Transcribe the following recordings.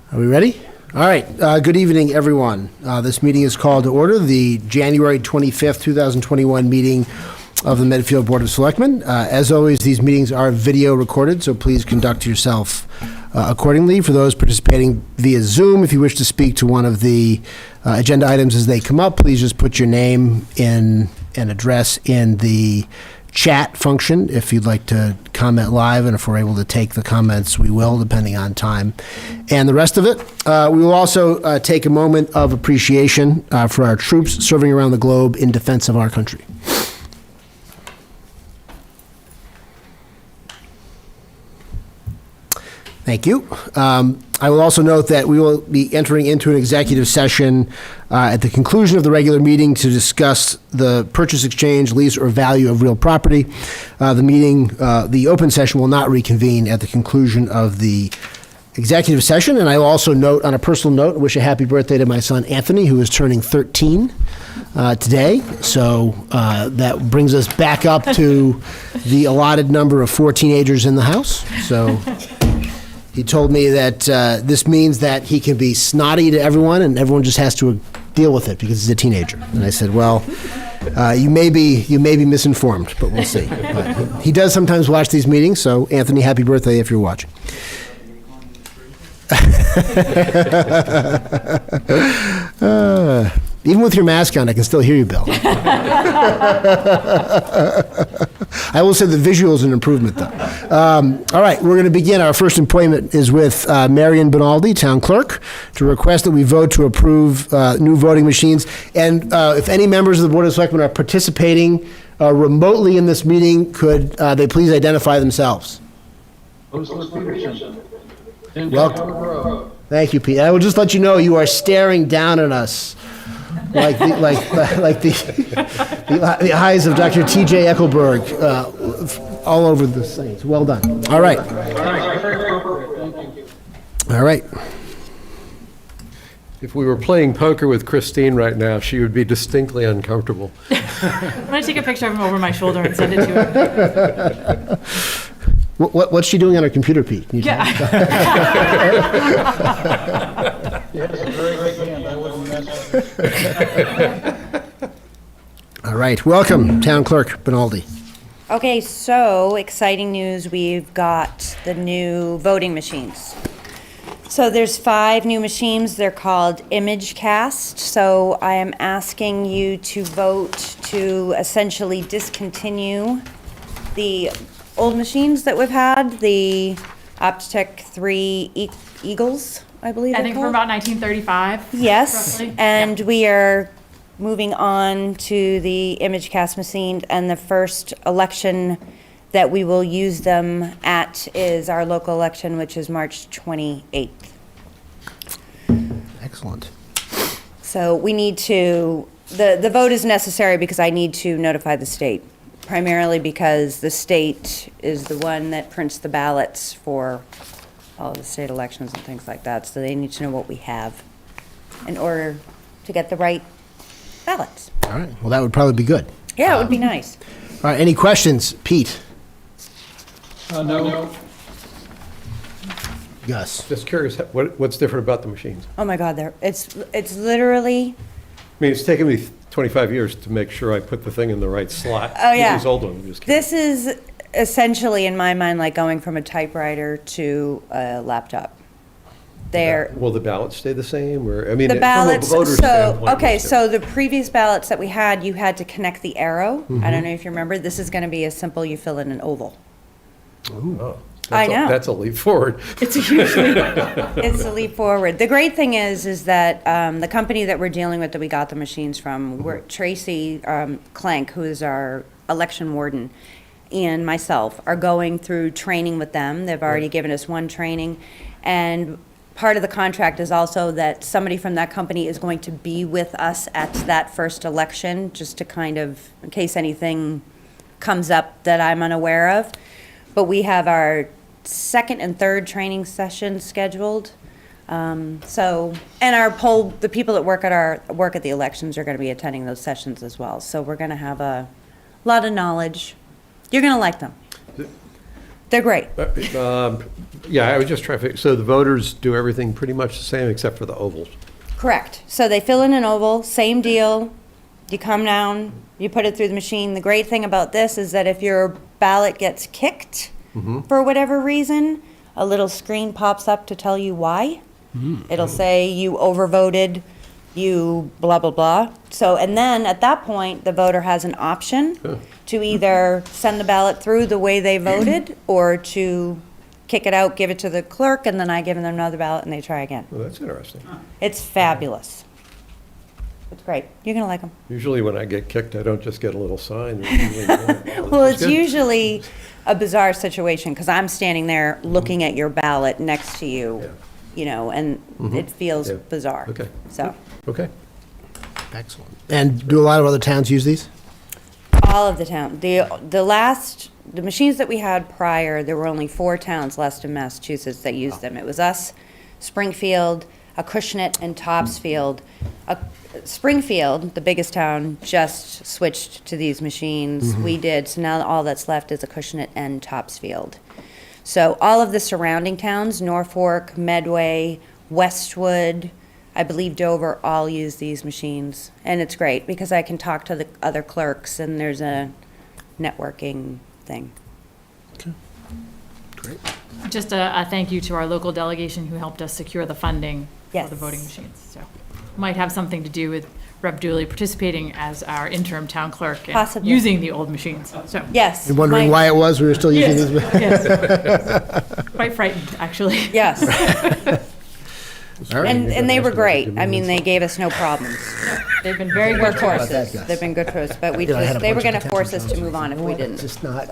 Are we ready? All right. Good evening, everyone. This meeting is called to order, the January 25th, 2021 meeting of the Medfield Board of Selectmen. As always, these meetings are video recorded, so please conduct yourself accordingly. For those participating via Zoom, if you wish to speak to one of the agenda items as they come up, please just put your name in and address in the chat function if you'd like to comment live, and if we're able to take the comments, we will, depending on time and the rest of it. We will also take a moment of appreciation for our troops serving around the globe in defense of our country. Thank you. I will also note that we will be entering into an executive session at the conclusion of the regular meeting to discuss the purchase, exchange, lease, or value of real property. The open session will not reconvene at the conclusion of the executive session. And I will also note, on a personal note, wish a happy birthday to my son Anthony, who is turning 13 today. So that brings us back up to the allotted number of 4 teenagers in the house. So he told me that this means that he can be snotty to everyone, and everyone just has to deal with it because he's a teenager. And I said, well, you may be misinformed, but we'll see. But he does sometimes watch these meetings, so Anthony, happy birthday if you're watching. Even with your mask on, I can still hear you, Bill. I will say the visual is an improvement, though. All right, we're going to begin. Our first appointment is with Marion Bonaldi, Town Clerk, to request that we vote to approve new voting machines. And if any members of the Board of Selectmen are participating remotely in this meeting, could they please identify themselves? Welcome. Thank you, Pete. I will just let you know you are staring down at us like the eyes of Dr. T.J. Eckelberg all over the Saints. Well done. All right. All right. If we were playing poker with Christine right now, she would be distinctly uncomfortable. I'm going to take a picture of him over my shoulder and send it to her. What's she doing on her computer, Pete? Can you tell me? All right. Welcome, Town Clerk Bonaldi. Okay, so exciting news. We've got the new voting machines. So there's 5 new machines. They're called ImageCast. So I am asking you to vote to essentially discontinue the old machines that we've had, the Optech 3 Eagles, I believe I think from about 1935. Yes, roughly. and we are moving on to the ImageCast machine, and the first election that we will use them at is our local election, which is March 28th. Excellent. So we need to, the vote is necessary because I need to notify the state, primarily because the state is the one that prints the ballots for all the state elections and things like that, so they need to know what we have in order to get the right ballots. All right. Well, that would probably be good. Yeah, it would be nice. All right. Any questions? Pete? No. Gus? Just curious, what's different about the machines? Oh my God, it's literally, I mean, it's taken me 25 years to make sure I put the thing in the right slot. Oh, yeah. These old ones, I'm just kidding. this is essentially, in my mind, like going from a typewriter to a laptop. Will the ballots stay the same, or, I mean, The from a ballots, voter's so, standpoint, okay, what's so the previous ballots that we had, you had to connect the arrow. Mm-hmm. I don't know if you remember, this is gonna be as simple, you fill in an oval. different? Oh, I know. That's a leap forward. It's a huge leap. It's a leap forward. The great thing is that the company that we're dealing with, that we got the machines from, Tracy Clank, who is our election warden, and myself are going through training with them. They've already given us one training, and part of the contract is also that somebody from that company is going to be with us at that first election, just to kind of, in case anything comes up that I'm unaware of. But we have our second and third training sessions scheduled. So, and the people that work at the elections are going to be attending those sessions as well. So we're going to have a lot of knowledge. You're going to like them. They're great. Yeah, I was just trying to figure, so the voters do everything pretty much the same except for the ovals? Correct. So they fill in an oval, same deal. You come down, you put it through the machine. The great thing about this is that if your ballot gets kicked for whatever reason, a little screen pops up to tell you why. It'll say you overvoted, you blah, blah, blah. So, and then at that point, the voter has an option to either send the ballot through the way they voted or to kick it out, give it to the clerk, and then I give them another ballot and they try again. Well, that's interesting. It's fabulous. It's great. You're going to like them. Usually when I get kicked, I don't just get a little sign. Well, it's usually a bizarre situation because I'm standing there looking at your ballot next to you, Yeah. you know, and it feels Yeah. bizarre. Okay. So, Okay. Excellent. And do a lot of other towns use these? all of the town, the machines that we had prior, there were only 4 towns left in Massachusetts that used them. It was us, Springfield, Acushnet, and Topsfield. Springfield, the biggest town, just switched to these machines. We did, so now all that's left is Acushnet and Topsfield. So all of the surrounding towns, Norfolk, Medway, Westwood, I believe Dover, all use these machines. And it's great because I can talk to the other clerks and there's a networking thing. Great. Just a thank you to our local delegation who helped us secure the funding for Yes. the voting machines. So might have something to do with Rep. Dooley participating as our interim town clerk and Possibly. using the old machines. So, Yes. And wondering my- why it was we were still using these? yes. Quite frightened, actually. Yes. All right. And they were great. I mean, they gave us no problems. They've been very good to us. that, guys? They've been good for us, but we Yeah, I had a just, they were bunch of going to force us to potential move on if we It's didn't. just not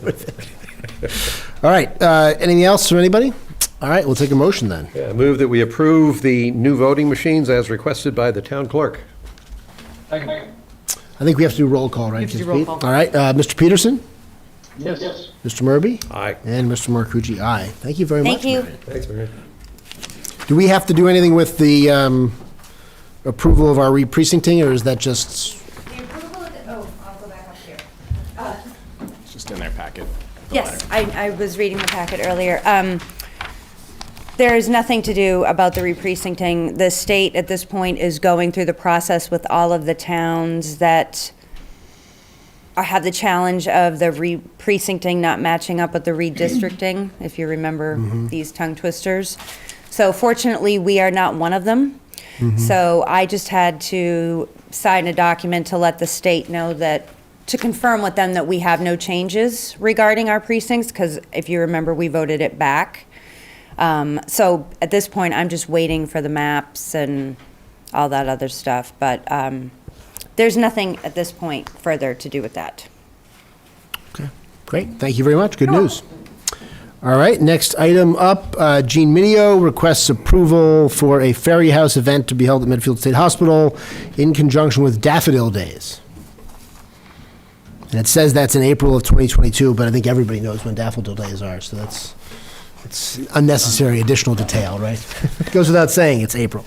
worth it. All right, anything else from anybody? All right, we'll take a motion then. Yeah, I move that we approve the new voting machines as requested by the town clerk. I think we have to do roll call, right? have to do Just roll Pete? call. All right, Mr. Peterson? Yes. Mr. Murby? Aye. And Mr. Marcucci, aye. Thank you very much. Thank you. Mary. Thanks, Mary. Do we have to do anything with the approval of our re-precincting, or is that just? The approval of the, I'll go back up here. It's just in their packet. Yes, I was reading the packet earlier. There is nothing to do about the re-precincting. The state at this point is going through the process with all of the towns that have the challenge of the re-precincting not matching up with the redistricting, if you remember these tongue twisters. So fortunately, we are not one of them. So I just had to sign a document to let the state know that, to confirm with them that we have no changes regarding our precincts, because if you remember, we voted it back. So at this point, I'm just waiting for the maps and all that other stuff, but there's nothing at this point further to do with that. Okay, great. Thank you very much. Good news. All right, next item up, Gene Mideo requests approval for a Ferry House event to be held at Medfield State Hospital in conjunction with Daffodil Days. And it says that's in April of 2022, but I think everybody knows when Daffodil Days are, so it's unnecessary additional detail, right? It goes without saying, it's April.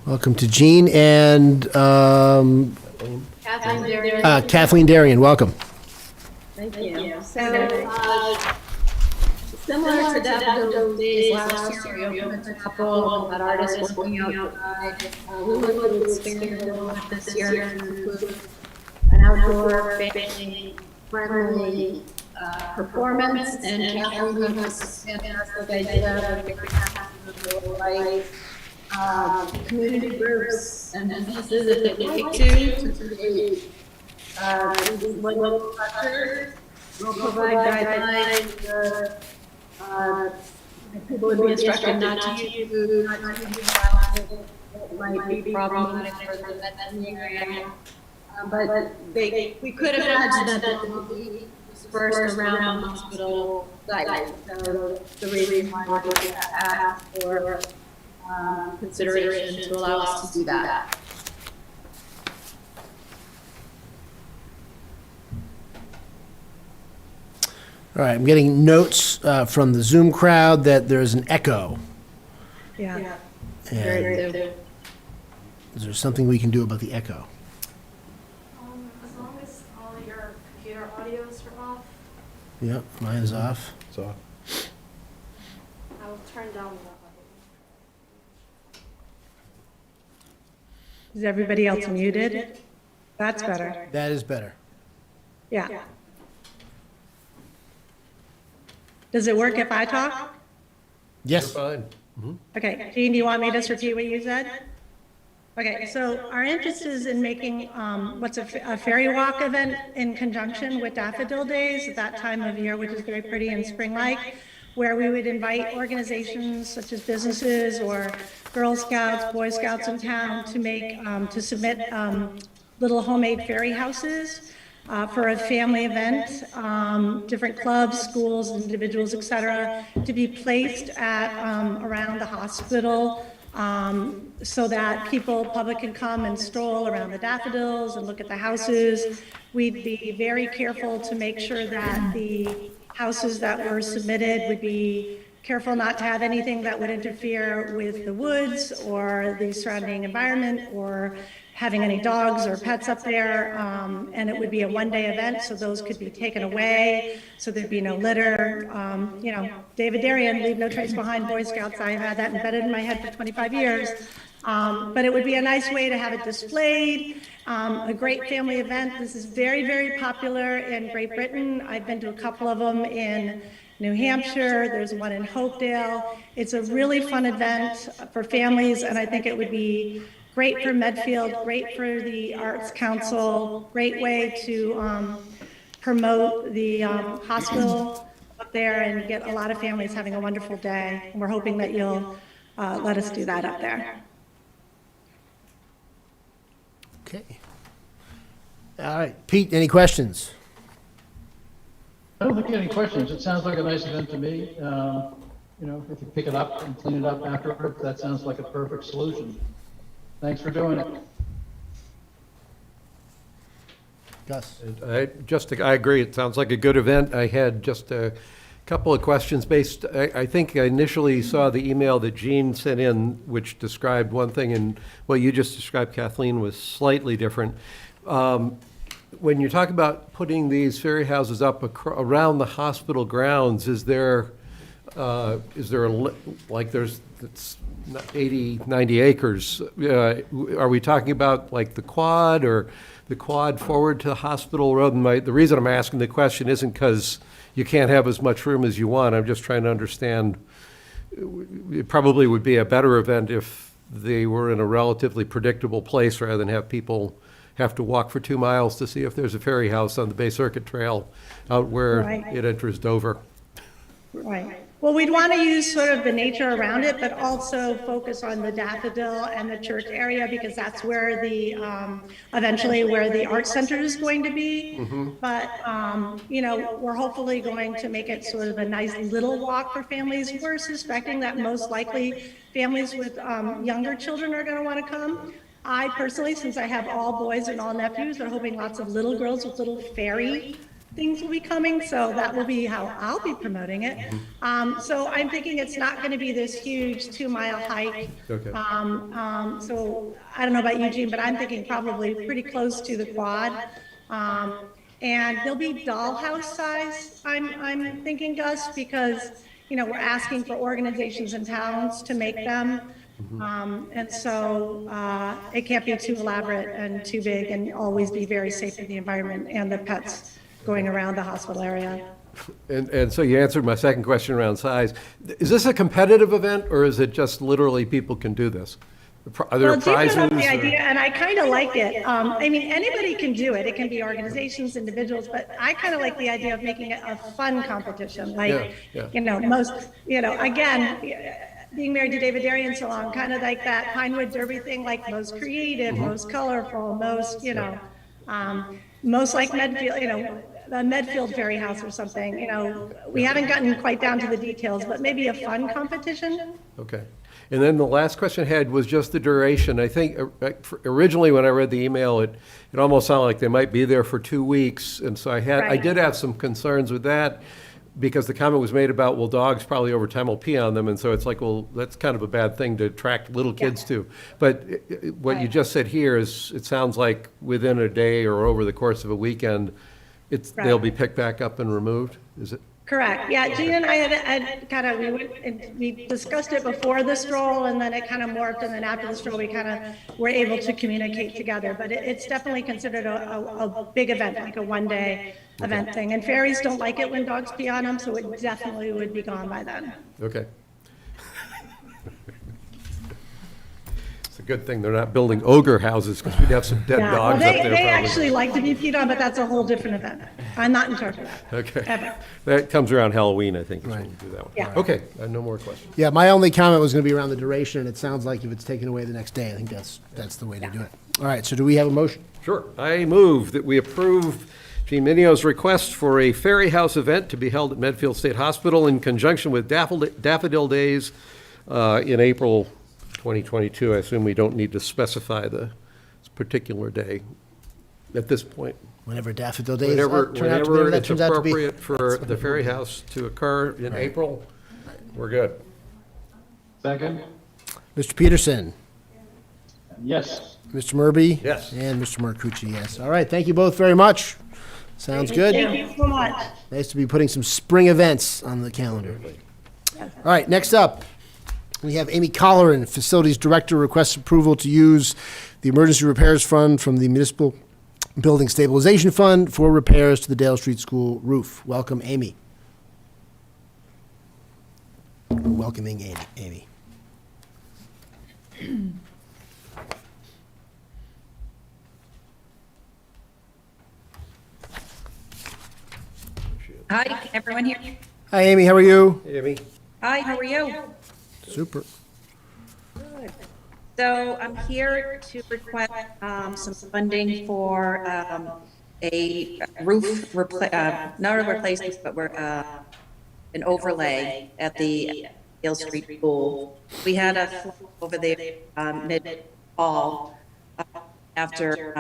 Welcome to Gene and Kathleen Darian, welcome. Thank you. So, similar to Daffodil Days last year, we opened a couple and had artists working outside. We would like to expand a little bit this year to include an outdoor, family-friendly performance. And Kathleen has a fantastic idea of figuring out how to like community groups and pieces if they like to create local structures. We'll provide guidelines people would be instructed not to use food, not to use plastic that might be problematic for the veterinarian. But we could imagine that they would be dispersed around the hospital site. So the reason why we're going to ask for consideration to allow us to do that. All right, I'm getting notes from the Zoom crowd that there's an echo. Yeah. And is there something we can do about the echo? As long as all your computer audios are off, Yep, mine is off. So, I will turn down the audio. Is everybody else muted? That's better. That is better. Yeah. Does it work if I talk? Yes. fine. Okay, Jean, do you want me to just repeat what you said? Okay, so our interest is in making what's a ferry walk event in conjunction with Daffodil Days at that time of year, which is very pretty and spring-like, where we would invite organizations such as businesses or Girl Scouts, Boy Scouts in town to make, to submit little homemade ferry houses for a family event, different clubs, schools, individuals, et cetera, to be placed at around the hospital so that public can come and stroll around the daffodils and look at the houses. We'd be very careful to make sure that the houses that were submitted would be careful not to have anything that would interfere with the woods or the surrounding environment or having any dogs or pets up there. And it would be a one-day event, so those could be taken away, so there'd be no litter. You know, David Darien, leave no trace behind, Boy Scouts, I've had that embedded in my head for 25 years. But it would be a nice way to have it displayed, a great family event. This is very, very popular in Great Britain. I've been to a couple of them in New Hampshire, there's one in Hopedale. It's a really fun event for families, and I think it would be great for Medfield, great for the Arts Council, great way to promote the hospital up there and get a lot of families having a wonderful day. And we're hoping that you'll let us do that up there. Okay. All right, Pete, any questions? I don't think any questions. It sounds like a nice event to me. You know, if you pick it up and clean it up afterwards, that sounds like a perfect solution. Thanks for doing it. Gus? I agree, it sounds like a good event. I had just a couple of questions I think I initially saw the email that Jean sent in, which described one thing, and what you just described, Kathleen, was slightly different. When you talk about putting these ferry houses up around the hospital grounds, is there like there's it's 80, 90 acres? Are we talking about like the quad or the quad forward to the hospital road? And the reason I'm asking the question isn't because you can't have as much room as you want. I'm just trying to understand. It probably would be a better event if they were in a relatively predictable place rather than have people have to walk for 2 miles to see if there's a ferry house on the Bay Circuit Trail out where Right. it enters Dover. Right. Well, we'd want to use sort of the nature around it, but also focus on the Daffodil and the church area, because that's where the, eventually where the art center is going to be. But, you know, we're hopefully going to make it sort of a nice little walk for families. We're suspecting that most likely families with younger children are going to want to come. I personally, since I have all boys and all nephews, are hoping lots of little girls with little fairy things will be coming, so that will be how I'll be promoting it. So I'm thinking it's not going to be this huge 2-mile hike. Okay. So I don't know about Eugene, but I'm thinking probably pretty close to the quad. And they'll be dollhouse size, I'm thinking, Gus, because, you know, we're asking for organizations and towns to make them. And so it can't be too elaborate and too big, and always be very safe for the environment and the pets going around the hospital area. And so you answered my second question around size. Is this a competitive event, or is it just literally people can do this? Are there Well, Jim prizes? brought up the or- idea, and I kind of like it. I mean, anybody can do it. It can be organizations, individuals, but I kind of like the idea of making it a fun competition. Like, Yeah. you know, most, you know, again, being married to David Darien so long, kind of like that Pinewood Derby thing, like most creative, most colorful, most, you know, most like Medfield, you know, the Medfield Ferry House or something. You know, we haven't gotten quite down to the details, but maybe a fun competition. Okay. And then the last question I had was just the duration. I think originally when I read the email, it almost sounded like they might be there for 2 weeks. And so I Right. did have some concerns with that. because the comment was made about, well, dogs probably over time will pee on them, and so it's like, well, that's kind of a bad thing to attract little kids to. But what you just said here is, it sounds like within a day or over the course of a weekend, they'll be picked back up and removed, is it? Correct. Yeah, Gina and I had kind of, we discussed it before the stroll, and then it kind of morphed, and then after the stroll, we kind of were able to communicate together. But it's definitely considered a big event, like a one-day event thing. And fairies don't like it when dogs pee on them, so it definitely would be gone by then. Okay. It's a good thing they're not building ogre houses, because we'd have some dead Yeah, dogs well, up there. they probably. actually like to be peed on, but that's a whole different event. I'm not in charge of that. Okay. Ever. That comes around Halloween, I think, is when we do that one. Yeah. Okay, no more questions. Yeah, my only comment was going to be around the duration, and it sounds like if it's taken away the next day, I think that's the way to do it. All right, so do we have a motion? Sure. I move that we approve Gene Mideo's request for a Fairy House event to be held at Medfield State Hospital in conjunction with Daffodil Days in April 2022. I assume we don't need to specify the particular day at this point. Whenever Daffodil Days Whenever turn out to be, that it's turns out to be. appropriate for the Fairy House to occur in April, we're good. Second? Mr. Peterson, Yes. Mr. Murby? Yes. And Mr. Marcucci, yes. All right, thank you both very much. Sounds good. Thank you so much. Nice to be putting some spring events on the calendar. All right, next up, we have Amy Colleran, Facilities Director, requests approval to use the Emergency Repairs Fund from the Municipal Building Stabilization Fund for repairs to the Dale Street School roof. Welcome, Amy. We're welcoming Amy. Hi, can everyone hear me? Hi, Amy, how are you? Amy? Hi, how are you? Super. Good. So I'm here to request some funding for a roof, not a replacement, but an overlay at the Dale Street Pool. We had a flood over there mid-fall after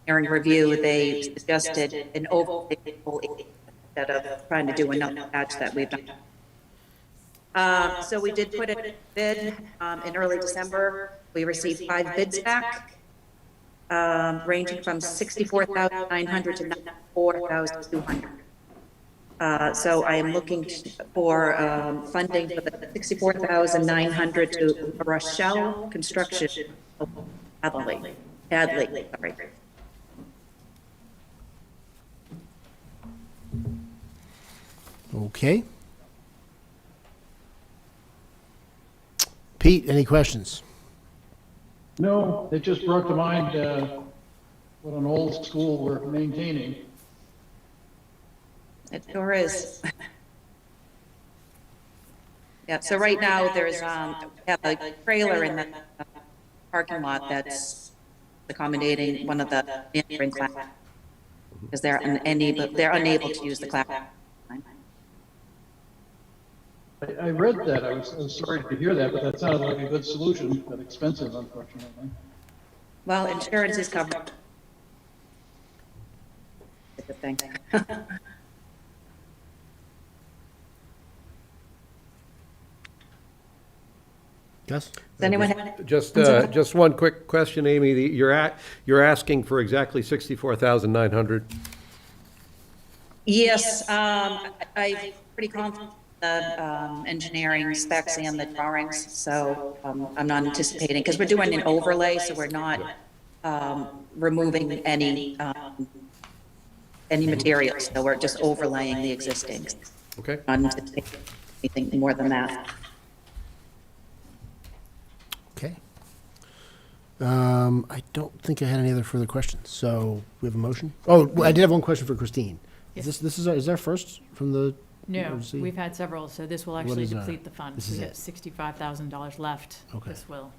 hearing review. They suggested an overlay instead of trying to do another patch that we've done. So we did put a bid in early December. We received 5 bids back, ranging from $64,900 to $94,200. So I am looking for funding for the $64,900 to Rochelle Construction, Hadley, sorry. Okay. Pete, any questions? No, it just brought to mind what an old school we're maintaining. It sure is. Yeah, so right now there's a trailer in the parking lot that's accommodating one of the neighboring class because they're unable to use the class. I read that. I was sorry to hear that, but that sounded like a good solution, but expensive, unfortunately. Well, insurance is covered. It's a good thing. Gus? Does anyone have? Just one quick question, Amy. You're asking for exactly $64,900? Yes, I'm pretty confident the engineering specs and the drawings, so I'm not anticipating, because we're doing an overlay, so we're not removing any materials, so we're just overlaying the existing. Okay. Not anticipating anything more than that. Okay. I don't think I had any other further questions, so we have a motion? Oh, well, I did have one question for Christine. Yes. Is our first from the? No, emergency? we've had several, so this will actually is, deplete the fund. this is We it? have $65,000 left. Okay. This will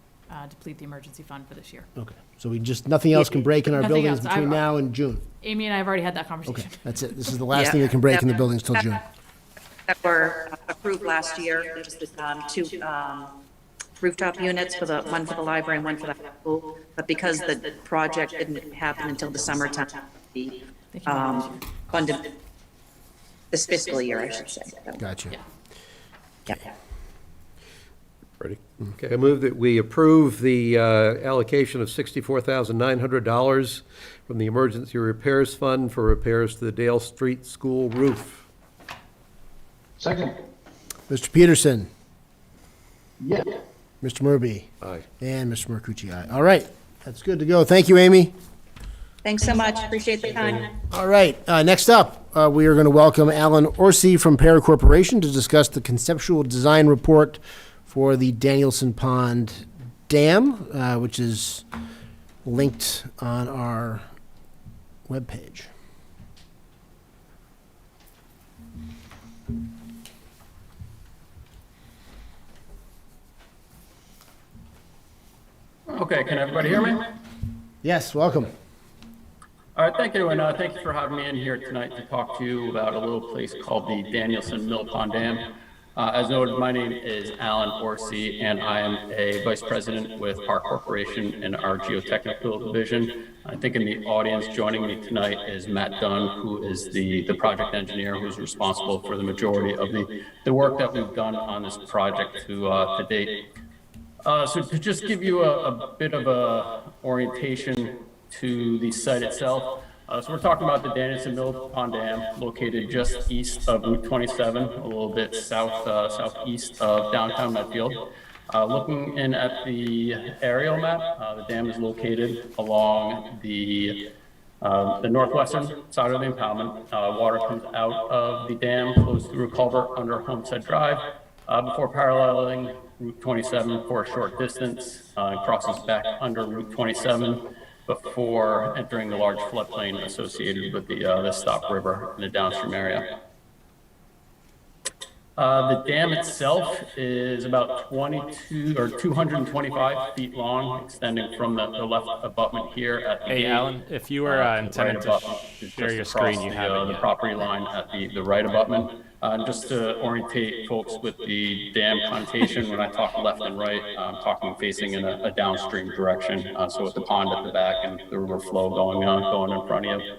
deplete the emergency fund for this year. Okay, so we just, nothing else can break in our Nothing buildings else. between now and June? Amy and I have already had that Okay, conversation. that's it. This is the last Yeah. thing that can break in the buildings till June. That were approved last year. There was two rooftop units, one for the library and one for the high school. But because the project didn't happen until the summertime, the funded this fiscal year, I should say. So, Gotcha. yeah. Ready? Okay, I move that we approve the allocation of $64,900 from the Emergency Repairs Fund for repairs to the Dale Street School roof. Second, Mr. Peterson, yeah. Mr. Murby, Aye. and Mr. Marcucci, aye. All right, that's good to go. Thank you, Amy. Thanks so much. Appreciate the time. All right, next up, we are going to welcome Alan Orsi from Para Corporation to discuss the conceptual design report for the Danielson Pond Dam, which is linked on our webpage. Okay, can everybody hear me? Yes, welcome. All right, thank you, and thank you for having me in here tonight to talk to you about a little place called the Danielsonville Pond Dam. As noted, my name is Alan Orsi, and I am a vice president with Park Corporation in our geotechnical division. I think in the audience joining me tonight is Matt Dunn, who is the project engineer who's responsible for the majority of the work that we've done on this project to date. So to just give you a bit of a orientation to the site itself. So we're talking about the Danielsonville Pond Dam, located just east of Route 27, a little bit southeast of downtown Medfield. Looking in at the aerial map, the dam is located along the northwestern side of the impoundment. Water comes out of the dam, flows through a culvert under Homestead Drive, before paralleling Route 27 for a short distance, crosses back under Route 27 before entering the large floodplain associated with the Stop River in the downstream area. The dam itself is about 225 feet long, extending from the left abutment here at the Hey, gate, Alan, if you were intending to share your screen, you have the property line at the right abutment. Just to orientate folks with the dam connotation, when I talk left and right, I'm talking facing in a downstream direction. So with the pond at the back and the river flow going in front of you.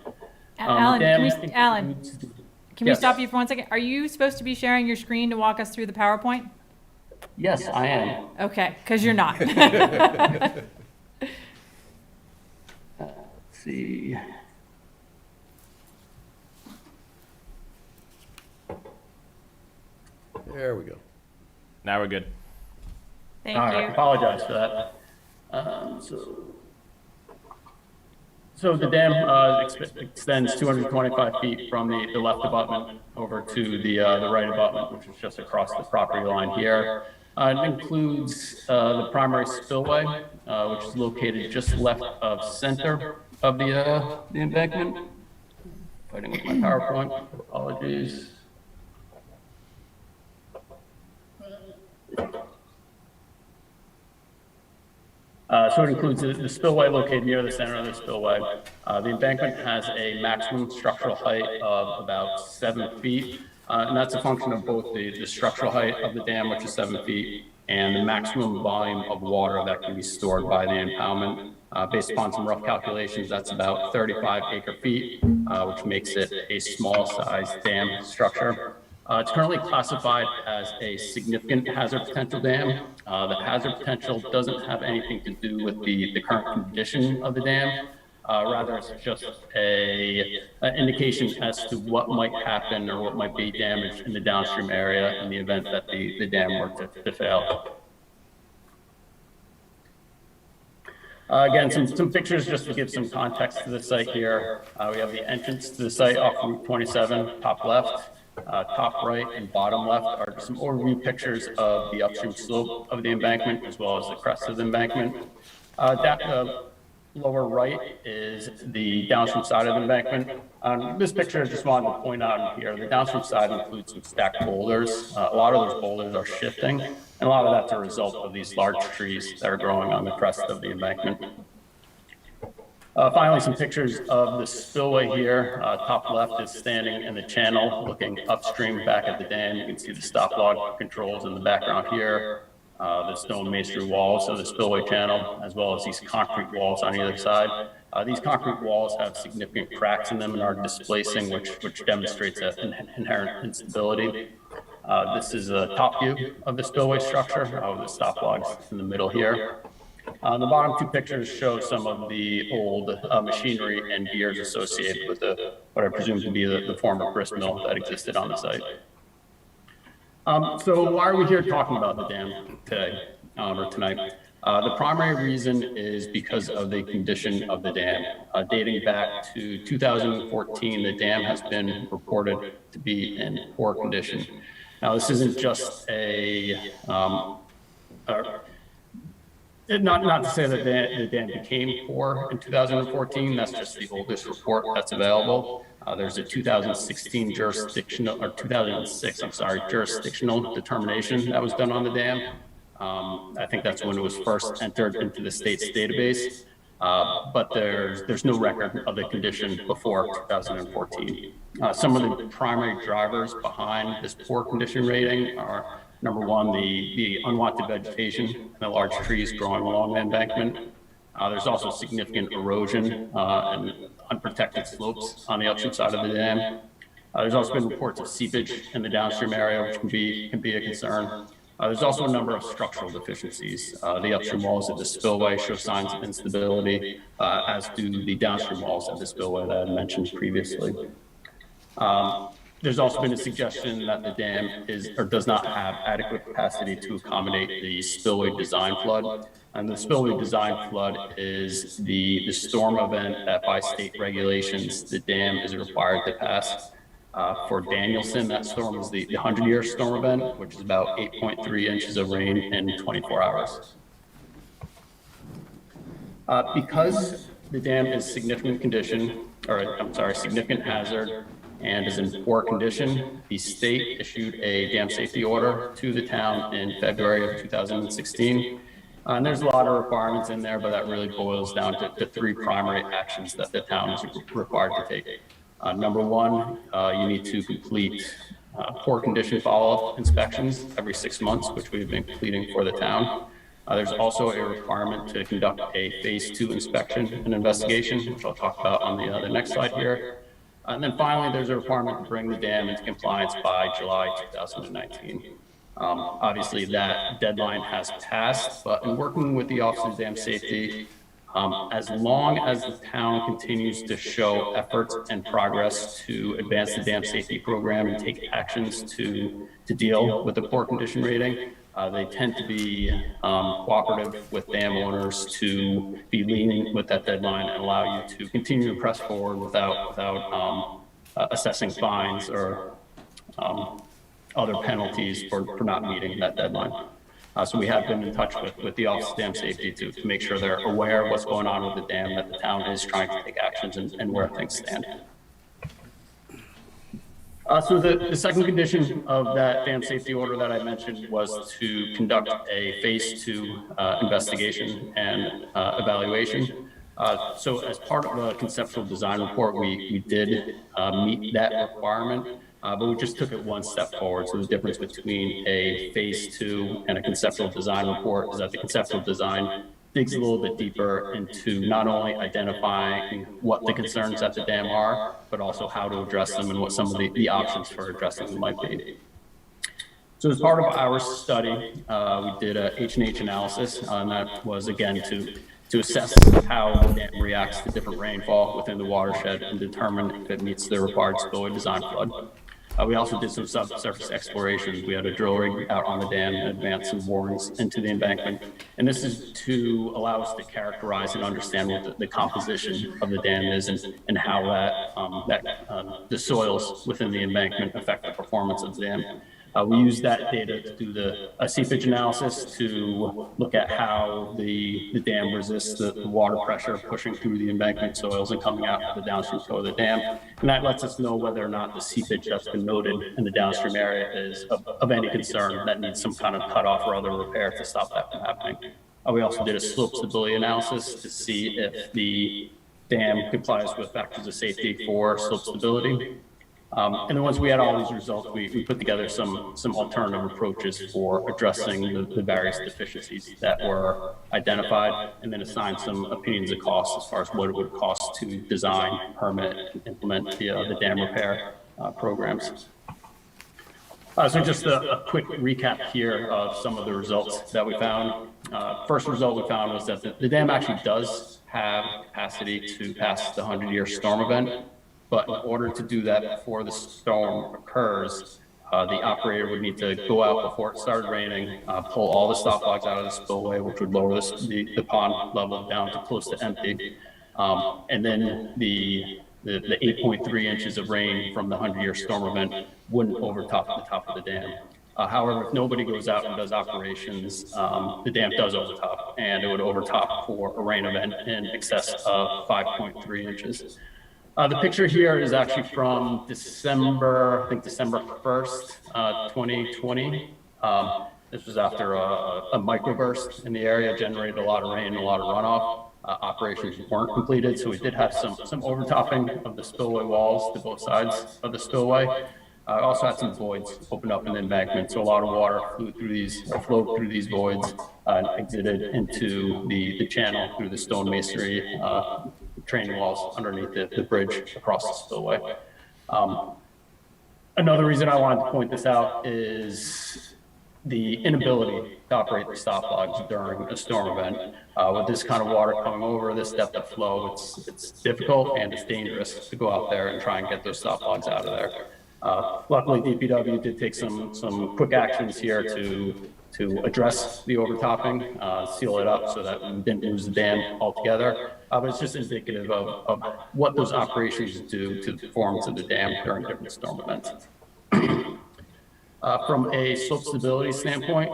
Alan, can we Yes. stop you for 1 second? Are you supposed to be sharing your screen to walk us through the PowerPoint? Yes, I am. Okay, because you're not. Let's see. There we go. Now we're good. Thank All right, I you. apologize for that. So the dam extends 225 feet from the left abutment over to the right abutment, which is just across the property line here. It includes the primary spillway, which is located just left of center of the embankment. Fighting with my PowerPoint, apologies. So it includes the spillway located near the center of the spillway. The embankment has a maximum structural height of about 7 feet, and that's a function of both the structural height of the dam, which is 7 feet, and the maximum volume of water that can be stored by the impoundment. Based upon some rough calculations, that's about 35 acre-feet, which makes it a small-sized dam structure. It's currently classified as a significant hazard potential dam. The hazard potential doesn't have anything to do with the current condition of the dam. Rather, it's just an indication as to what might happen or what might be damaged in the downstream area in the event that the dam were to fail. Again, some pictures just to give some context to the site here. We have the entrance to the site off Route 27, top left. Top right and bottom left are some overview pictures of the upstream slope of the embankment as well as the crest of the embankment. Lower right is the downstream side of the embankment. This picture I just wanted to point out here, the downstream side includes some stacked boulders. A lot of those boulders are shifting, and a lot of that's a result of these large trees that are growing on the crest of the embankment. Finally, some pictures of the spillway here. Top left is standing in the channel, looking upstream back at the dam. You can see the stop log controls in the background here, the stone masonry walls of the spillway channel, as well as these concrete walls on either side. These concrete walls have significant cracks in them and are displacing, which demonstrates an inherent instability. This is a top view of the spillway structure, with the stop logs in the middle here. The bottom two pictures show some of the old machinery and gears associated with what I presume to be the former grist mill that existed on the site. So why are we here talking about the dam today, or tonight? The primary reason is because of the condition of the dam. Dating back to 2014, the dam has been reported to be in poor condition. Now, this isn't just not to say that the dam became poor in 2014. That's just the oldest report that's available. There's a 2016 jurisdictional, or 2006, I'm sorry, jurisdictional determination that was done on the dam. I think that's when it was first entered into the state's database, but there's no record of the condition before 2014. Some of the primary drivers behind this poor condition rating are, number one, the unwanted vegetation and the large trees growing along the embankment. There's also significant erosion and unprotected slopes on the upstream side of the dam. There's also been reports of seepage in the downstream area, which can be a concern. There's also a number of structural deficiencies. The upstream walls of the spillway show signs of instability, as do the downstream walls of the spillway that I mentioned previously. There's also been a suggestion that the dam does not have adequate capacity to accommodate the spillway design flood. And the spillway design flood is the storm event that by state regulations, the dam is required to pass. For Danielson, that storm is the 100-year storm event, which is about 8.3 inches of rain in 24 hours. Because the dam is significant hazard, and is in poor condition, the state issued a dam safety order to the town in February of 2016. And there's a lot of requirements in there, but that really boils down to three primary actions that the town is required to take. Number one, you need to complete poor condition follow-up inspections every 6 months, which we've been completing for the town. There's also a requirement to conduct a phase 2 inspection and investigation, which I'll talk about on the next slide here. And then finally, there's a requirement to bring the dam into compliance by July 2019. Obviously, that deadline has passed, but in working with the Office of Dam Safety, as long as the town continues to show efforts and progress to advance the dam safety program and take actions to deal with the poor condition rating, they tend to be cooperative with dam owners to be lenient with that deadline and allow you to continue to press forward without assessing fines or other penalties for not meeting that deadline. So we have been in touch with the Office of Dam Safety to make sure they're aware of what's going on with the dam, that the town is trying to take actions and where things stand. So the second condition of that dam safety order that I mentioned was to conduct a phase 2 investigation and evaluation. So as part of the conceptual design report, we did meet that requirement, but we just took it one step forward. So the difference between a phase 2 and a conceptual design report is that the conceptual design digs a little bit deeper into not only identifying what the concerns at the dam are, but also how to address them and what some of the options for addressing them might be. So as part of our study, we did a H&H analysis, and that was again to assess how the dam reacts to different rainfall within the watershed and determine if it meets the required spillway design flood. We also did some subsurface exploration. We had a drill rig out on the dam and advanced some borings into the embankment. And this is to allow us to characterize and understand what the composition of the dam is and how the soils within the embankment affect the performance of the dam. We used that data to do the seepage analysis to look at how the dam resists the water pressure pushing through the embankment soils and coming out of the downstream flow of the dam. And that lets us know whether or not the seepage that's been noted in the downstream area is of any concern that needs some kind of cutoff or other repair to stop that from happening. We also did a slope stability analysis to see if the dam complies with factors of safety for slope stability. And then once we had all these results, we put together some alternative approaches for addressing the various deficiencies that were identified, and then assigned some opinions of cost as far as what it would cost to design, permit, and implement the dam repair programs. So just a quick recap here of some of the results that we found. First result we found was that the dam actually does have capacity to pass the 100-year storm event, but in order to do that before the storm occurs, the operator would need to go out before it started raining, pull all the stop logs out of the spillway, which would lower the pond level down to close to empty. And then the 8.3 inches of rain from the 100-year storm event wouldn't overtop the top of the dam. However, if nobody goes out and does operations, the dam does overtop, and it would overtop for a rain event in excess of 5.3 inches. The picture here is actually from December, I think December 1st, 2020. This was after a microburst in the area, generated a lot of rain, a lot of runoff. Operations weren't completed, so we did have some overtopping of the spillway walls to both sides of the spillway. Also had some voids opened up in the embankment, so a lot of water flowed through these voids and exited into the channel through the stone masonry training walls underneath the bridge across the spillway. Another reason I wanted to point this out is the inability to operate the stop logs during a storm event. With this kind of water coming over, this depth of flow, it's difficult and it's dangerous to go out there and try and get those stop logs out of there. Luckily, DPW did take some quick actions here to address the overtopping, seal it up so that we didn't lose the dam altogether. But it's just indicative of what those operations do to the performance of the dam during different storm events. From a slope stability standpoint,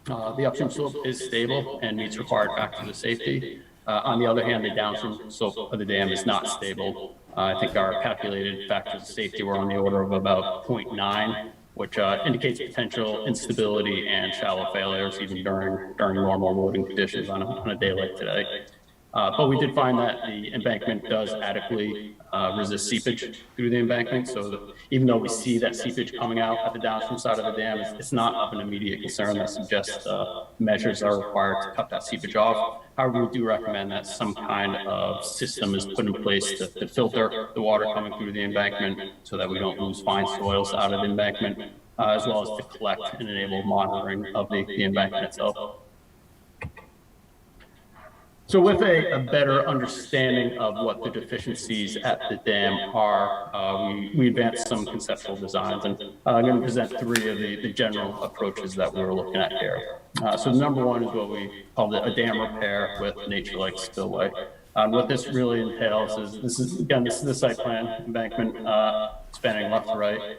the upstream slope is stable and meets required factors of safety. On the other hand, the downstream slope of the dam is not stable. I think our calculated factors of safety were on the order of about 0.9, which indicates potential instability and shallow failures even during normal loading conditions on a day like today. But we did find that the embankment does adequately resist seepage through the embankment. So even though we see that seepage coming out at the downstream side of the dam, it's not of an immediate concern. That suggests measures are required to cut that seepage off. However, we do recommend that some kind of system is put in place to filter the water coming through the embankment so that we don't lose fine soils out of the embankment, as well as to collect and enable monitoring of the embankment itself. So with a better understanding of what the deficiencies at the dam are, we advanced some conceptual designs, and I'm going to present three of the general approaches that we were looking at here. So number one is what we call a dam repair with nature-like spillway. What this really entails is, this is the site plan, embankment spanning left to right.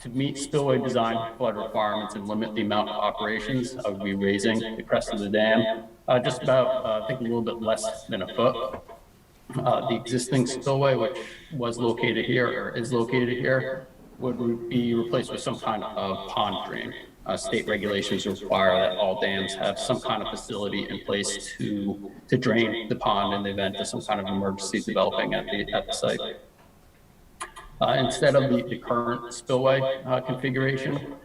To meet spillway design flood requirements and limit the amount of operations, I would be raising the crest of the dam just about, I think, a little bit less than a foot. The existing spillway, which was located here or is located here, would be replaced with some kind of pond drain. State regulations require that all dams have some kind of facility in place to drain the pond in the event of some kind of emergency developing at the site. Instead of the current spillway configuration,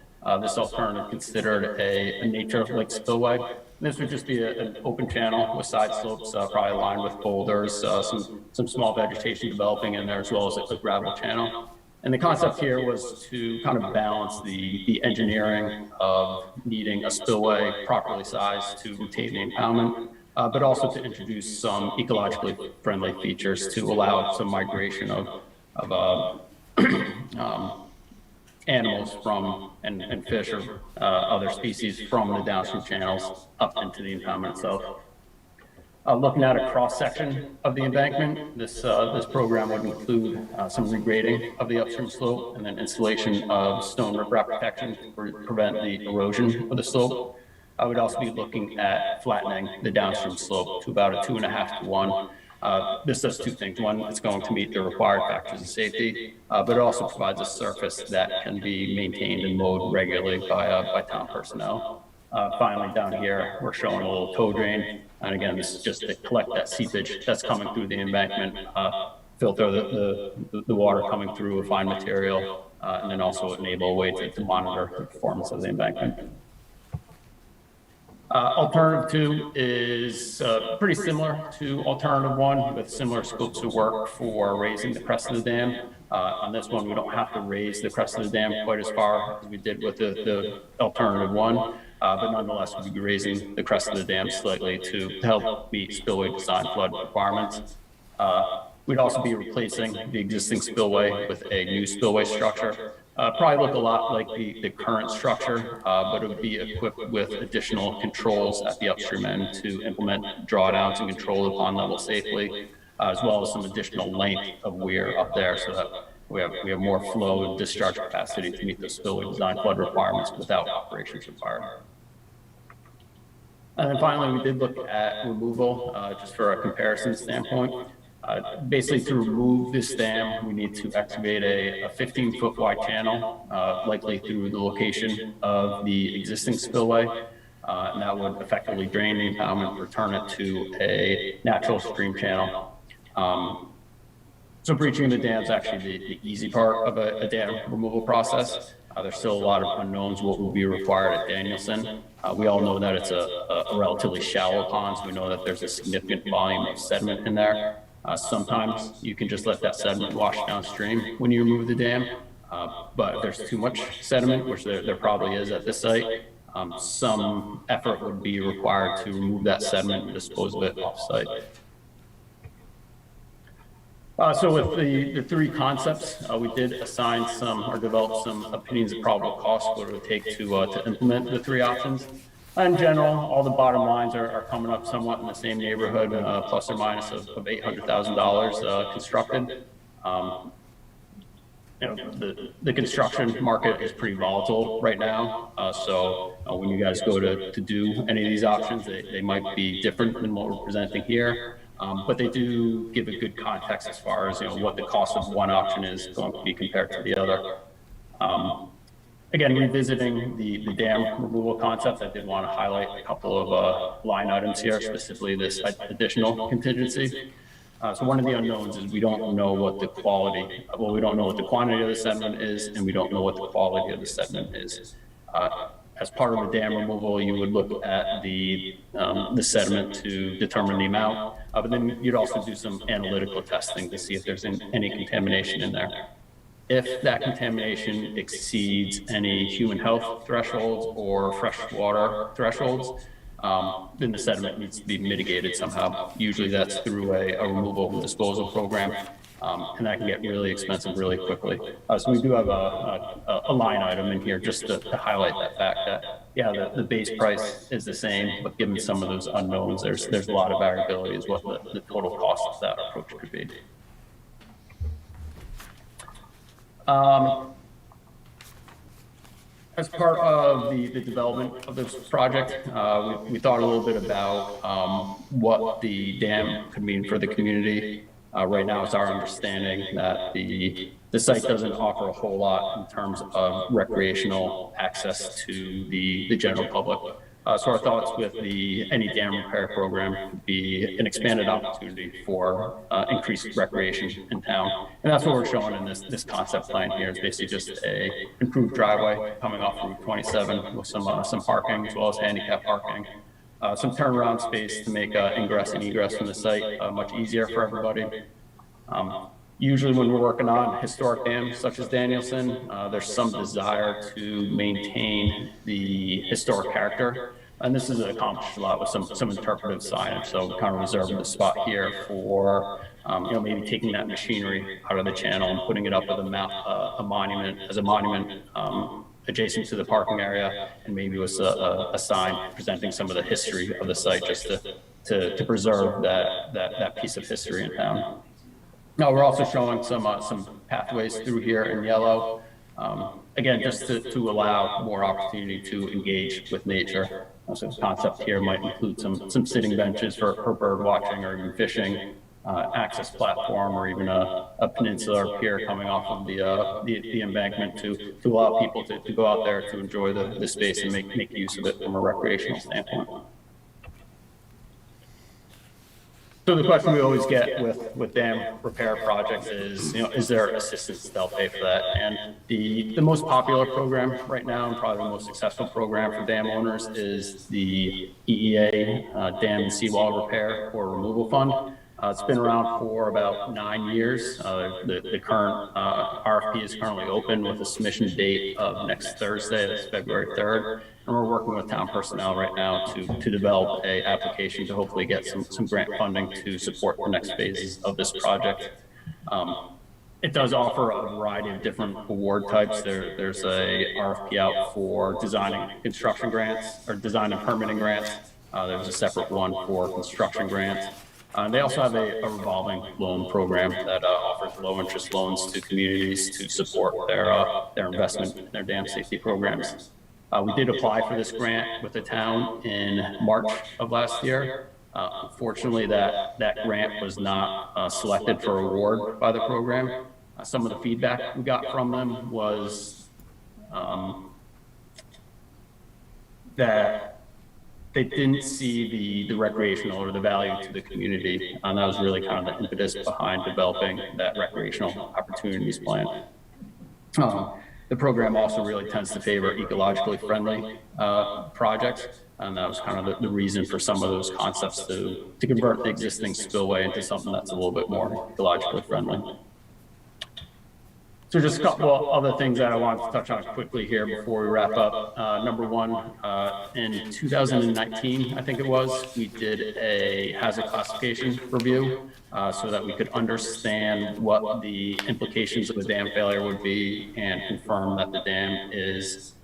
this alternative considered a nature-like spillway. This would just be an open channel with side slopes, probably lined with boulders, some small vegetation developing in there, as well as a gravel channel. And the concept here was to kind of balance the engineering of needing a spillway properly sized to retain the impoundment, but also to introduce some ecologically friendly features to allow some migration of animals from and fish or other species from the downstream channels up into the impoundment itself. Looking at a cross section of the embankment, this program would include some regrading of the upstream slope and then installation of stone riprap protection to prevent the erosion of the slope. I would also be looking at flattening the downstream slope to about a 2.5 to 1. This does two things. One, it's going to meet the required factors of safety, but it also provides a surface that can be maintained and mowed regularly by town personnel. Finally, down here, we're showing a little tow drain. And again, this is just to collect that seepage that's coming through the embankment filter the water coming through a fine material, and then also enable a way to monitor the performance of the embankment. Alternative 2 is pretty similar to Alternative 1 with similar scopes of work for raising the crest of the dam. On this one, we don't have to raise the crest of the dam quite as far as we did with the Alternative 1, but nonetheless, we'll be raising the crest of the dam slightly to help meet spillway design flood requirements. We'd also be replacing the existing spillway with a new spillway structure. Probably look a lot like the current structure, but it would be equipped with additional controls at the upstream end to implement drawdowns and control the pond level safely, as well as some additional length of weir up there so that we have more flow and discharge capacity to meet the spillway design flood requirements without operations required. And then finally, we did look at removal, just for a comparison standpoint. Basically, to remove this dam, we need to excavate a 15-foot wide channel, likely through the location of the existing spillway, and that would effectively drain the impoundment, return it to a natural stream channel. So breaching the dam is actually the easy part of a dam removal process. There's still a lot of unknowns what will be required at Danielson. We all know that it's a relatively shallow pond, so we know that there's a significant volume of sediment in there. Sometimes you can just let that sediment wash downstream when you remove the dam, but if there's too much sediment, which there probably is at this site, some effort would be required to remove that sediment and dispose of it off-site. So with the three concepts, we did assign some or develop some opinions of probable costs, what it would take to implement the three options. In general, all the bottom lines are coming up somewhat in the same neighborhood, plus or minus of $800,000 constructed. The construction market is pretty volatile right now. So when you guys go to do any of these options, they might be different than what we're presenting here. But they do give a good context as far as what the cost of one option is going to be compared to the other. Again, revisiting the dam removal concept, I did want to highlight a couple of line items here, specifically this additional contingency. So one of the unknowns is we don't know what the quality, well, we don't know what the quantity of the sediment is, and we don't know what the quality of the sediment is. As part of the dam removal, you would look at the sediment to determine the amount, but then you'd also do some analytical testing to see if there's any contamination in there. If that contamination exceeds any human health thresholds or freshwater thresholds, then the sediment needs to be mitigated somehow. Usually that's through a removal and disposal program, and that can get really expensive really quickly. So we do have a line item in here just to highlight that fact that, yeah, the base price is the same, but given some of those unknowns, there's a lot of variability as what the total cost of that approach could be. As part of the development of this project, we thought a little bit about what the dam could mean for the community. Right now, it's our understanding that the site doesn't offer a whole lot in terms of recreational access to the general public. So our thoughts with any dam repair program would be an expanded opportunity for increased recreation in town. And that's what we're showing in this concept plan here. It's basically just a improved driveway coming off Route 27 with some parking as well as handicap parking. Some turnaround space to make ingress and egress from the site much easier for everybody. Usually when we're working on historic dams such as Danielson, there's some desire to maintain the historic character. And this is accomplished a lot with some interpretive signage. So we kind of reserved the spot here for, maybe taking that machinery out of the channel and putting it up with a monument adjacent to the parking area, and maybe with a sign presenting some of the history of the site just to preserve that piece of history in town. Now we're also showing some pathways through here in yellow, again, just to allow more opportunity to engage with nature. So the concept here might include some sitting benches for bird watching or even fishing, access platform, or even a peninsula pier coming off of the embankment to allow people to go out there to enjoy the space and make use of it from a recreational standpoint. So the question we always get with dam repair projects is, is there assistance they'll pay for that? And the most popular program right now, and probably the most successful program for dam owners, is the EEA Dam and Seawall Repair or Removal Fund. It's been around for about 9 years. The current RFP is currently open with a submission date of next Thursday, that's February 3rd. And we're working with town personnel right now to develop a application to hopefully get some grant funding to support the next phases of this project. It does offer a variety of different award types. There's a RFP out for designing construction grants or design and permitting grants. There's a separate one for construction grants. They also have a revolving loan program that offers low interest loans to communities to support their investment in their dam safety programs. We did apply for this grant with the town in March of last year. Unfortunately, that grant was not selected for award by the program. Some of the feedback we got from them was that they didn't see the recreational or the value to the community. And that was really kind of the impetus behind developing that recreational opportunities plan. The program also really tends to favor ecologically friendly projects. And that was kind of the reason for some of those concepts to convert the existing spillway into something that's a little bit more ecologically friendly. So just a couple other things that I wanted to touch on quickly here before we wrap up. Number one, in 2019, I think it was, we did a hazard classification review so that we could understand what the implications of a dam failure would be and confirm that the dam is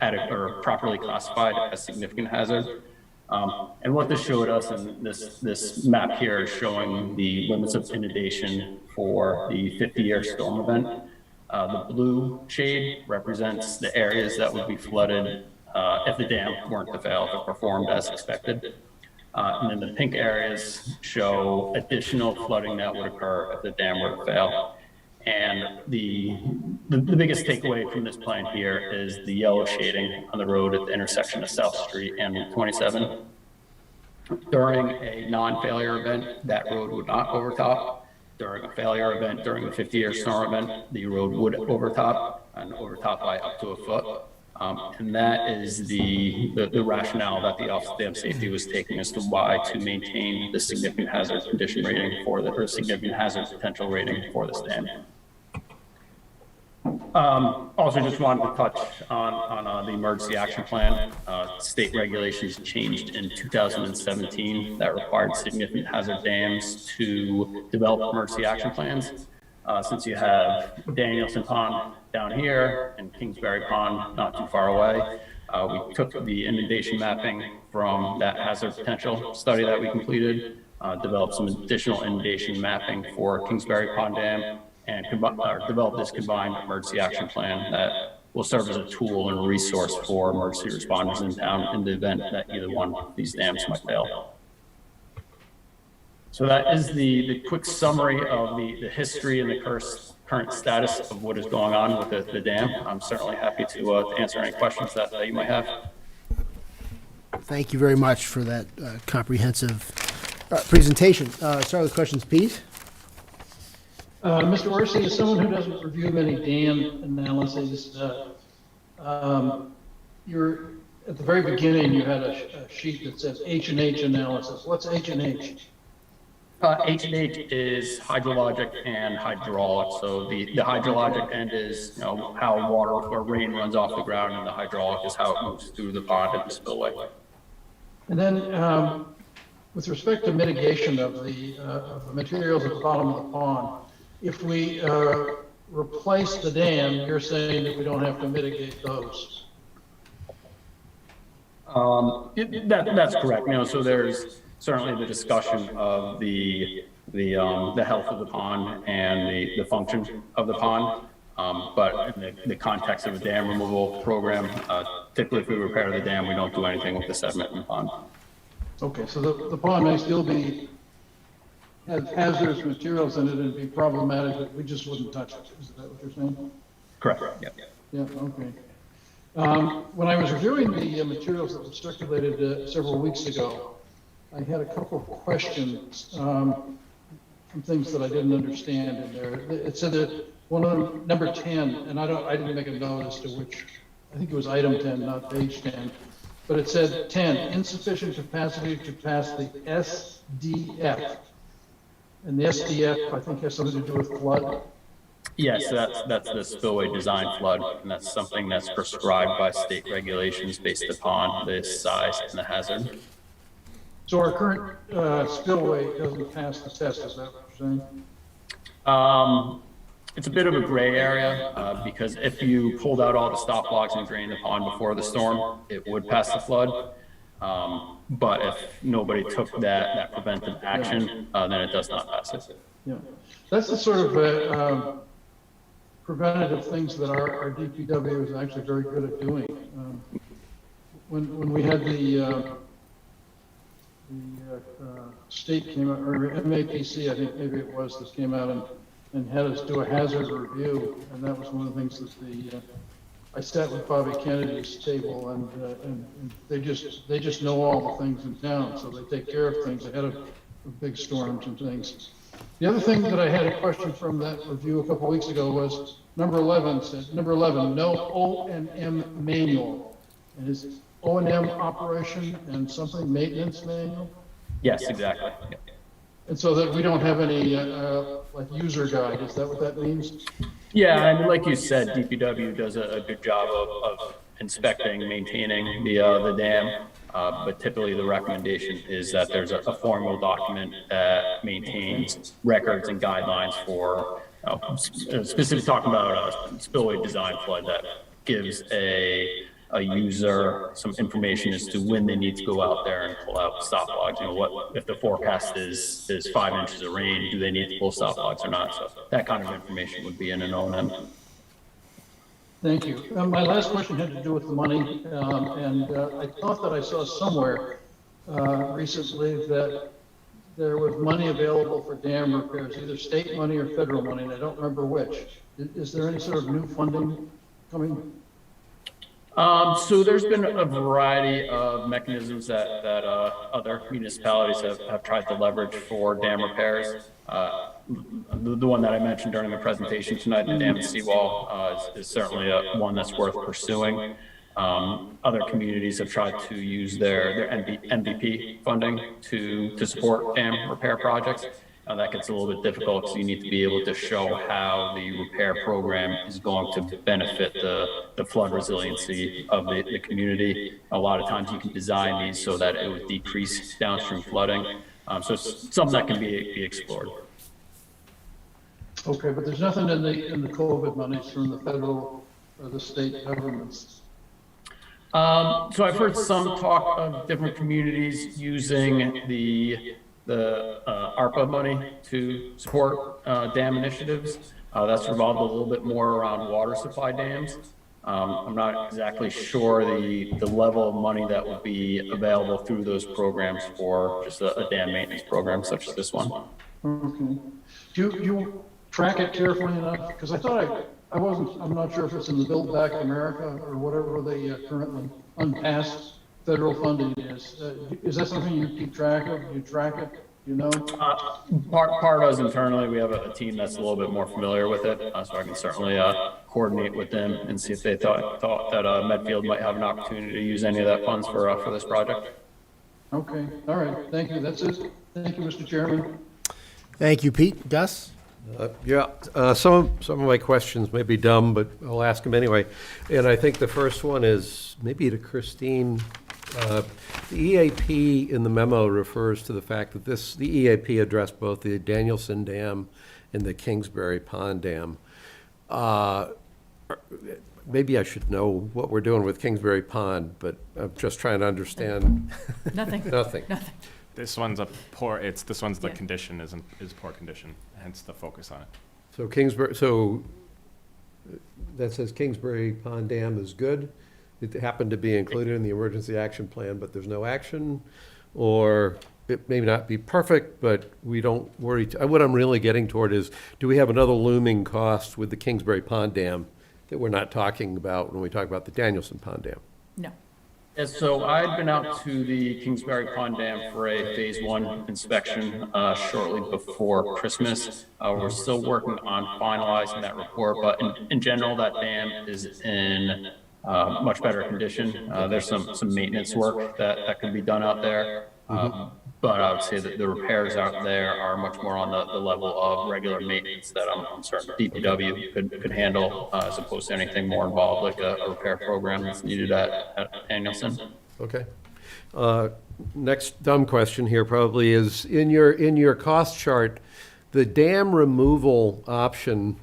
properly classified as significant hazard. And what this showed us, and this map here is showing the limits of inundation for the 50-year storm event. The blue shade represents the areas that would be flooded if the dam weren't to fail, if it performed as expected. And then the pink areas show additional flooding that would occur if the dam were to fail. And the biggest takeaway from this plan here is the yellow shading on the road at the intersection of South Street and Route 27. During a non-failure event, that road would not overtop. During a failure event, during the 50-year storm event, the road would overtop and overtop by up to a foot. And that is the rationale that the Office of Dam Safety was taking as to why to maintain the significant hazard condition rating for or significant hazard potential rating for this dam. Also just wanted to touch on the emergency action plan. State regulations changed in 2017 that required significant hazard dams to develop emergency action plans. Since you have Danielsonville Pond down here and Kingsbury Pond not too far away, we took the inundation mapping from that hazard potential study that we completed, developed some additional inundation mapping for Kingsbury Pond Dam, and develop this combined emergency action plan that will serve as a tool and resource for emergency responders in town in the event that either one of these dams might fail. So that is the quick summary of the history and the current status of what is going on with the dam. I'm certainly happy to answer any questions that you might have. Thank you very much for that comprehensive presentation. Start with questions, Pete. Mr. Orsi, as someone who doesn't review many dam analyses, you're at the very beginning, you had a sheet that says H&H analysis. What's H&H? H&H is hydrologic and hydraulic. So the hydrologic end is how water or rain runs off the ground, and the hydraulic is how it moves through the pond and the spillway. And then with respect to mitigation of the materials at the bottom of the pond, if we replace the dam, you're saying that we don't have to mitigate those? That's correct. So there's certainly the discussion of the health of the pond and the function of the pond. But in the context of a dam removal program, typically if we repair the dam, we don't do anything with the sediment in the pond. Okay, so the pond may still have hazardous materials in it and be problematic, but we just wouldn't touch it. Is that what you're saying? Correct. Yeah, okay. When I was reviewing the materials that were circulated several weeks ago, I had a couple of questions. some things that I didn't understand in there. It said that one of them, number 10, and I didn't make a note as to which, I think it was item 10, not page 10. But it said 10, insufficient capacity to pass the SDF. And the SDF, I think, has something to do with flood. Yes, that's the spillway design flood, and that's something that's prescribed by state regulations based upon the size and the hazard. So our current spillway doesn't pass the test, is that what you're saying? It's a bit of a gray area because if you pulled out all the stop logs and drained the pond before the storm, it would pass the flood. But if nobody took that preventive action, then it does not pass it. Yeah, that's the sort of preventative things that our DPW is actually very good at doing. When we had the state came out, or MAPC, I think maybe it was, that came out and had us do a hazard review, and that was one of the things that I sat with Bobby Kennedy's table, and they just know all the things in town, so they take care of things ahead of big storms and things. The other thing that I had a question from that review a couple weeks ago was number 11 said, number 11, no O&M manual. And is O&M operation and something maintenance manual? Yes, exactly. Yeah. And so that we don't have any like user guide, is that what that means? Yeah, I mean, like you said, DPW does a good job of inspecting, maintaining the dam. But typically the recommendation is that there's a formal document that maintains records and guidelines for, specifically talking about spillway design flood, that gives a user some information as to when they need to go out there and pull out stop logs. You know, what if the forecast is 5 inches of rain, do they need to pull stop logs or not? So that kind of information would be in an O&M. Thank you. My last question had to do with the money, and I thought that I saw somewhere recently that there was money available for dam repairs, either state money or federal money, and I don't remember which. Is there any sort of new funding coming? So there's been a variety of mechanisms that other municipalities have tried to leverage for dam repairs. The one that I mentioned during the presentation tonight, the dam at Seawall, is certainly one that's worth pursuing. Other communities have tried to use their MVP funding to support dam repair projects. That gets a little bit difficult because you need to be able to show how the repair program is going to benefit the flood resiliency of the community. A lot of times you can design these so that it would decrease downstream flooding. So it's something that can be explored. Okay, but there's nothing in the COVID monies from the federal or the state governments. So I've heard some talk of different communities using the ARPA money to support dam initiatives. That's revolved a little bit more around water supply dams. I'm not exactly sure the level of money that will be available through those programs for just a dam maintenance program such as this one. Okay. Do you track it carefully enough? Because I thought I'm not sure if it's in the Build Back America or whatever the currently unpassed federal funding is. Is that something you keep track of? You track it? You know? Part of us internally, we have a team that's a little bit more familiar with it, so I can certainly coordinate with them and see if they thought that Medfield might have an opportunity to use any of that funds for this project. Okay, all right, thank you. That's it. Thank you, Mr. Chairman. Thank you, Pete. Gus? Some of my questions may be dumb, but I'll ask them anyway. And I think the first one is maybe to Christine. The EAP in the memo refers to the fact that the EAP addressed both the Danielson Dam and the Kingsbury Pond Dam. Maybe I should know what we're doing with Kingsbury Pond, but I'm just trying to understand. Nothing. Nothing. Nothing. This one's the condition is poor condition, hence the focus on it. So that says Kingsbury Pond Dam is good. It happened to be included in the emergency action plan, but there's no action, or it may not be perfect, but we don't worry. What I'm really getting toward is, do we have another looming cost with the Kingsbury Pond Dam that we're not talking about when we talk about the Danielson Pond Dam? No. Yeah, so I'd been out to the Kingsbury Pond Dam for a phase 1 inspection shortly before Christmas. We're still working on finalizing that report, but in general, that dam is in much better condition. There's some maintenance work that can be done out there. But I would say that the repairs out there are much more on the level of regular maintenance that I'm certain DPW could handle, as opposed to anything more involved, like a repair program that's needed at Danielson. Okay. Next dumb question here probably is, in your cost chart, the dam removal option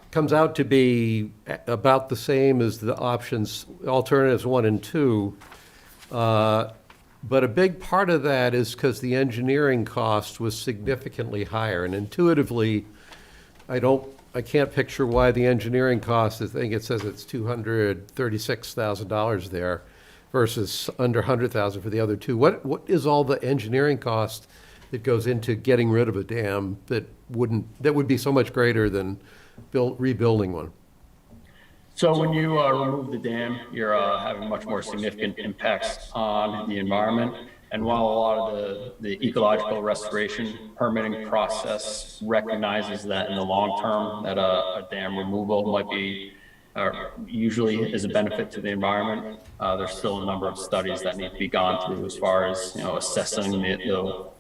comes out to be about the same as the options, alternatives 1 and 2. But a big part of that is because the engineering cost was significantly higher. And intuitively, I can't picture why the engineering cost, I think it says it's $236,000 there versus under $100,000 for the other two. What is all the engineering cost that goes into getting rid of a dam that would be so much greater than rebuilding one? So when you remove the dam, you're having much more significant impacts on the environment. And while a lot of the ecological restoration permitting process recognizes that in the long term that a dam removal might be usually is a benefit to the environment, there's still a number of studies that need to be gone through as far as assessing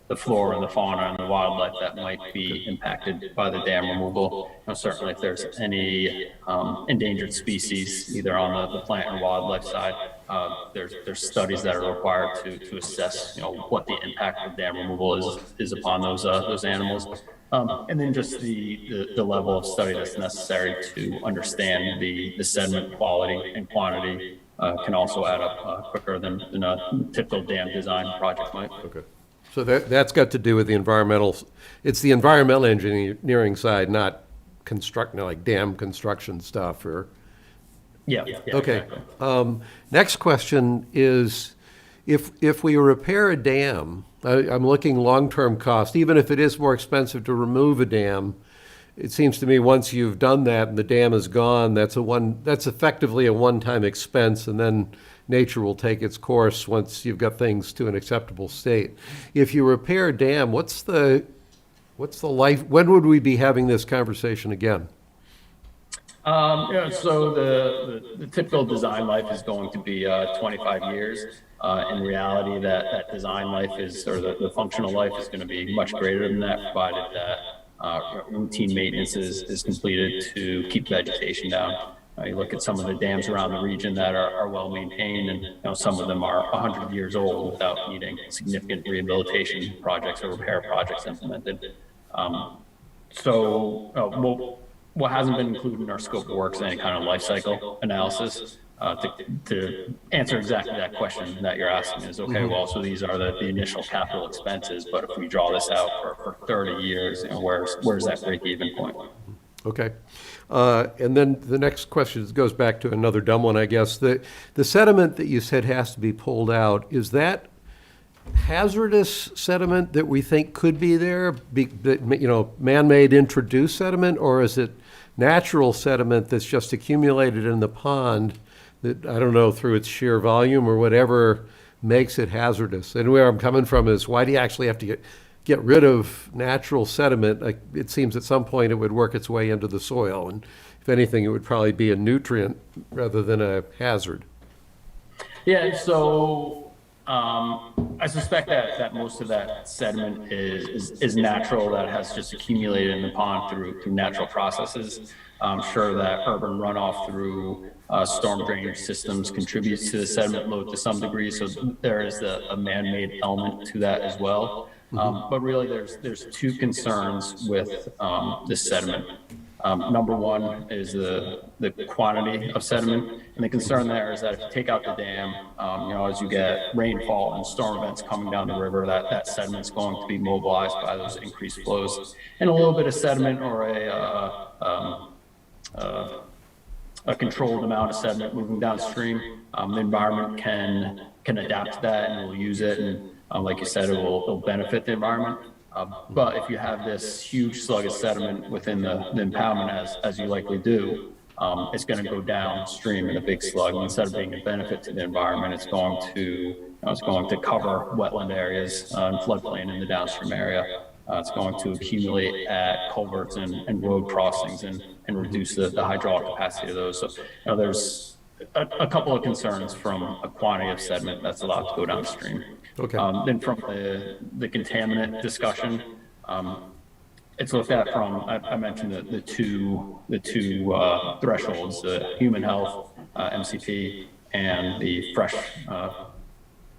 the flora and the fauna and the wildlife that might be impacted by the dam removal. Certainly if there's any endangered species, either on the plant or wildlife side, there's studies that are required to assess what the impact of dam removal is upon those animals. And then just the level of study that's necessary to understand the sediment quality and quantity can also add up quicker than a typical dam design project might. Okay. So that's got to do with the environmental, it's the environmental engineering side, not like dam construction stuff or? Yeah. Okay. Exactly. Next question is, if we repair a dam, I'm looking long-term cost, even if it is more expensive to remove a dam, it seems to me once you've done that and the dam is gone, that's effectively a one-time expense, and then nature will take its course once you've got things to an acceptable state. If you repair a dam, what's the life, when would we be having this conversation again? So the typical design life is going to be 25 years. In reality, that design life or the functional life is going to be much greater than that, provided that routine maintenance is completed to keep vegetation down. You look at some of the dams around the region that are well maintained, and some of them are 100 years old without needing significant rehabilitation projects or repair projects implemented. What hasn't been included in our scope of work is any kind of life cycle analysis to answer exactly that question that you're asking is, okay, well, so these are the initial capital expenses, but if we draw this out for 30 years, where's that break-even point? Okay. And then the next question goes back to another dumb one, I guess. The sediment that you said has to be pulled out, is that hazardous sediment that we think could be there, man-made introduced sediment, or is it natural sediment that's just accumulated in the pond that, I don't know, through its sheer volume or whatever makes it hazardous? And where I'm coming from is, why do you actually have to get rid of natural sediment? Like, it seems at some point it would work its way into the soil, and if anything, it would probably be a nutrient rather than a hazard. Yeah, so I suspect that most of that sediment is natural, that has just accumulated in the pond through natural processes. I'm sure that urban runoff through storm drainage systems contributes to the sediment load to some degree, so there is a man-made element to that as well. But really, there's two concerns with this sediment. Number one is the quantity of sediment, and the concern there is that if you take out the dam, as you get rainfall and storm events coming down the river, that sediment's going to be mobilized by those increased flows, and a little bit of sediment or a controlled amount of sediment moving downstream, the environment can adapt to that and will use it, and like you said, it'll benefit the environment. But if you have this huge slug of sediment within the impoundment, as you likely do, it's going to go downstream in a big slug. Instead of being a benefit to the environment, it's going to cover wetland areas and floodplain in the downstream area. It's going to accumulate at culverts and road crossings and reduce the hydraulic capacity of those. So there's a couple of concerns from a quantity of sediment that's allowed to go downstream. Okay. Then from the contaminant discussion, it's looked at from, I mentioned the two thresholds, the human health, MCP, and the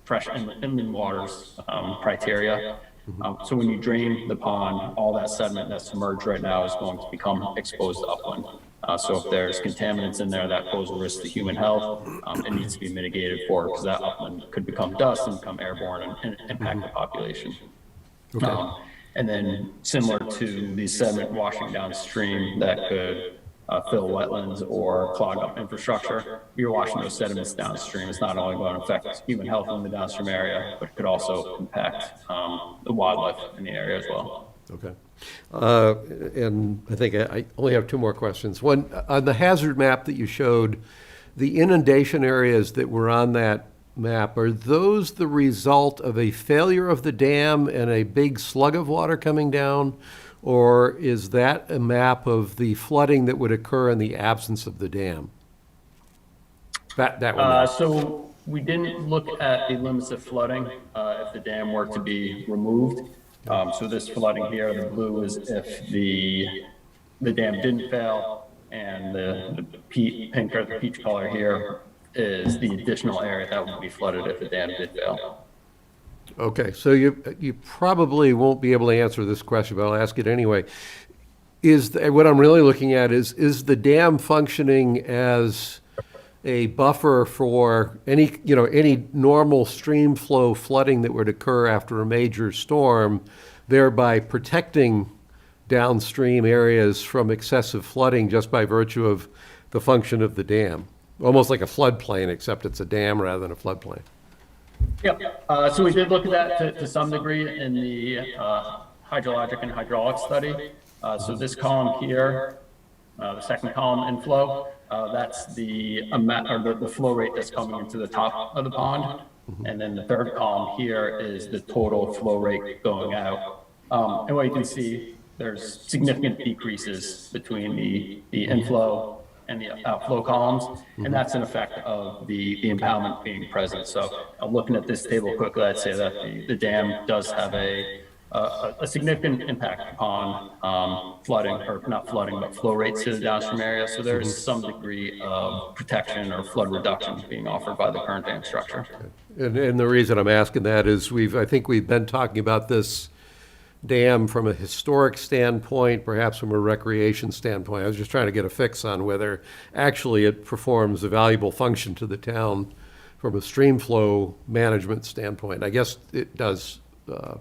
fresh inland waters criteria. So when you drain the pond, all that sediment that's submerged right now is going to become exposed upland. So if there's contaminants in there that pose a risk to human health, it needs to be mitigated for, because that upland could become dust and become airborne and impact the population. Okay. And then similar to the sediment washing downstream that could fill wetlands or clog up infrastructure, you're washing those sediments downstream. It's not only going to affect human health in the downstream area, but it could also impact the wildlife in the area as well. Okay. And I think I only have two more questions. One, on the hazard map that you showed, the inundation areas that were on that map, are those the result of a failure of the dam and a big slug of water coming down? Or is that a map of the flooding that would occur in the absence of the dam? That one. So we didn't look at the limits of flooding if the dam were to be removed. So this flooding here, the blue, is if the dam didn't fail, and the pink or the peach color here is the additional area that would be flooded if the dam did fail. Okay, so you probably won't be able to answer this question, but I'll ask it anyway. What I'm really looking at is the dam functioning as a buffer for any normal stream flow flooding that would occur after a major storm, thereby protecting downstream areas from excessive flooding just by virtue of the function of the dam? Almost like a floodplain, except it's a dam rather than a floodplain. Yep. So we did look at that to some degree in the hydrologic and hydraulic study. So this column here, the second column, inflow, that's the amount, or the flow rate that's coming into the top of the pond. And then the third column here is the total flow rate going out. And what you can see, there's significant decreases between the inflow and the outflow columns, and that's an effect of the impoundment being present. So looking at this table quickly, I'd say that the dam does have a significant impact upon flooding, or not flooding, but flow rates to the downstream area. So there is some degree of protection or flood reduction being offered by the current dam structure. And the reason I'm asking that is I think we've been talking about this dam from a historic standpoint, perhaps from a recreation standpoint. I was just trying to get a fix on whether actually it performs a valuable function to the town from a stream flow management standpoint. I guess it does, or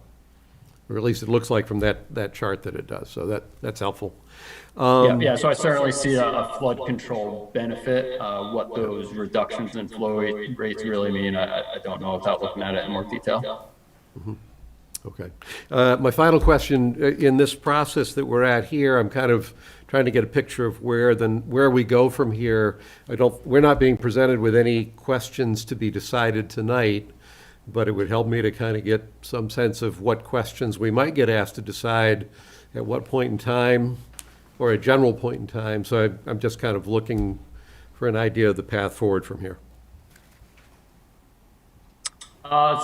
at least it looks like from that chart that it does. So that's helpful. Yeah, so I certainly see a flood control benefit. What those reductions in flow rates really mean, I don't know without looking at it in more detail. Mm-hmm. Okay. My final question, in this process that we're at here, I'm kind of trying to get a picture of where we go from here. We're not being presented with any questions to be decided tonight, but it would help me to kind of get some sense of what questions we might get asked to decide at what point in time, or a general point in time. So I'm just kind of looking for an idea of the path forward from here.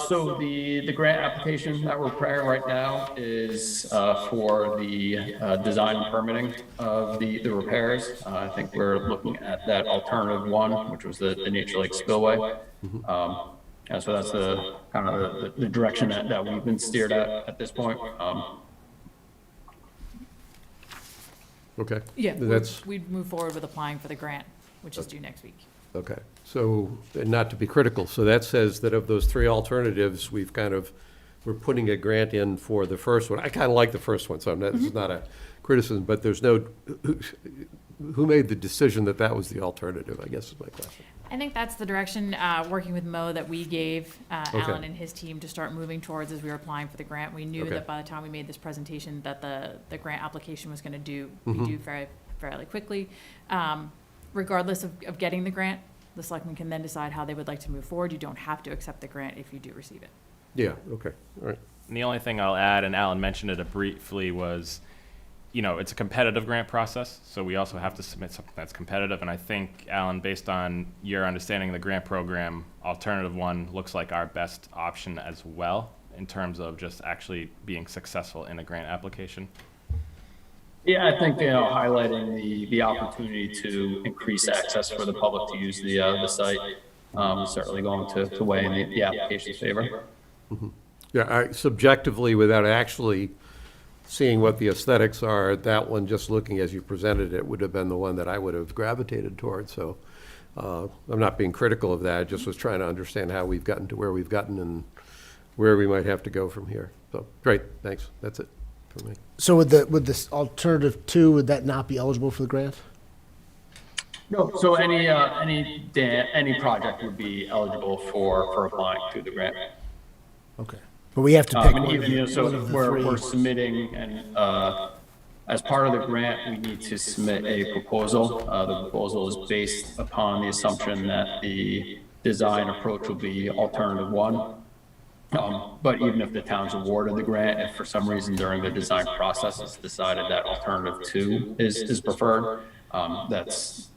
So the grant application that we're preparing right now is for the design and permitting of the repairs. I think we're looking at that alternative one, which was the Nature Lake Spillway. And so that's the kind of the direction that we've been steered at this point. Okay. Yeah, That's we'd move forward with applying for the grant, which is due next week. okay. So, and not to be critical, so that says that of those three alternatives, we're putting a grant in for the first one. I kind of like the first one, so this is not a criticism, but there's no, who made the decision that was the alternative, I guess is my question. I think that's the direction, working with Mo, that we gave Okay. Alan and his team to start moving towards as we were applying for the grant. We knew Okay. that by the time we made this presentation that the grant application was going to be due fairly quickly. regardless of getting the grant, the selectmen can then decide how they would like to move forward. You don't have to accept the grant if you do receive it. Yeah, okay, all right. And the only thing I'll add, and Alan mentioned it briefly, was, it's a competitive grant process, so we also have to submit something that's competitive. And I think, Alan, based on your understanding of the grant program, alternative one looks like our best option as well in terms of just actually being successful in a grant application. Yeah, I think, highlighting the opportunity to increase access for the public to use the site is certainly going to weigh in the application's favor. Yeah, subjectively, without actually seeing what the aesthetics are, that one, just looking as you presented it, would have been the one that I would have gravitated towards. So I'm not being critical of that. I just was trying to understand how we've gotten to where we've gotten and where we might have to go from here. So, great, thanks. That's it for me. So would this alternative 2, would that not be eligible for the grant? No, so any project would be eligible for applying to the grant. Okay. But we have to pick And one, even, so one of the we're three. submitting, and as part of the grant, we need to submit a proposal. The proposal is based upon the assumption that the design approach will be alternative 1. But even if the town's awarded the grant, if for some reason during the design process it's decided that alternative 2 is preferred, that's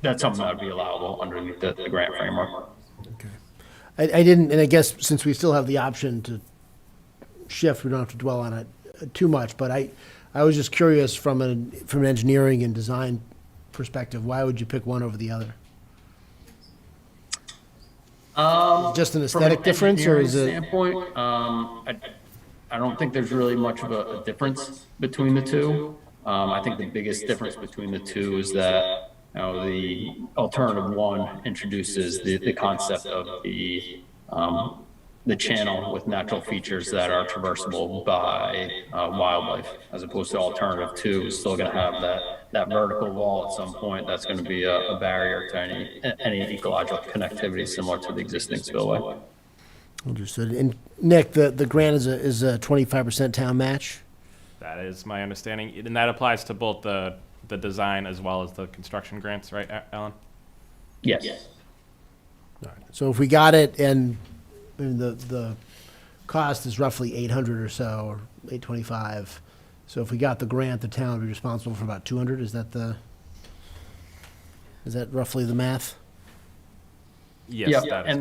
something that would be allowable underneath the grant framework. Okay. I didn't, and I guess since we still have the option to shift, we don't have to dwell on it too much, but I was just curious from an engineering and design perspective, why would you pick one over the other? Just an aesthetic difference, or is it? Standpoint, I don't think there's really much of a difference between the two. I think the biggest difference between the two is that the alternative 1 introduces the concept of the channel with natural features that are traversable by wildlife, as opposed to alternative 2 is still going to have that vertical wall at some point. That's going to be a barrier to any ecological connectivity similar to the existing spillway. Understood. And Nick, the grant is a 25% town match? That is my understanding, and that applies to both the design as well as the construction grants, right, Alan? Yes. All right. So if we got it, and the cost is roughly 800 or so, or 825. So if we got the grant, the town would be responsible for about 200. Is that roughly the math? Yes. Yeah, and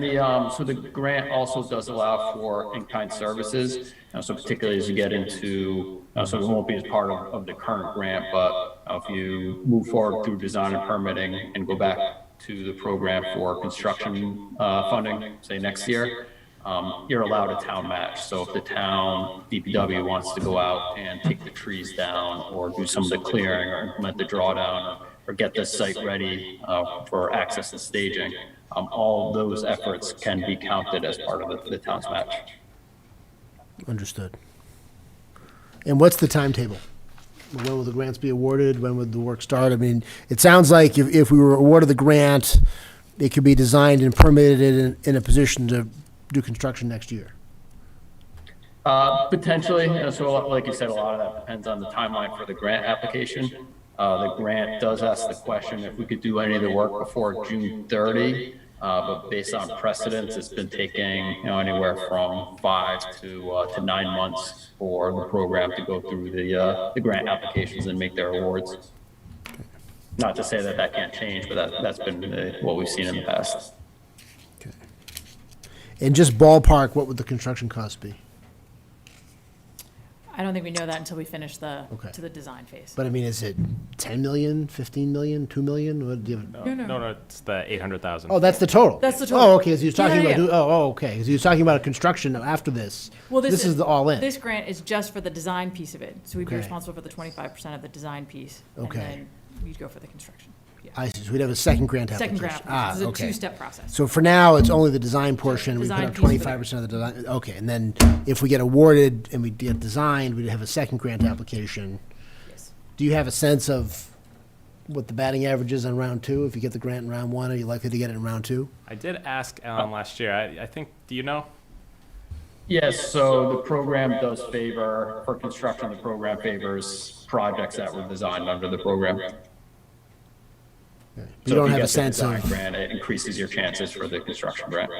so the grant also does allow for in-kind services. So particularly as you get into, so it won't be as part of the current grant, but if you move forward through design and permitting and go back to the program for construction funding, say next year, you're allowed a town match. So if the town DPW wants to go out and take the trees down, or do some of the clearing, or implement the drawdown, or get the site ready for access and staging, all those efforts can be counted as part of the town's match. Understood. And what's the timetable? When will the grants be awarded? When would the work start? I mean, it sounds like if we were awarded the grant, it could be designed and permitted in a position to do construction next year. Potentially. So like you said, a lot of that depends on the timeline for the grant application. The grant does ask the question if we could do any of the work before June 30, but based on precedence, it's been taking anywhere from 5 to 9 months for the program to go through the grant applications and make their awards. Not to say that can't change, but that's been what we've seen in the past. Okay. And just ballpark, what would the construction cost be? I don't think we know that until we finish Okay. to the design phase. But I mean, is it 10 million, 15 million, 2 million? What do you have? No, it's the 800,000. Oh, that's the total. That's the total. Oh, okay. So he was talking Yeah, about. yeah. Okay. So he was talking about a construction after this. Well, this is the all in. This grant is just for the design piece of it, so we'd be Okay. responsible for the 25% of the design piece. Okay. And then we'd go for the construction. Yeah. I see. So we'd have a second grant Second application. grant application. It's a okay. two-step process. So for now, it's only the design portion. We put Design up piece for the- 25% of the design. Okay, and then if we get awarded and we get designed, we'd have a second grant application. Yes. Do you have a sense of what the batting average is on round 2? If you get the grant in round 1, are you likely to get it in round 2? I did ask Alan last year. I think, do you know? Yes, so the program does favor, for construction, the program favors projects that were designed under the program. You So don't if have a get the sense design of, grant, it increases your chances for the construction grant.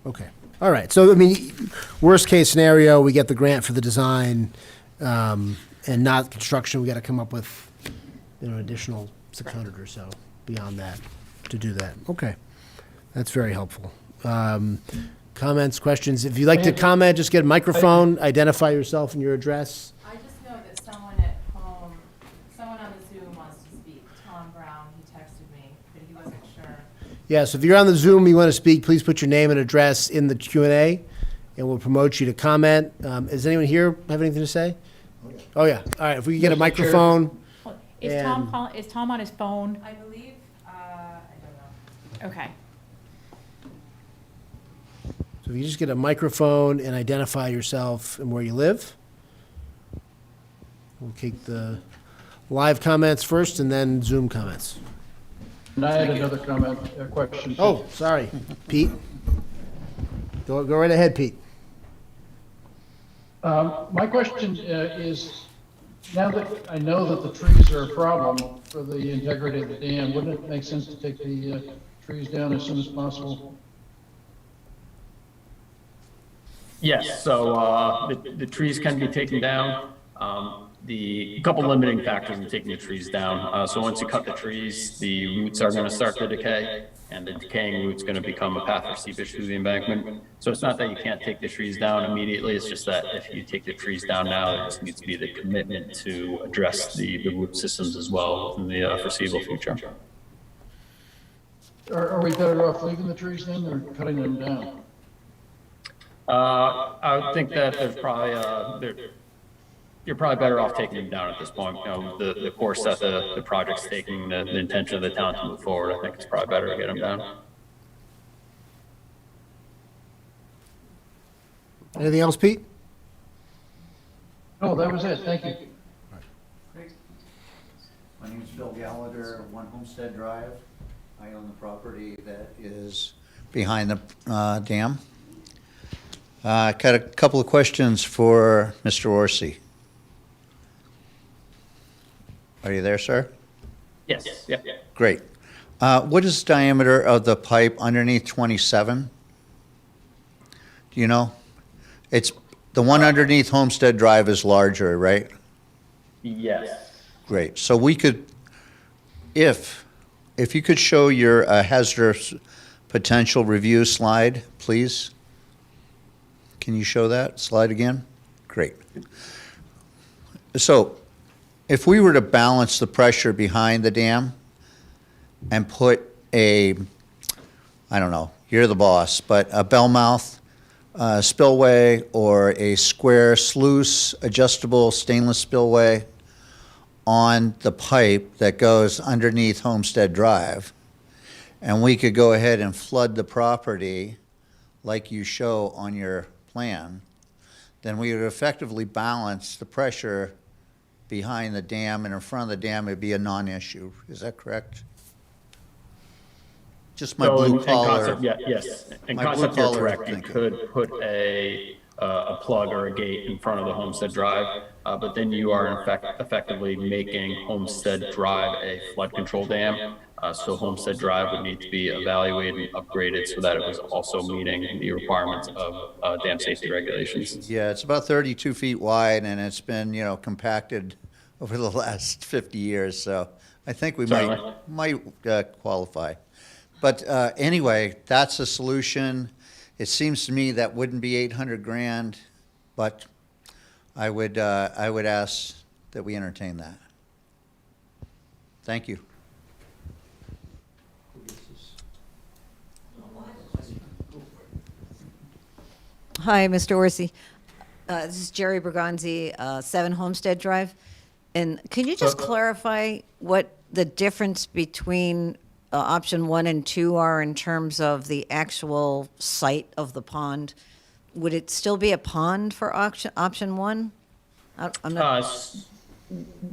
okay. All right. So, I mean, worst case scenario, we get the grant for the design, and not construction, we got to come up with, an additional 600 or so beyond that to do that. Okay. That's very helpful. Comments, questions? If you'd like to comment, just get a microphone, identify yourself and your address. I just know that someone at home, someone on the Zoom wants to speak. Tom Brown, he texted me, but he wasn't sure. Yeah, so if you're on the Zoom, you want to speak, please put your name and address in the Q&A, and we'll promote you to comment. Does anyone here have anything to say? Oh, yeah. All right, if we could get a microphone. Is And- Tom on his phone? I believe, I don't know. Okay. So if you just get a microphone and identify yourself and where you live. We'll take the live comments first and then Zoom comments. And I had another comment, a question. Oh, sorry, Pete. Go right ahead, Pete. My question is, now that I know that the trees are a problem for the integrity of the dam, wouldn't it make sense to take the trees down as soon as possible? Yes, so the trees can be taken down. The couple limiting factors in taking the trees down. So once you cut the trees, the roots are going to start to decay, and the decaying roots going to become a path for seepage through the embankment. So it's not that you can't take the trees down immediately. It's just that if you take the trees down now, there just needs to be the commitment to address the root systems as well in the foreseeable future. Are we better off leaving the trees then or cutting them down? I would think that there's probably you're probably better off taking them down at this point. You know, the course that the project's taking, the intention of the town to move forward, I think it's probably better to get them down. Anything else, Pete? Oh, that was it. Thank you. My name is Bill Gallagher, 1 Homestead Drive. I own the property that is behind the dam. I got a couple of questions for Mr. Orsi. Are you there, sir? Yes, yeah. Great. What is the diameter of the pipe underneath 27? Do you know? It's the one underneath Homestead Drive is larger, right? Yes. Great. So we could, if you could show your hazardous potential review slide, please. Can you show that slide again? Great. So if we were to balance the pressure behind the dam and put a, I don't know, you're the boss, but a bell mouth, spillway, or a square sluice adjustable stainless spillway on the pipe that goes underneath Homestead Drive, and we could go ahead and flood the property like you show on your plan, then we would effectively balance the pressure behind the dam, and in front of the dam it'd be a non-issue. Is that correct? Just my So blue collar. concept, yes. In my concept, blue you're collar correct. You thinking. could put a plug or a gate in front of the Homestead Drive, but then you are effectively making Homestead Drive a flood control dam. So Homestead Drive would need to be evaluated and upgraded so that it was also meeting the requirements of dam safety regulations. Yeah, it's about 32 feet wide, and it's been, compacted over the last 50 years, so I think we might qualify. But anyway, that's a solution. It seems to me that wouldn't be 800 grand, but I would ask that we entertain that. Thank you. Hi, Mr. Orsi. This is Jerry Bergonzi, 7 Homestead Drive. And can you just clarify what the difference between option 1 and 2 are in terms of the actual site of the pond? Would it still be a pond for option 1? I'm not.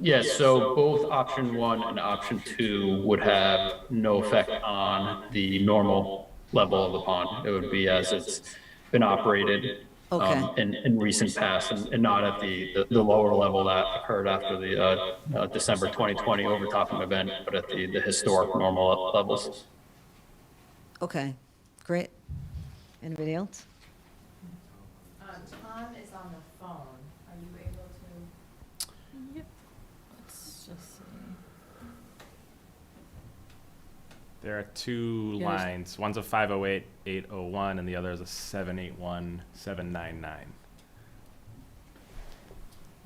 Yes, so both option 1 and option 2 would have no effect on the normal level of the pond. It would be as it's been operated Okay. in recent past, and not at the lower level that occurred after the December 2020 overtopping event, but at the historic normal levels. Okay, great. Anybody else? Tom is on the phone. Are you able to? Yep. Let's just see. There are two Yes. lines. One's a 508-801 and the other is a 781-799.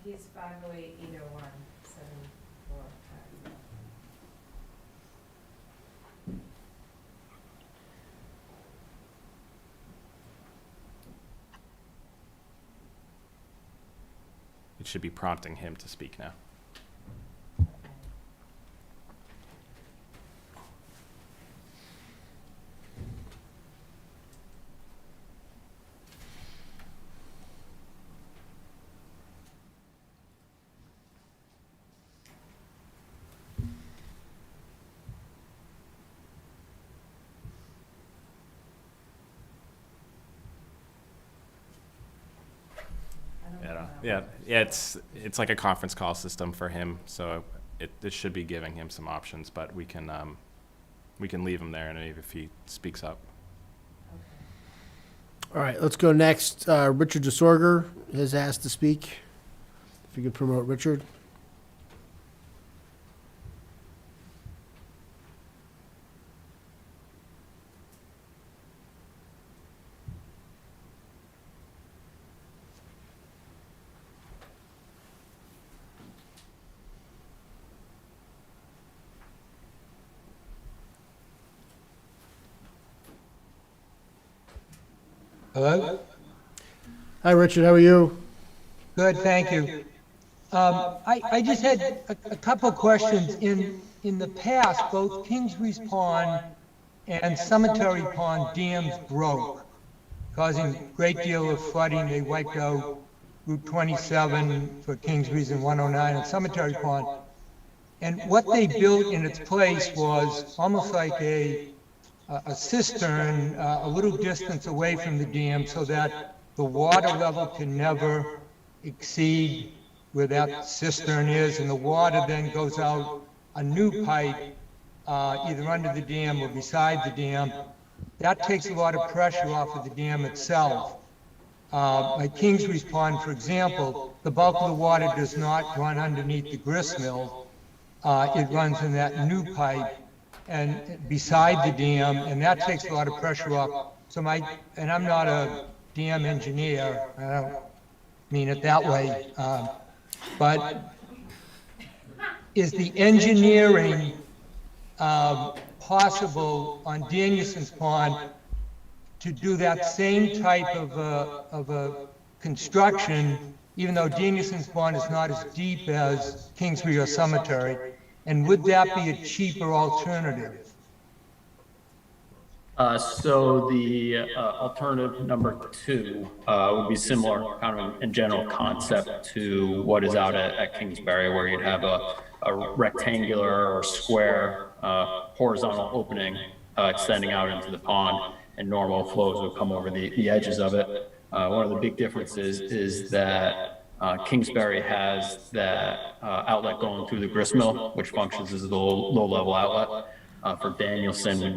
He's 508-801-745. It should be prompting him to speak now. Yeah, it's like a conference call system for him, so it should be giving him some options, but we can leave him there, and if he speaks up. All right, let's go next. Richard Desorger has asked to speak. If you could promote Richard. Hello? Hi, Richard. How are you? Good, thank you. I just had a couple questions. In the past, both Kingsbury's Pond and Cemetery Pond dams broke, causing a great deal of flooding. They wiped out Route 27 for Kingsbury's and 109 and Cemetery Pond. And what they built in its place was almost like a cistern a little distance away from the dam so that the water level can never exceed where that cistern is, and the water then goes out a new pipe either under the dam or beside the dam. That takes a lot of pressure off of the dam itself. Like Kingsbury's Pond, for example, the bulk of the water does not run underneath the grist mill. It runs in that new pipe and beside the dam, and that takes a lot of pressure off. So and I'm not a dam engineer, I don't mean it that way, but is the engineering possible on Danielson's Pond to do that same type of a construction, even though Danielson's Pond is not as deep as Kingsbury or Cemetery? And would that be a cheaper alternative? So the alternative number 2 would be similar kind of in general concept to what is out at Kingsbury, where you'd have a rectangular or square horizontal opening extending out into the pond, and normal flows would come over the edges of it. One of the big differences is that Kingsbury has that outlet going through the grist mill, which functions as the low-level outlet. For Danielson, we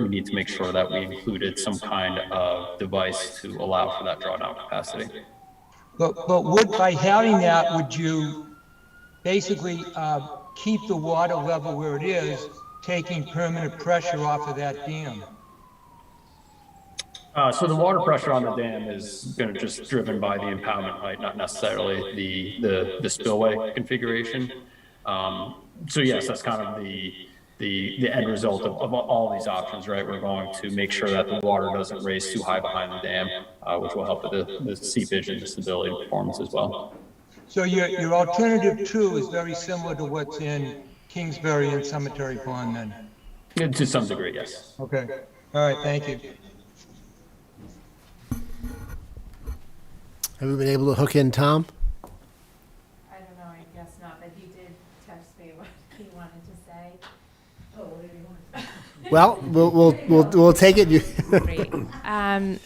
need to make sure that we included some kind of device to allow for that drawdown capacity. But by having that, would you basically keep the water level where it is, taking permanent pressure off of that dam? So the water pressure on the dam is going to just driven by the impoundment height, not necessarily the spillway configuration. So yes, that's kind of the end result of all these options, right? We're going to make sure that the water doesn't raise too high behind the dam, which will help with the seepage and the stability performance as well. So your alternative 2 is very similar to what's in Kingsbury and Cemetery Pond then? Yeah, to some degree, yes. Okay. All right, thank you. Have we been able to hook in Tom? I don't know, I guess not, but he did text me what he wanted to say. Oh, what did he want? Well, we'll take it. Great. Can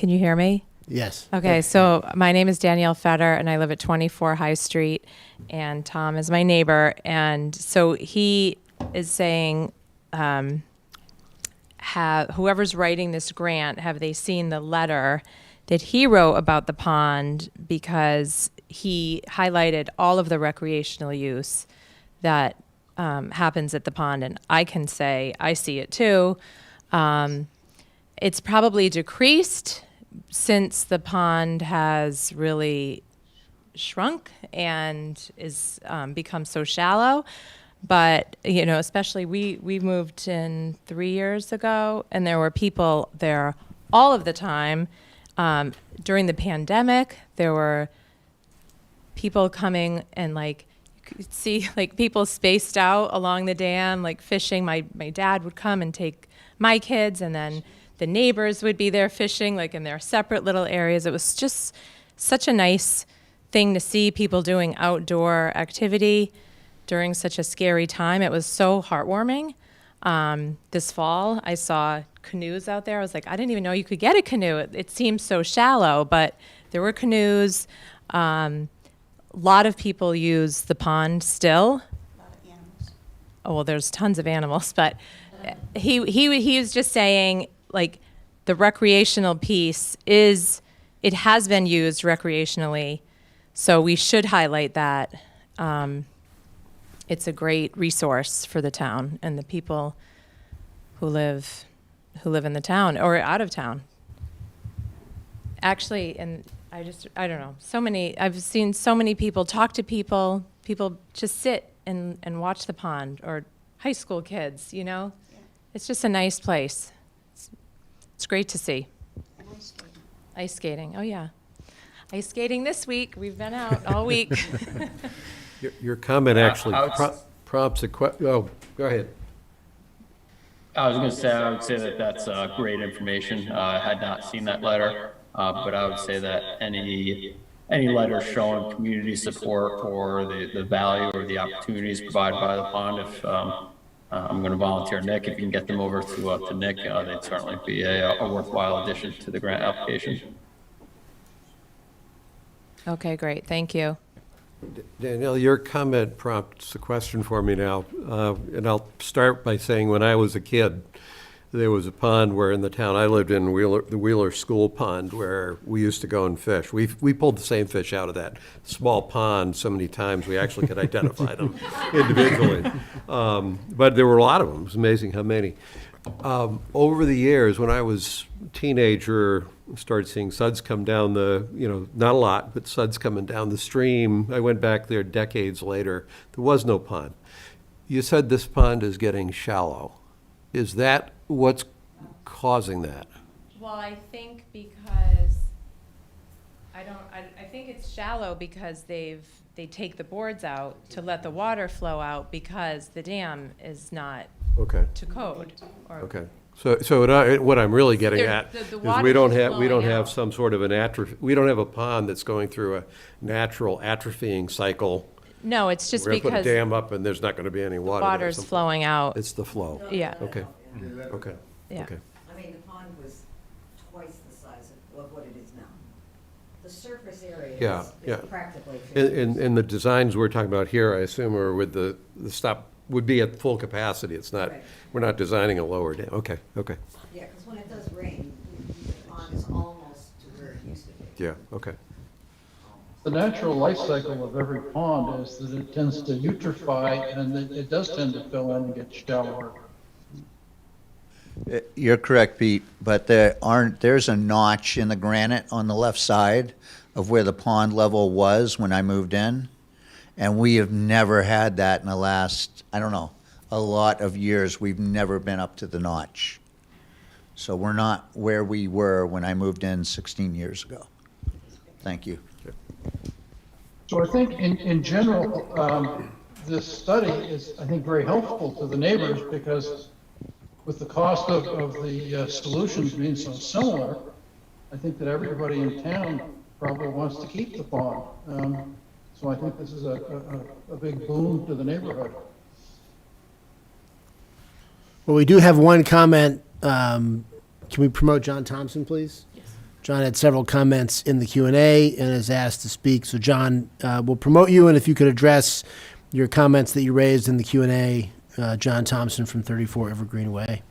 you hear me? Yes. Okay, so my name is Danielle Fetter, and I live at 24 High Street, and Tom is my neighbor. And so he is saying, whoever's writing this grant, have they seen the letter that he wrote about the pond? Because he highlighted all of the recreational use that happens at the pond, and I can say I see it too. It's probably decreased since the pond has really shrunk and is become so shallow. But, you know, especially we moved in 3 years ago, and there were people there all of the time. During the pandemic, there were people coming and, like, you could see, like, people spaced out along the dam, like, fishing. My dad would come and take my kids, and then the neighbors would be there fishing, like, in their separate little areas. It was just such a nice thing to see people doing outdoor activity during such a scary time. It was so heartwarming. This fall, I saw canoes out there. I was like, I didn't even know you could get a canoe. It seemed so shallow, but there were canoes. A lot of people use the pond still. Oh, well, there's tons of animals, but he was just saying, like, the recreational piece it has been used recreationally, so we should highlight that. It's a great resource for the town and the people who live in the town or out of town. Actually, and I don't know, I've seen so many people talk to people just sit and watch the pond, or high school kids, you know? Yeah. It's just a nice place. It's great to see. Ice skating, oh yeah. Ice skating this week, we've been out all week. Your comment actually prompts a question. Oh, go ahead. I was going to say, I would say that that's great information. I had not seen that letter, but I would say that any letter showing community support or the value or the opportunities provided by the pond, if I'm going to volunteer Nick, if you can get them over to Nick, they'd certainly be a worthwhile addition to the grant application. Okay, great, thank you. Danielle, your comment prompts a question for me now, and I'll start by saying when I was a kid, there was a pond where in the town I lived in, the Wheeler School Pond, where we used to go and fish. We pulled the same fish out of that small pond so many times we actually could identify them individually. But there were a lot of them. It was amazing how many. Over the years, when I was a teenager, started seeing suds come down not a lot, but suds coming down the stream. I went back there decades later. There was no pond. You said this pond is getting shallow. Is that what's causing that? Well, I think because I think it's shallow because they take the boards out to let the water flow out because the dam is not to code. Okay. So what I'm really getting at is we don't have some sort of we don't have a pond that's going through a natural atrophying cycle. No, it's just We're because gonna put a dam up and there's not going to be any water. Water's flowing out. It's the flow. Yeah. Okay. Okay. Yeah. Okay. I mean, the pond was twice the size of what it is now. The surface area is practically. And the designs we're talking about here, I assume, are with the stop would be at full capacity. It's not. Right. We're not designing a lower dam. Okay. Okay. Yeah, because when it does rain, the pond is almost to where it used to be. Yeah. Okay. The natural life cycle of every pond is that it tends to eutrophy, and it does tend to fill in and get shallower. You're correct, Pete, but there's a notch in the granite on the left side of where the pond level was when I moved in. And we have never had that in the last, I don't know, a lot of years. We've never been up to the notch. So we're not where we were when I moved in 16 years ago. Thank you. So I think in general, this study is, I think, very helpful to the neighbors because with the cost of the solutions being so similar, I think that everybody in town probably wants to keep the pond. So I think this is a big boon to the neighborhood. Well, we do have one comment. Can we promote John Thompson, please? Yes. John had several comments in the Q&A and has asked to speak. So John, we'll promote you, and if you could address your comments that you raised in the Q&A, John Thompson from 34 Evergreen Way.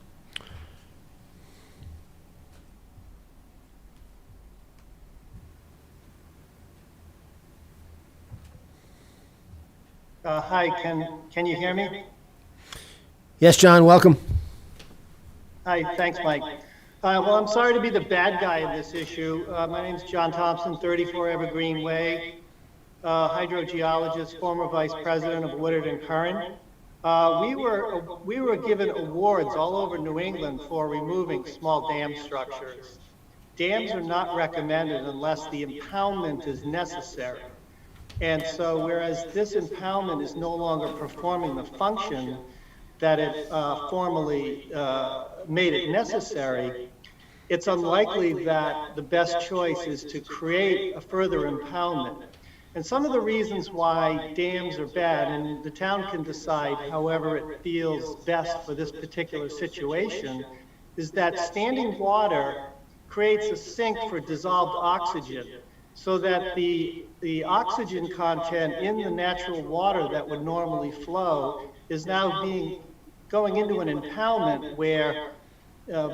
Hi, can you hear me? Yes, John, welcome. Hi, thanks, Mike. Well, I'm sorry to be the bad guy in this issue. My name's John Thompson, 34 Evergreen Way, hydrogeologist, former vice president of Woodard and Curran. We were given awards all over New England for removing small dam structures. Dams are not recommended unless the impoundment is necessary. And so whereas this impoundment is no longer performing the function that it formally made it necessary, it's unlikely that the best choice is to create a further impoundment. And some of the reasons why dams are bad, and the town can decide however it feels best for this particular situation, is that standing water creates a sink for dissolved oxygen, so that the oxygen content in the natural water that would normally flow is now going into an impoundment where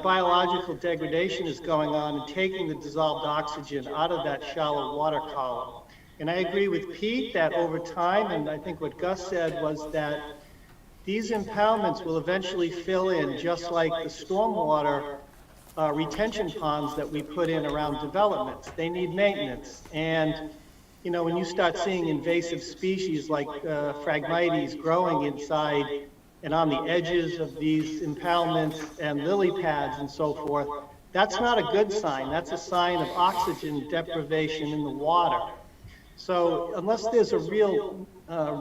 biological degradation is going on and taking the dissolved oxygen out of that shallow water column. And I agree with Pete that over time, and I think what Gus said was that these impoundments will eventually fill in, just like the stormwater retention ponds that we put in around developments. They need maintenance. And, you know, when you start seeing invasive species like Phragmites growing inside and on the edges of these impoundments and lily pads and so forth, that's not a good sign. That's a sign of oxygen deprivation in the water. So unless there's a real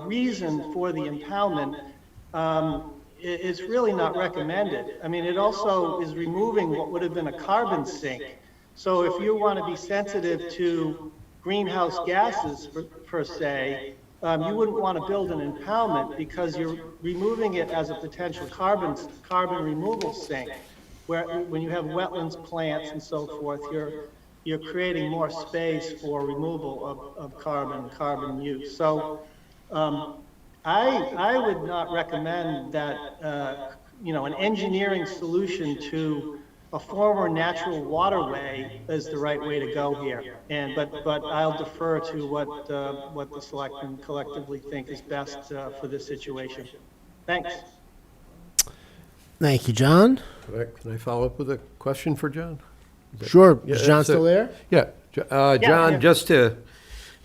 reason for the impoundment, it's really not recommended. I mean, it also is removing what would have been a carbon sink. So if you want to be sensitive to greenhouse gases, per se, you wouldn't want to build an impoundment because you're removing it as a potential carbon removal sink. Where when you have wetlands, plants, and so forth, you're creating more space for removal of carbon use. So I would not recommend that, you know, an engineering solution to a former natural waterway is the right way to go here. But I'll defer to what the selectmen collectively think is best for this situation. Thanks. Thank you, John. Can I follow up with a question for John? Sure. Yeah, Is John so- still there? Yeah. John, yeah. just to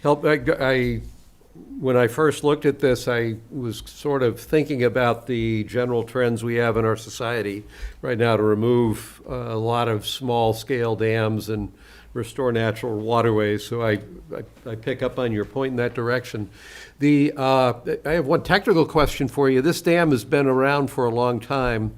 help, when I first looked at this, I was sort of thinking about the general trends we have in our society right now to remove a lot of small-scale dams and restore natural waterways. So I pick up on your point in that direction. I have one technical question for you. This dam has been around for a long time,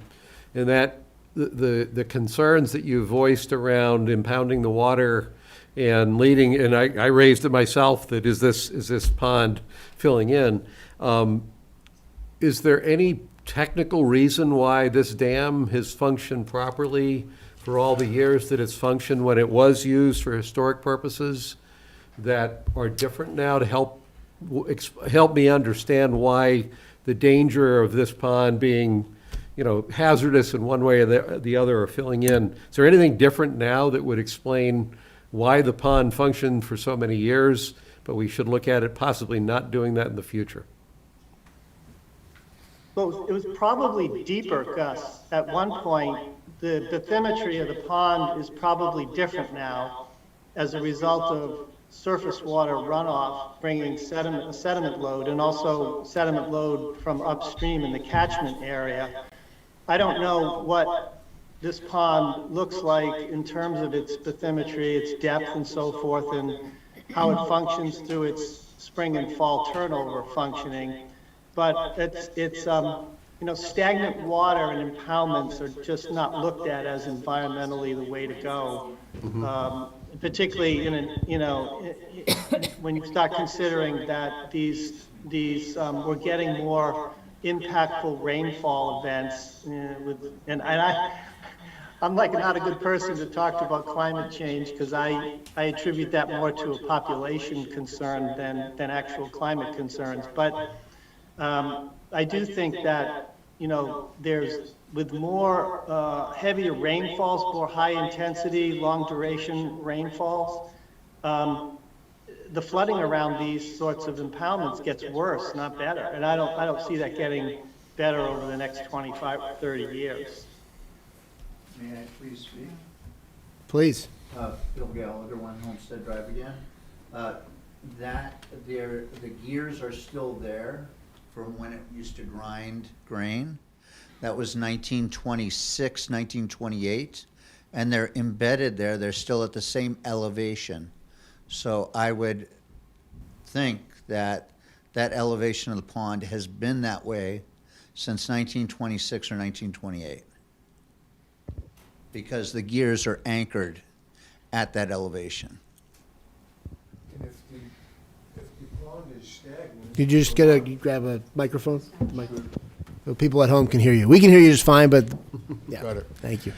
and that the concerns that you voiced around impounding the water and leading, and I raised it myself, that is this pond filling in? Is there any technical reason why this dam has functioned properly for all the years that it's functioned when it was used for historic purposes that are different now to help me understand why the danger of this pond being, you know, hazardous in one way or the other or filling in? Is there anything different now that would explain why the pond functioned for so many years, but we should look at it possibly not doing that in the future? Well, it was probably deeper, Gus. At one point, the bathymetry of the pond is probably different now as a result of surface water runoff bringing sediment load, and also sediment load from upstream in the catchment area. I don't know what this pond looks like in terms of its bathymetry, its depth and so forth, and how it functions through its spring and fall turnover functioning. But it's you know, stagnant water and impoundments are just not looked at as environmentally the way to go. Particularly you know, when you start considering that we're getting more impactful rainfall events, I'm like not a good person to talk to about climate change because I attribute that more to a population concern than actual climate concerns. But I do think that, you know, there's, with more heavier rainfalls, more high intensity, long duration rainfalls, the flooding around these sorts of impoundments gets worse, not better. And I don't see that getting better over the next 25 or 30 years. May I please speak? Please. Bill Gallagher, 1 Homestead Drive again. The gears are still there from when it used to grind grain. That was 1926, 1928, and they're embedded there. They're still at the same elevation. So I would think that that elevation of the pond has been that way since 1926 or 1928, because the gears are anchored at that elevation. And if the pond is stagnant. Could you just grab a microphone? So people at home can hear you. We can hear you just fine, but yeah. Got it. Thank you.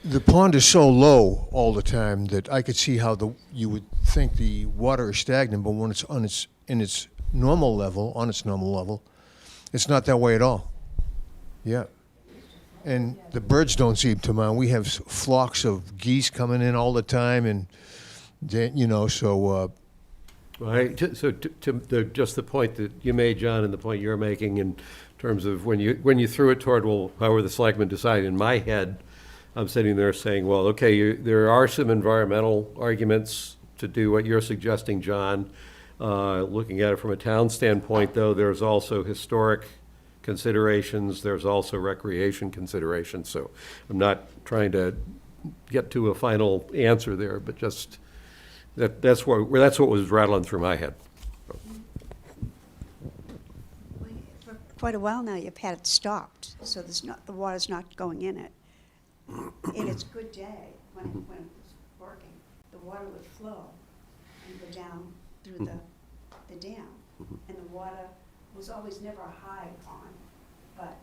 The pond is so low all the time that I could see how you would think the water is stagnant, but when it's in its normal level, it's not that way at all. Yeah. And the birds don't seem to mind. We have flocks of geese coming in all the time, and so. Right. So just the point that you made, John, and the point you're making in terms of when you threw it toward, well, however the selectmen decide, in my head, I'm sitting there saying, well, okay, there are some environmental arguments to do what you're suggesting, John. Looking at it from a town standpoint, though, there's also historic considerations. There's also recreation considerations. So I'm not trying to get to a final answer there, but just that's what was rattling through my head. For quite a while now, you've had it stopped, so the water's not going in it. In its good day, when it was working, the water would flow and go down through the dam. And the water was always never a high pond, but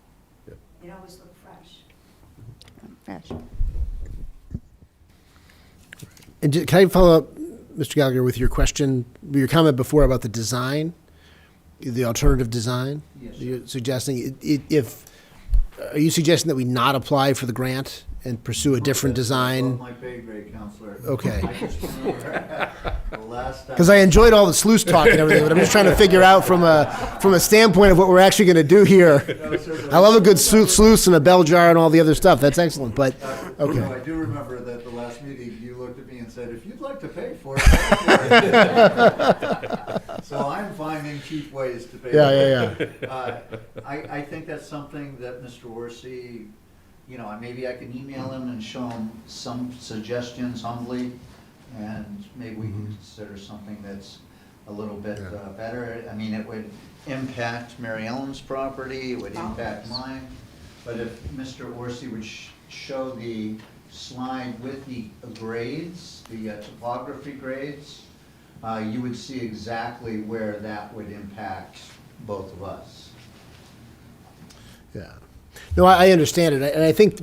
it always looked fresh. And can I follow up, Mr. Gallagher, with your your comment before about the design, the alternative design? Yes. You're suggesting, are you suggesting that we not apply for the grant and pursue a different design? My pay grade, Counselor. Okay. I just remember the last time. Because I enjoyed all the sluice talk and everything, but I'm just trying to figure out from a standpoint of what we're actually going to do here. I love a good sluice and a bell jar and all the other stuff. That's excellent, but, okay. No, I do remember that the last meeting, you looked at me and said, if you'd like to pay for it, pay for it. So I'm finding cheap ways to pay for it. Yeah. I think that's something that Mr. Orsi, maybe I can email him and show him some suggestions humbly, and maybe we can consider something that's a little bit better. I mean, it would impact Mary Ellen's property, it would impact mine, but if Mr. Orsi would show the slide with the grades, the topography grades, you would see exactly where that would impact both of us. Yeah. No, I understand it, and I think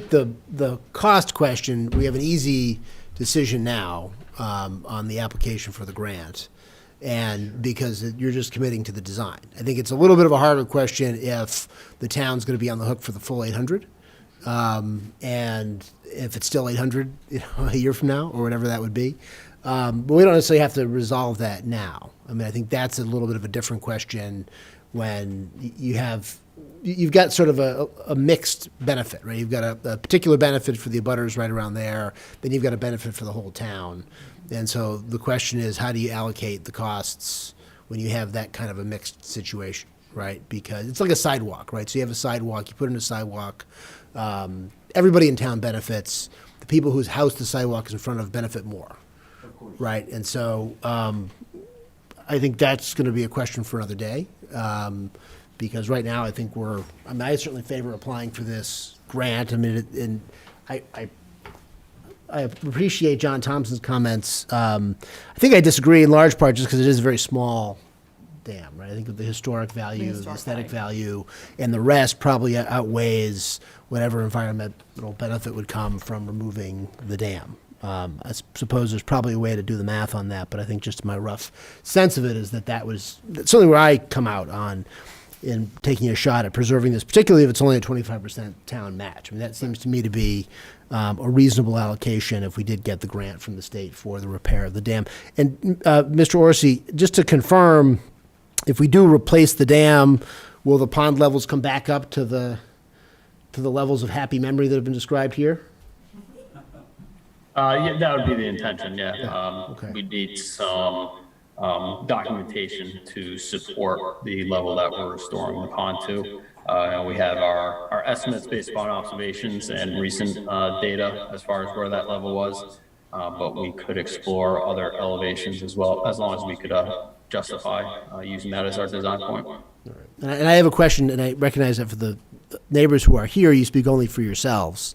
the cost question, we have an easy decision now on the application for the grant, and because you're just committing to the design. I think it's a little bit of a harder question if the town's going to be on the hook for the full 800, and if it's still 800, a year from now or whatever that would be. But we don't necessarily have to resolve that now. I mean, I think that's a little bit of a different question when you've got sort of a mixed benefit, right? You've got a particular benefit for the abutters right around there, then you've got a benefit for the whole town. And so the question is, how do you allocate the costs when you have that kind of a mixed situation, right? Because it's like a sidewalk, right? So you have a sidewalk, you put in a sidewalk, everybody in town benefits. The people whose house the sidewalk is in front of benefit more, right? And so I think that's going to be a question for another day. Because right now, I think I certainly favor applying for this grant. I mean, and I appreciate John Thompson's comments. I think I disagree in large part just because it is a very small dam, right? I think the historic value, the aesthetic value, and the rest probably outweighs whatever environmental benefit would come from removing the dam. I suppose there's probably a way to do the math on that, but I think just my rough sense of it is that was certainly where I come out on in taking a shot at preserving this, particularly if it's only a 25% town match. I mean, that seems to me to be a reasonable allocation if we did get the grant from the state for the repair of the dam. And Mr. Orsi, just to confirm, if we do replace the dam, will the pond levels come back up to the levels of happy memory that have been described here? Yeah, that would be the intention, yeah. We'd need some documentation to support the level that we're restoring the pond to. And we have our estimates based upon observations and recent data as far as where that level was. But we could explore other elevations as well, as long as we could justify using that as our design point. And I have a question, and I recognize that for the neighbors who are here, you speak only for yourselves.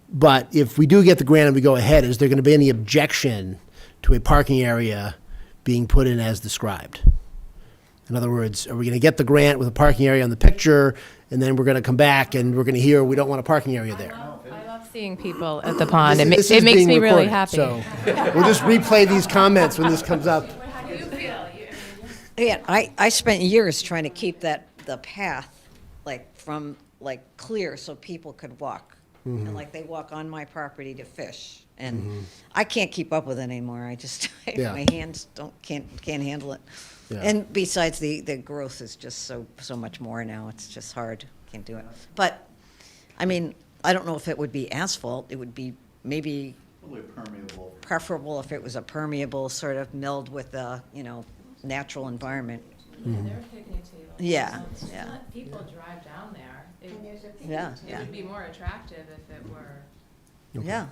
But if we do get the grant and we go ahead, is there going to be any objection to a parking area being put in as described? In other words, are we going to get the grant with a parking area on the picture, and then we're going to come back and we're going to hear we don't want a parking area there? I love seeing people at the pond. It This makes is being me really recorded, happy. So we'll just replay these comments when this comes up. How do you feel? Yeah, I spent years trying to keep the path clear so people could walk. And they walk on my property to fish. And I can't keep up with it anymore. I just, my hands can't handle it. Yeah. And besides, the growth is just so much more now. It's just hard. Can't do it. But, I mean, I don't know if it would be asphalt. It would be maybe permeable. Preferable if it was a permeable sort of milled with the, natural environment. Yeah, there are picnic tables. Yeah, Just yeah. let people drive down there. Yeah. It would be more attractive if it were. Yeah.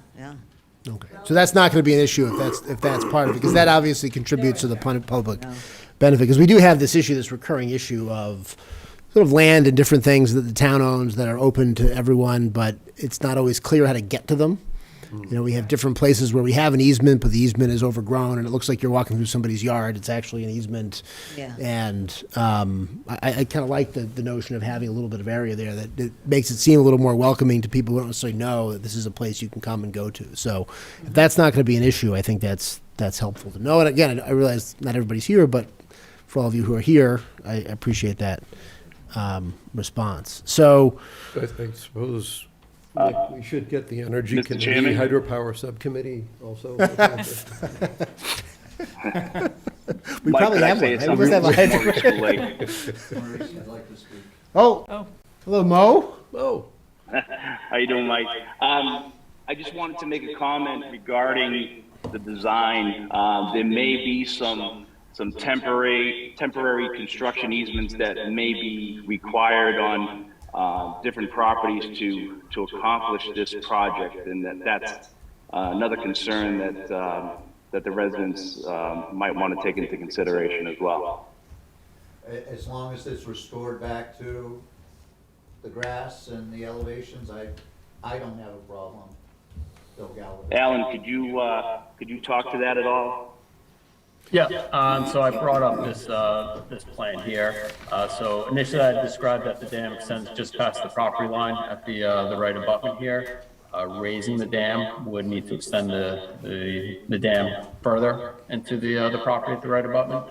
Okay. So that's not going to be an issue if that's part of it, because that obviously contributes to the public benefit. Because we do have this recurring issue of sort of land and different things that the town owns that are open to everyone, but it's not always clear how to get to them. We have different places where we have an easement, but the easement is overgrown, and it looks like you're walking through somebody's yard. It's actually an easement. Yeah. And I kind of like the notion of having a little bit of area there that it makes it seem a little more welcoming to people who don't necessarily know that this is a place you can come and go to. So if that's not going to be an issue, I think that's helpful to know. And again, I realize not everybody's here, but for all of you who are here, I appreciate that response. So I suppose we should get the Energy Mr. Committee, Chairman? Hydropower Subcommittee also. we Mike, probably could I have say one. it Right? We must have a something? hydro- I'd like to speak. Oh, hello, Mo. Oh, How you doing, Mike? I just wanted to make a comment regarding the design. There may be some temporary construction easements that may be required on different properties to accomplish this project, and that's another concern that the residents might want to take into consideration as well. As long as it's restored back to the grass and the elevations, I don't have a problem. Bill Gallagher. Alan, could you talk to that at all? Yeah, so I brought up this plan here. So initially I described that the dam extends just past the property line at the right abutment here. Raising the dam would need to extend the dam further into the property at the right abutment.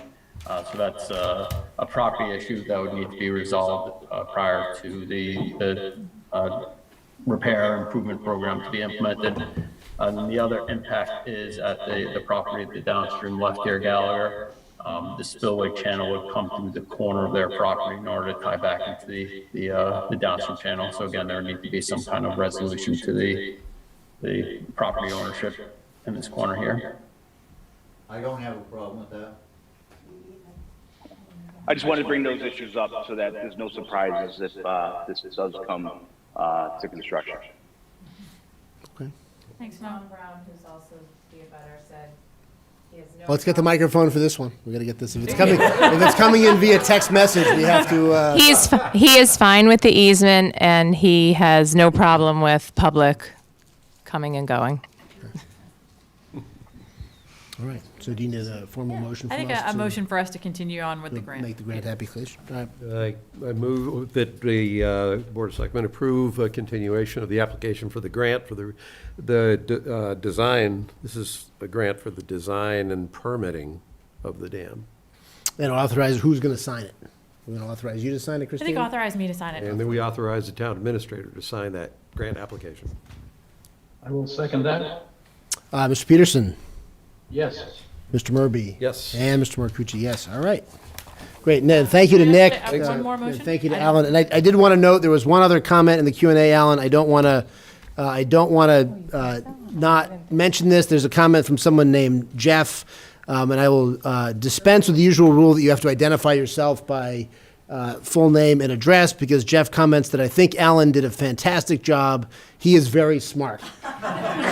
So that's a property issue that would need to be resolved prior to the repair improvement program to be implemented. And the other impact is at the property at the downstream left here, Gallagher. The spillway channel would come through the corner of their property in order to tie back into the downstream channel. So again, there would need to be some kind of resolution to the property ownership in this corner here. I don't have a problem with that. I just wanted to bring those issues up so that there's no surprises if this does come to construction. Thanks, Tom Brown, who's also the abutter, said he has no. Let's get the microphone for this one. We got to get this. If it's coming in via text message, we have to. He is fine with the easement, and he has no problem with public coming and going. All right. So do you need a formal motion I from think us? a to- motion for us to continue on with the to grant. Make the grant application? All right. I move that the Board of Selectmen approve a continuation of the application for the grant for the design. This is a grant for the design and permitting of the dam. And authorize, who's going to sign it? We're going to authorize you to sign it, I Christine? think authorize me to sign it. And then we authorize the town administrator to sign that grant application. I will second that. Mr. Peterson? Yes. Mr. Murby? Yes. And Mr. Marcucci, yes. All right. Great. Ned, thank you to Nick. One more motion? Thank you to Alan. And I did want to note, there was one other comment in the Q&A, Alan. I don't want to not mention this. There's a comment from someone named Jeff, and I will dispense with the usual rule that you have to identify yourself by full name and address, because Jeff comments that I think Alan did a fantastic job. He is very smart.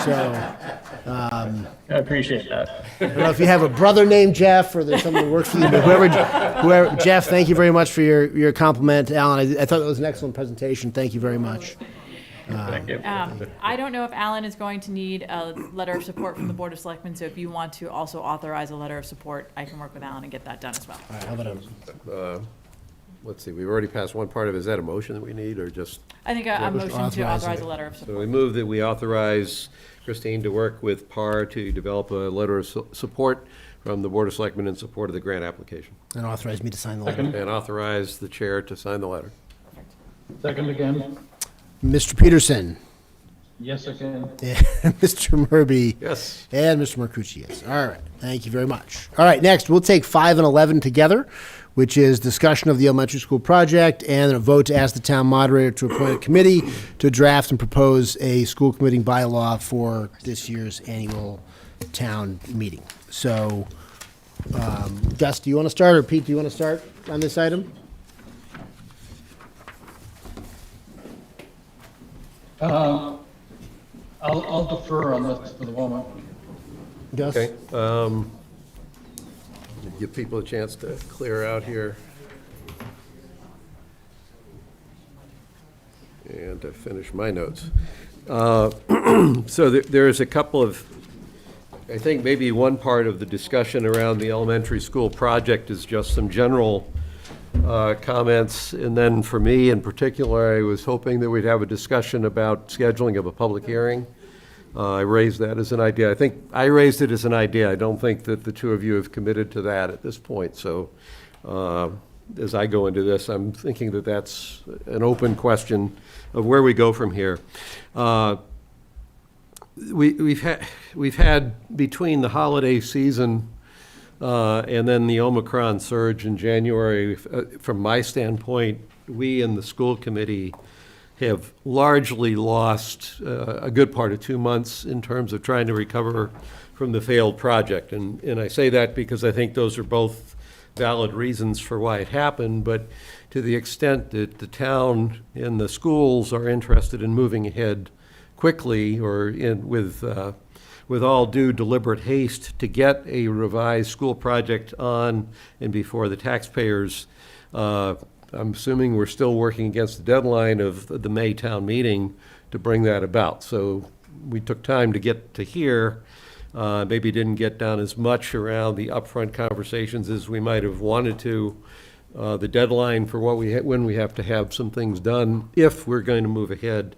So, I appreciate that. I don't know if you have a brother named Jeff or there's someone who works for you, but whoever, Jeff, thank you very much for your compliment, Alan. I thought that was an excellent presentation. Thank you very much. Thank you. I don't know if Alan is going to need a letter of support from the Board of Selectmen, so if you want to also authorize a letter of support, I can work with Alan and get that done as well. All right, how about Let's see, we've already passed one part of it. Is that a motion that we need, or just? I think a motion to authorizing authorize it. a letter of So support. we move that we authorize Christine to work with PAR to develop a letter of support from the Board of Selectmen in support of the grant application, and authorize me to sign the letter. and authorize the chair to sign the letter. Second again. Mr. Peterson? Yes, again. And Mr. Murby? Yes. And Mr. Marcucci, yes. All right, thank you very much. All right, next, we'll take 5 and 11 together, which is discussion of the elementary school project and a vote to ask the town moderator to appoint a committee to draft and propose a school committee bylaw for this year's annual town meeting. So, Gus, do you want to start, or Pete, do you want to start on this item? I'll defer on this for the moment. Gus? Okay. Give people a chance to clear out here. And to finish my notes. So there is a couple of, I think maybe one part of the discussion around the elementary school project is just some general comments. And then for me in particular, I was hoping that we'd have a discussion about scheduling of a public hearing. I raised that as an idea. I think I raised it as an idea. I don't think that the two of you have committed to that at this point. So as I go into this, I'm thinking that that's an open question of where we go from here. We've had between the holiday season and then the Omicron surge in January, from my standpoint, we in the school committee have largely lost a good part of 2 months in terms of trying to recover from the failed project. And I say that because I think those are both valid reasons for why it happened, but to the extent that the town and the schools are interested in moving ahead quickly or with all due deliberate haste to get a revised school project on and before the taxpayers, I'm assuming we're still working against the deadline of the May town meeting to bring that about. So we took time to get to here. Maybe didn't get down as much around the upfront conversations as we might have wanted to. The deadline for when we have to have some things done, if we're going to move ahead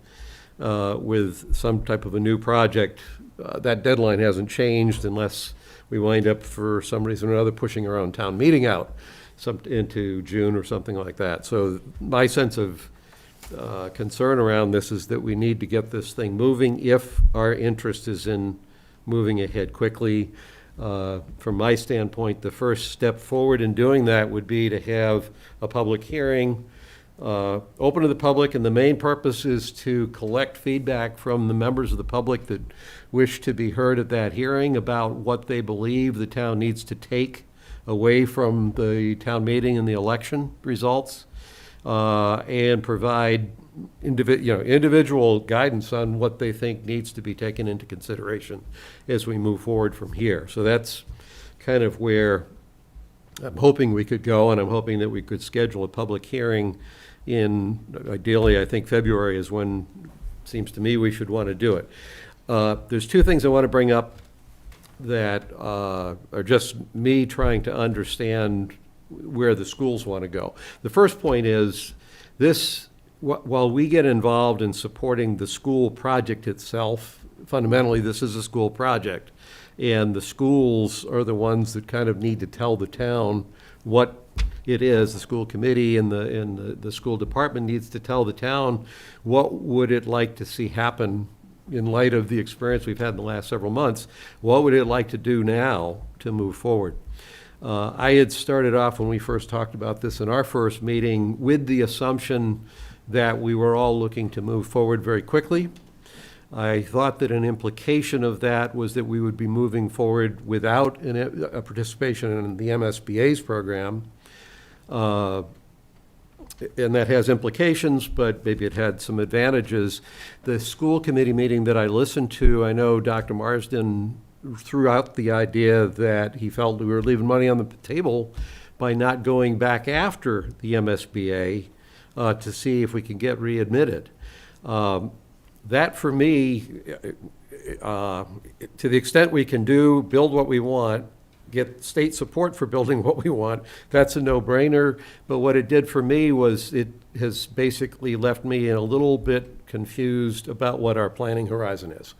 with some type of a new project, that deadline hasn't changed unless we wind up for some reason or another pushing our own town meeting out into June or something like that. So my sense of concern around this is that we need to get this thing moving if our interest is in moving ahead quickly. From my standpoint, the first step forward in doing that would be to have a public hearing open to the public, and the main purpose is to collect feedback from the members of the public that wish to be heard at that hearing about what they believe the town needs to take away from the town meeting and the election results, and provide individual guidance on what they think needs to be taken into consideration as we move forward from here. So that's kind of where I'm hoping we could go, and I'm hoping that we could schedule a public hearing in, ideally, I think February is when, it seems to me, we should want to do it. There's two things I want to bring up. that are just me trying to understand where the schools want to go. The first point is this, while we get involved in supporting the school project itself, fundamentally this is a school project. And the schools are the ones that kind of need to tell the town what it is. The school committee and the school department needs to tell the town what would it like to see happen in light of the experience we've had in the last several months. What would it like to do now to move forward? I had started off when we first talked about this in our first meeting with the assumption that we were all looking to move forward very quickly. I thought that an implication of that was that we would be moving forward without a participation in the MSBA's program. And that has implications, but maybe it had some advantages. The school committee meeting that I listened to, I know Dr. Marsden threw out the idea that he felt we were leaving money on the table by not going back after the MSBA to see if we can get readmitted. That, for me, to the extent we can build what we want, get state support for building what we want, that's a no-brainer. But what it did for me was it has basically left me a little bit confused about what our planning horizon is.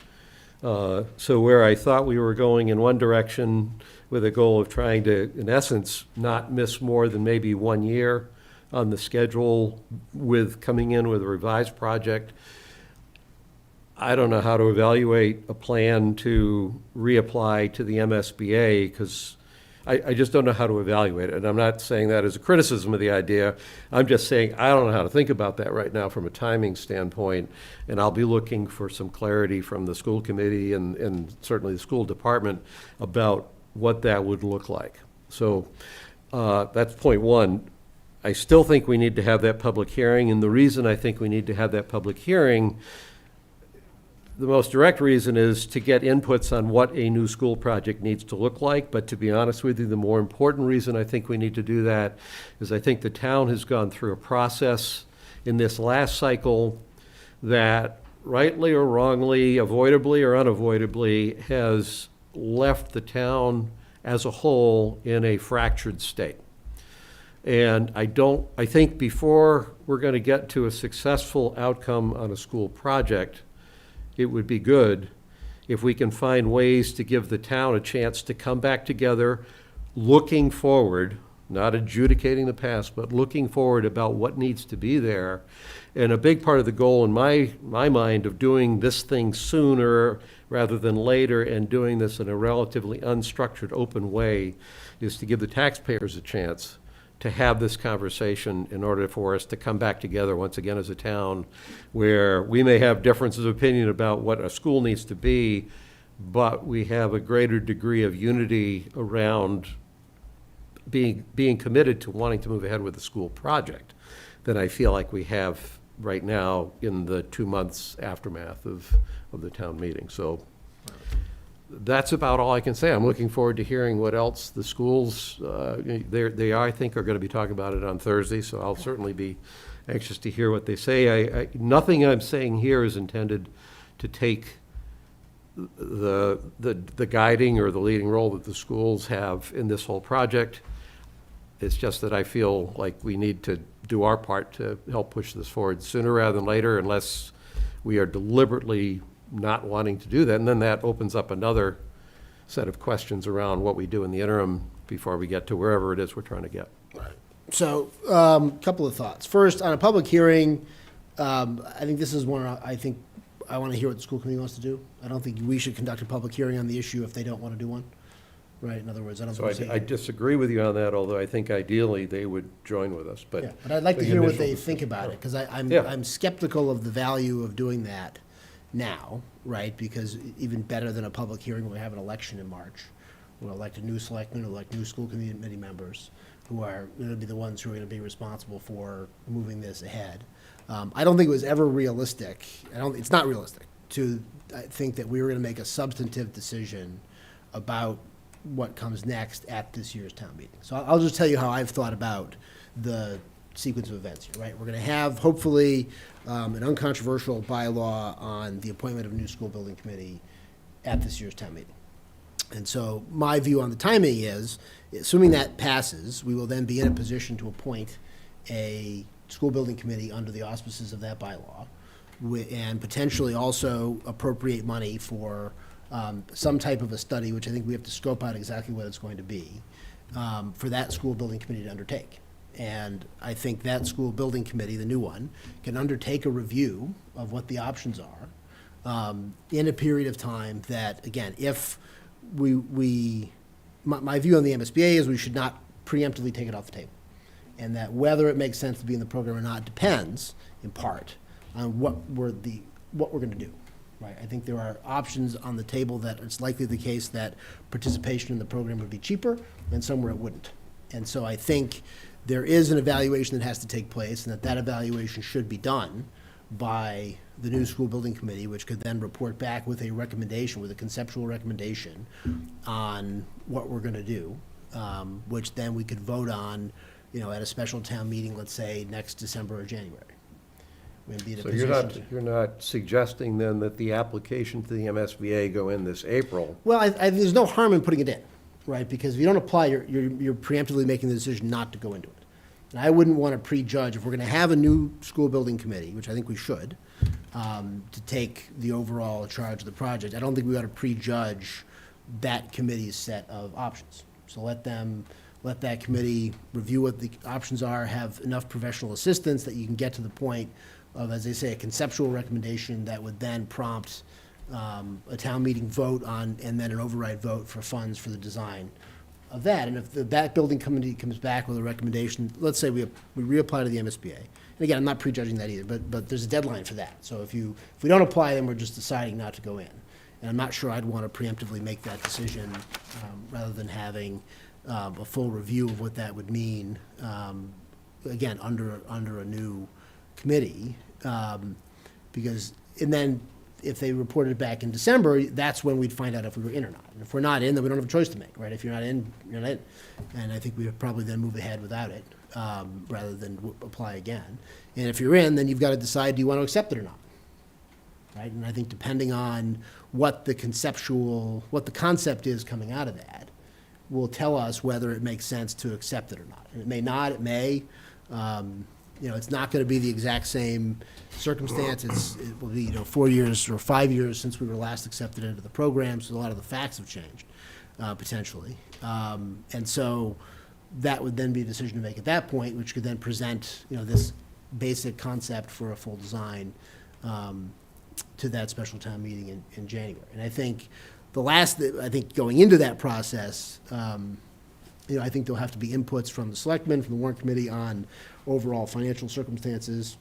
So where I thought we were going in one direction with a goal of trying to, in essence, not miss more than maybe 1 year on the schedule with coming in with a revised project, I don't know how to evaluate a plan to reapply to the MSBA because I just don't know how to evaluate it. And I'm not saying that as a criticism of the idea. I'm just saying I don't know how to think about that right now from a timing standpoint. And I'll be looking for some clarity from the school committee and certainly the school department about what that would look like. So that's point one. I still think we need to have that public hearing. And the reason I think we need to have that public hearing, the most direct reason is to get inputs on what a new school project needs to look like. But to be honest with you, the more important reason I think we need to do that is I think the town has gone through a process in this last cycle that, rightly or wrongly, avoidably or unavoidably, has left the town as a whole in a fractured state. And I think before we're going to get to a successful outcome on a school project, it would be good if we can find ways to give the town a chance to come back together, looking forward, not adjudicating the past, but looking forward about what needs to be there. And a big part of the goal in my mind of doing this thing sooner rather than later and doing this in a relatively unstructured, open way is to give the taxpayers a chance to have this conversation in order for us to come back together once again as a town where we may have differences of opinion about what a school needs to be, but we have a greater degree of unity around being committed to wanting to move ahead with the school project than I feel like we have right now in the 2 months aftermath of the town meeting. So that's about all I can say. I'm looking forward to hearing what else the schools, they I think, are going to be talking about it on Thursday, so I'll certainly be anxious to hear what they say. Nothing I'm saying here is intended to take the guiding or the leading role that the schools have in this whole project. It's just that I feel like we need to do our part to help push this forward sooner rather than later, unless we are deliberately not wanting to do that. And then that opens up another set of questions around what we do in the interim before we get to wherever it is we're trying to get. So, a couple of thoughts. First, on a public hearing, I think this is one I want to hear what the school committee wants to do. I don't think we should conduct a public hearing on the issue if they don't want to do one. Right, in other words, I don't So think I disagree with you on that, although I think ideally they would join with us. yeah, but I'd like to hear what they think about it, because I'm skeptical of the value of doing that now, right? Because even better than a public hearing, when we have an election in March, we'll elect a new selectman, we'll elect new school committee members who are going to be the ones who are going to be responsible for moving this ahead. I don't think it was ever realistic. It's not realistic to think that we were going to make a substantive decision about what comes next at this year's town meeting. So I'll just tell you how I've thought about the sequence of events here, right? We're going to have, hopefully, an uncontroversial bylaw on the appointment of a new school building committee at this year's town meeting. And so my view on the timing is, assuming that passes, we will then be in a position to appoint a school building committee under the auspices of that bylaw, and potentially also appropriate money for some type of a study, which I think we have to scope out exactly what it's going to be, for that school building committee to undertake. And I think that school building committee, the new one, can undertake a review of what the options are in a period of time that, again, if my view on the MSBA is we should not preemptively take it off the table. And that whether it makes sense to be in the program or not depends, in part, on what we're going to do. Right? I think there are options on the table that it's likely the case that participation in the program would be cheaper, and somewhere it wouldn't. And so I think there is an evaluation that has to take place, and that evaluation should be done by the new school building committee, which could then report back with a recommendation, with a conceptual recommendation on what we're going to do, which then we could vote on, at a special town meeting, let's say next December or January. We'd be in a So position you're not suggesting then that the application to the MSBA go in this April? Well, there's no harm in putting it in, right? Because if you don't apply, you're preemptively making the decision not to go into it. And I wouldn't want to prejudge, if we're going to have a new school building committee, which I think we should, to take the overall charge of the project, I don't think we ought to prejudge that committee's set of options. So let that committee review what the options are, have enough professional assistance that you can get to the point of, as they say, a conceptual recommendation that would then prompt a town meeting vote on, and then an override vote for funds for the design of that. And if that building committee comes back with a recommendation, let's say we reapply to the MSBA. And again, I'm not prejudging that either, but there's a deadline for that. So if we don't apply, then we're just deciding not to go in. And I'm not sure I'd want to preemptively make that decision rather than having a full review of what that would mean, again, under a new committee, because, and then if they reported it back in December, that's when we'd find out if we were in or not. And if we're not in, then we don't have a choice to make, right? If you're not in, you're not in. And I think we would probably then move ahead without it, rather than apply again. And if you're in, then you've got to decide, do you want to accept it or not? Right? And I think depending on what the concept is coming out of that, will tell us whether it makes sense to accept it or not. And it may not, it may. It's not going to be the exact same circumstance. It will be, 4 years or 5 years since we were last accepted into the program, so a lot of the facts have changed, potentially. And so that would then be a decision to make at that point, which could then present, this basic concept for a full design to that special town meeting in January. And I think going into that process, I think there'll have to be inputs from the Selectmen, from the warrant committee on overall financial circumstances,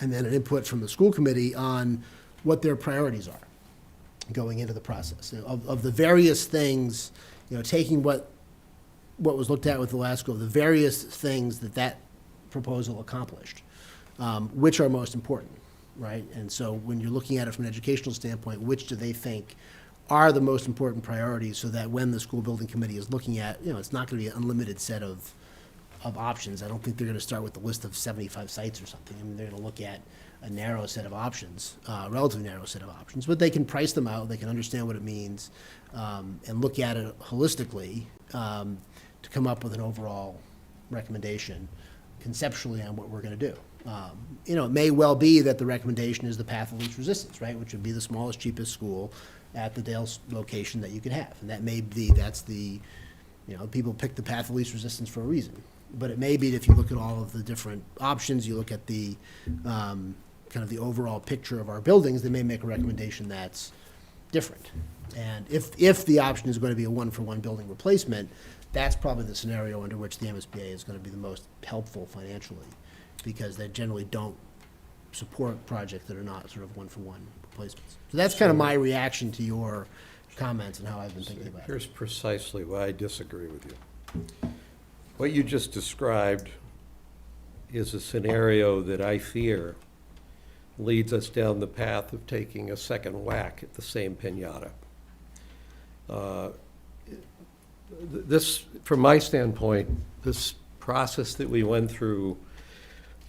and then an input from the school committee on what their priorities are going into the process. Of the various things, taking what was looked at with the last school, the various things that proposal accomplished, which are most important, right? And so when you're looking at it from an educational standpoint, which do they think are the most important priorities, so that when the school building committee is looking at, it's not going to be an unlimited set of options. I don't think they're going to start with a list of 75 sites or something. I mean, they're going to look at a narrow set of options, relatively narrow set of options, but they can price them out, they can understand what it means, and look at it holistically to come up with an overall recommendation conceptually on what we're going to do. It may well be that the recommendation is the path of least resistance, right, which would be the smallest, cheapest school at the Dales location that you could have. And that may be, people pick the path of least resistance for a reason. But it may be that if you look at all of the different options, you look at the kind of the overall picture of our buildings, they may make a recommendation that's different. And if the option is going to be a one-for-one building replacement, that's probably the scenario under which the MSBA is going to be the most helpful financially, because they generally don't support projects that are not sort of one-for-one replacements. So that's kind of my reaction to your comments and how I've been thinking about it. Here's precisely why I disagree with you. What you just described is a scenario that I fear leads us down the path of taking a second whack at the same pinata. This, from my standpoint, this process that we went through,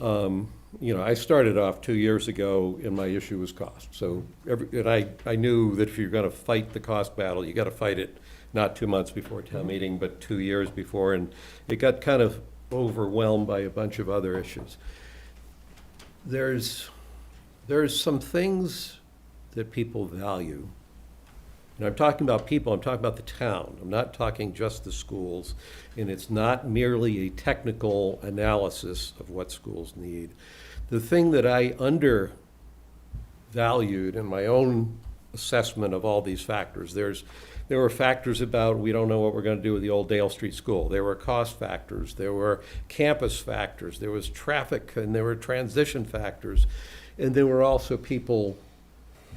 I started off 2 years ago and my issue was cost. So, I knew that if you're going to fight the cost battle, you got to fight it not 2 months before town meeting, but 2 years before, and it got kind of overwhelmed by a bunch of other issues. There's some things that people value. And I'm talking about people, I'm talking about the town. I'm not talking just the schools. And it's not merely a technical analysis of what schools need. The thing that I undervalued in my own assessment of all these factors, there were factors about we don't know what we're going to do with the old Dale Street School. There were cost factors. There were campus factors. There was traffic, and there were transition factors. And there were also people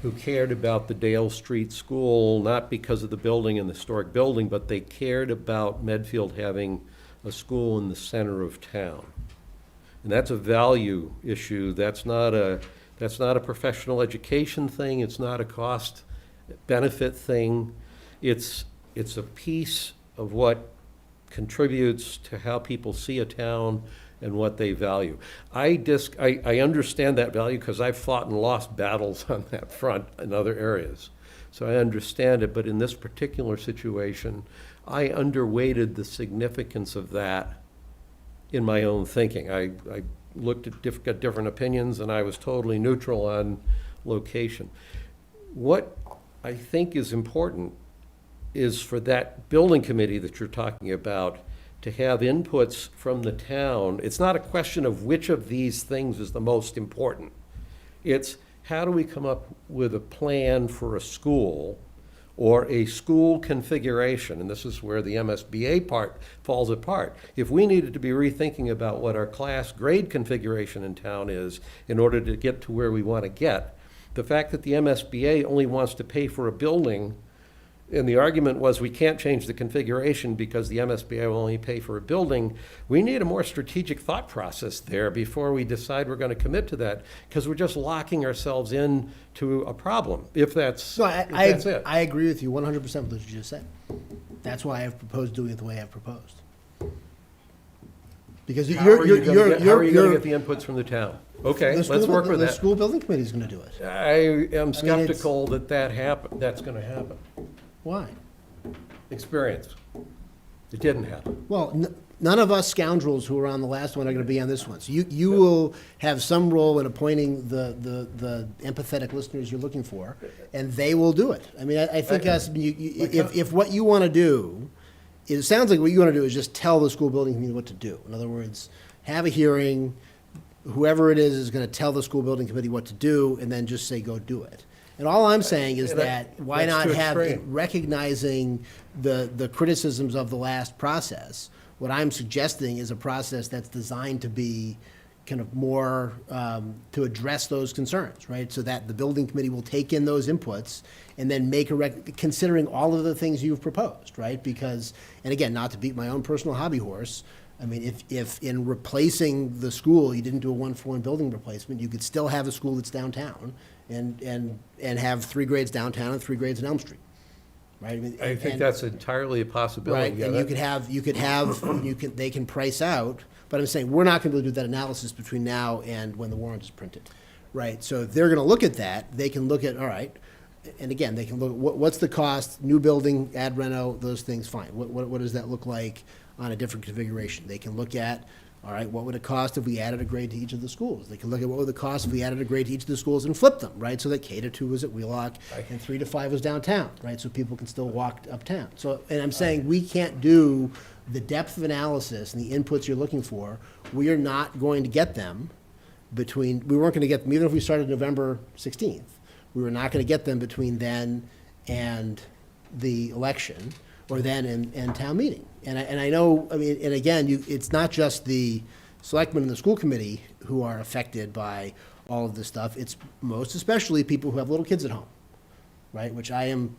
who cared about the Dale Street School, not because of the building and the historic building, but they cared about Medfield having a school in the center of town. And that's a value issue. That's not a professional education thing. It's not a cost benefit thing. It's a piece of what contributes to how people see a town and what they value. I understand that value because I've fought and lost battles on that front in other areas. So I understand it, but in this particular situation, I underweighted the significance of that in my own thinking. I looked at got different opinions, and I was totally neutral on location. What I think is important is for that building committee that you're talking about to have inputs from the town. It's not a question of which of these things is the most important. It's how do we come up with a plan for a school or a school configuration, and this is where the MSBA part falls apart. If we needed to be rethinking about what our class grade configuration in town is in order to get to where we want to get, the fact that the MSBA only wants to pay for a building, and the argument was we can't change the configuration because the MSBA will only pay for a building, we need a more strategic thought process there before we decide we're going to commit to that, because we're just locking ourselves into a problem, if that's, if that's it. I agree with you 100% with what you just said. That's why I've proposed doing it the way I've proposed. Because How are you going to get the inputs from the town? Okay, let's work with that. The school building committee is going to do it. I am skeptical that that's going to happen. Why? Experience. It didn't happen. Well, none of us scoundrels who were on the last one are going to be on this one. So you will have some role in appointing the empathetic listeners you're looking for, and they will do it. I mean, I think if what you want to do, it sounds like what you want to do is just tell the school building committee what to do. In other words, have a hearing, whoever it is going to tell the school building committee what to do, and then just say, go do it. And all I'm saying is that why not have it recognizing the criticisms of the last process? What I'm suggesting is a process that's designed to be kind of more, to address those concerns, right? So that the building committee will take in those inputs and then make considering all of the things you've proposed, right? Because, and again, not to beat my own personal hobby horse, I mean, if in replacing the school, you didn't do a 1-for-1 building replacement, you could still have a school that's downtown and have 3 grades downtown and 3 grades in Elm Street, right? I mean, I think that's entirely a possibility. Right, and they can price out, but I'm saying we're not going to be able to do that analysis between now and when the warrant is printed, right? So if they're going to look at that, they can look at, all right, and again, they can look at what's the cost, new building, ad reno, those things, fine. What does that look like on a different configuration? They can look at, all right, what would it cost if we added a grade to each of the schools? They can look at what would it cost if we added a grade to each of the schools and flipped them, right? So that K to 2 was at Wheelock and 3 to 5 was downtown, right? So people can still walk uptown. So, and I'm saying we can't do the depth of analysis and the inputs you're looking for. We are not going to get them we weren't going to get them, even if we started November 16th. We were not going to get them between then and the election, or then and town meeting. And I know, I mean, and again, it's not just the selectmen and the school committee who are affected by all of this stuff. It's most especially people who have little kids at home, right? Which I am,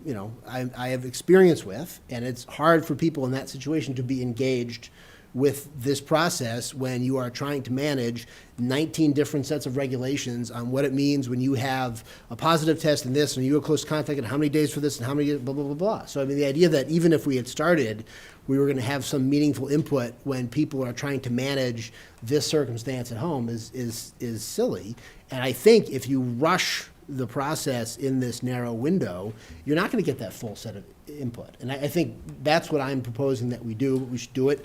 I have experience with, and it's hard for people in that situation to be engaged with this process when you are trying to manage 19 different sets of regulations on what it means when you have a positive test in this and you have close contact and how many days for this and how many blah, blah, blah, blah. So I mean, the idea that even if we had started, we were going to have some meaningful input when people are trying to manage this circumstance at home is silly. And I think if you rush the process in this narrow window, you're not going to get that full set of input. And I think that's what I'm proposing that we do. We should do it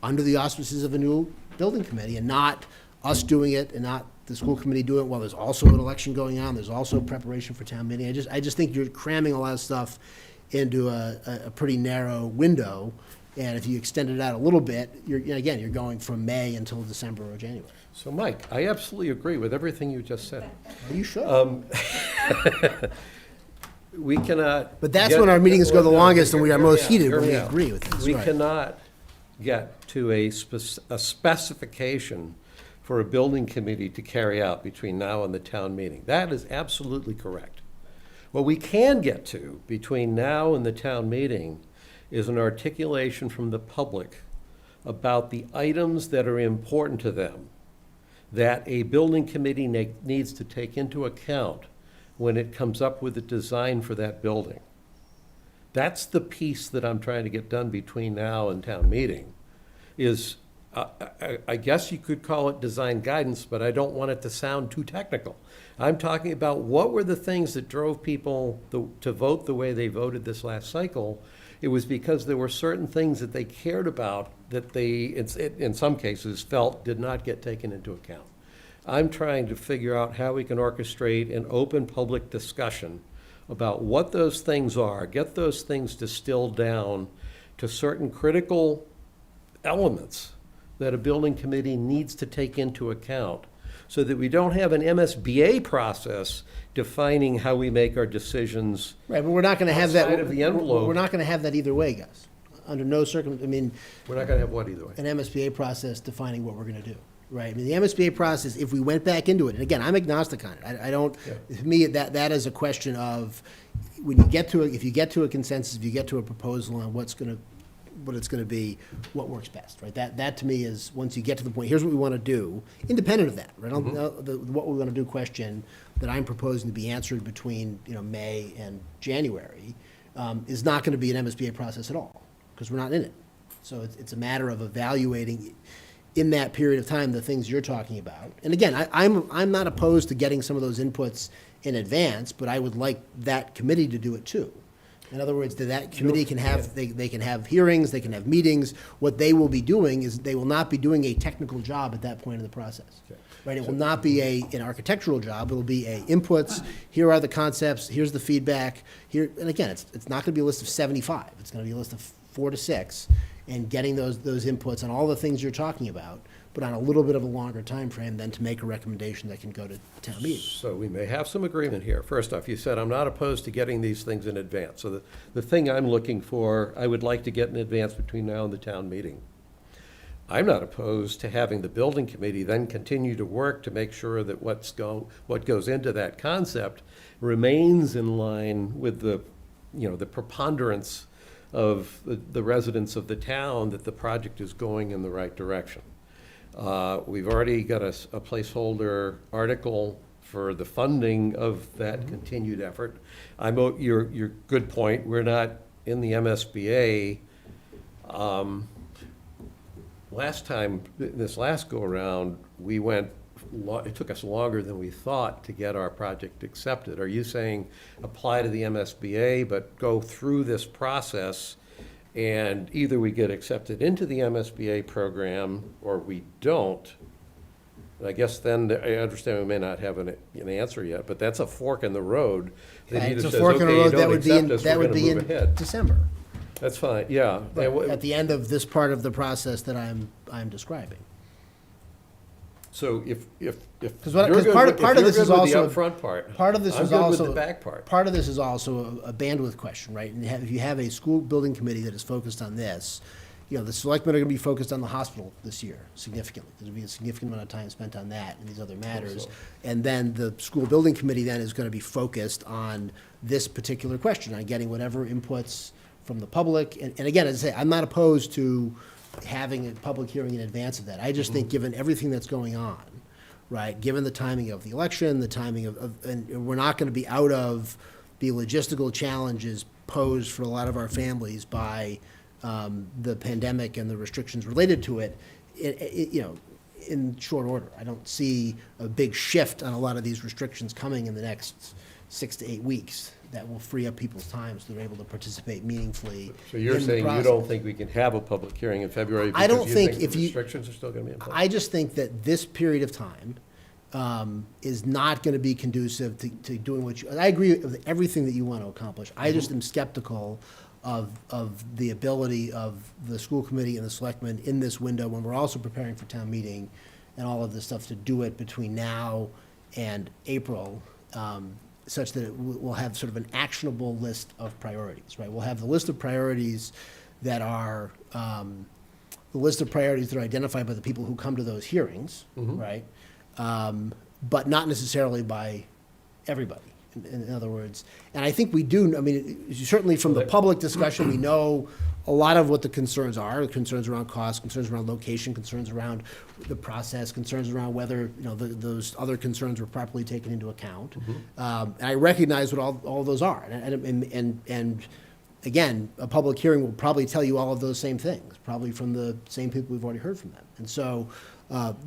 under the auspices of a new building committee, and not us doing it, and not the school committee doing it while there's also an election going on. There's also preparation for town meeting. I just think you're cramming a lot of stuff into a pretty narrow window. And if you extend it out a little bit, you're going from May until December or January. So, Mike, I absolutely agree with everything you just said. You should. We cannot. But that's when our meetings go the longest and we are most heated, when we agree with this. We right. cannot get to a specification for a building committee to carry out between now and the town meeting. That is absolutely correct. What we can get to between now and the town meeting is an articulation from the public about the items that are important to them, that a building committee needs to take into account when it comes up with a design for that building. That's the piece that I'm trying to get done between now and town meeting, is I guess you could call it design guidance, but I don't want it to sound too technical. I'm talking about what were the things that drove people to vote the way they voted this last cycle. It was because there were certain things that they cared about that they, in some cases, felt did not get taken into account. I'm trying to figure out how we can orchestrate an open public discussion about what those things are, get those things distilled down to certain critical elements that a building committee needs to take into account, so that we don't have an MSBA process defining how we make our decisions. Right, but we're not going to have that. Outside of the envelope. We're not going to have that either way, guys. Under no circumstances, We're not going to have what either way? An MSBA process defining what we're going to do, right? The MSBA process, if we went back into it, and again, I'm agnostic on it. I don't, to me, that is a question of, when you get to if you get to a consensus, if you get to a proposal on what it's going to be, what works best, right? That to me is, once you get to the point, here's what we want to do, independent of that, right? What we want to do question that I'm proposing to be answered between May and January is not going to be an MSBA process at all, because we're not in it. So it's a matter of evaluating in that period of time the things you're talking about. And again, I'm not opposed to getting some of those inputs in advance, but I would like that committee to do it too. In other words, that committee can have, they can have hearings, they can have meetings. What they will be doing is, they will not be doing a technical job at that point in the process. Right? It will not be an architectural job, it'll be inputs, here are the concepts, here's the feedback, here, and again, it's not gonna be a list of 75, it's gonna be a list of 4 to 6, and getting those inputs on all the things you're talking about, but on a little bit of a longer time frame than to make a recommendation that can go to town meeting. So we may have some agreement here. First off, you said I'm not opposed to getting these things in advance. So the thing I'm looking for, I would like to get in advance between now and the town meeting. I'm not opposed to having the building committee then continue to work to make sure that what goes into that concept remains in line with the preponderance of the residents of the town, that the project is going in the right direction. We've already got a placeholder article for the funding of that continued effort. Your good point, we're not in the MSBA. This last go-around, it took us longer than we thought to get our project accepted. Are you saying apply to the MSBA, but go through this process, and either we get accepted into the MSBA program or we don't? I guess then, I understand we may not have an answer yet, but that's a fork in the road. That It's either a says, fork in the okay, you road, don't accept us, that we're would gonna be move in ahead. December, That's fine, yeah. at the end of this part of the process that I'm describing. So if Because you're good part with- of if this you're is good with the also upfront part, Part of this I'm is good also with the back part. Part of this is also a bandwidth question, right? And if you have a school building committee that is focused on this, the selectmen are going to be focused on the hospital this year significantly. There's going to be a significant amount of time spent on that and these other matters. So. And then the school building committee then is going to be focused on this particular question, on getting whatever inputs from the public. And again, as I say, I'm not opposed to having a public hearing in advance of that. I just think, given everything that's going on, right, given the timing of the election, the timing and we're not going to be out of the logistical challenges posed for a lot of our families by the pandemic and the restrictions related to it, in short order. I don't see a big shift on a lot of these restrictions coming in the next 6 to 8 weeks that will free up people's time so they're able to participate meaningfully. So you're in the saying you process. don't think we can have a public hearing in February I don't because you think think if the you- restrictions are still going to be in place? I just think that this period of time is not going to be conducive to doing what you, I agree with everything that you want to accomplish. I just am skeptical of the ability of the school committee and the selectmen in this window, when we're also preparing for town meeting and all of this stuff, to do it between now and April, such that we'll have sort of an actionable list of priorities, right? We'll have the list of priorities that are, identified by the people who come to those hearings, right? But not necessarily by everybody, in other words. And I think we do, I mean, certainly from the public discussion, we know a lot of what the concerns are, concerns around cost, concerns around location, concerns around the process, concerns around whether, those other concerns were properly taken into account. And I recognize what all those are. And again, a public hearing will probably tell you all of those same things, probably from the same people we've already heard from them. And so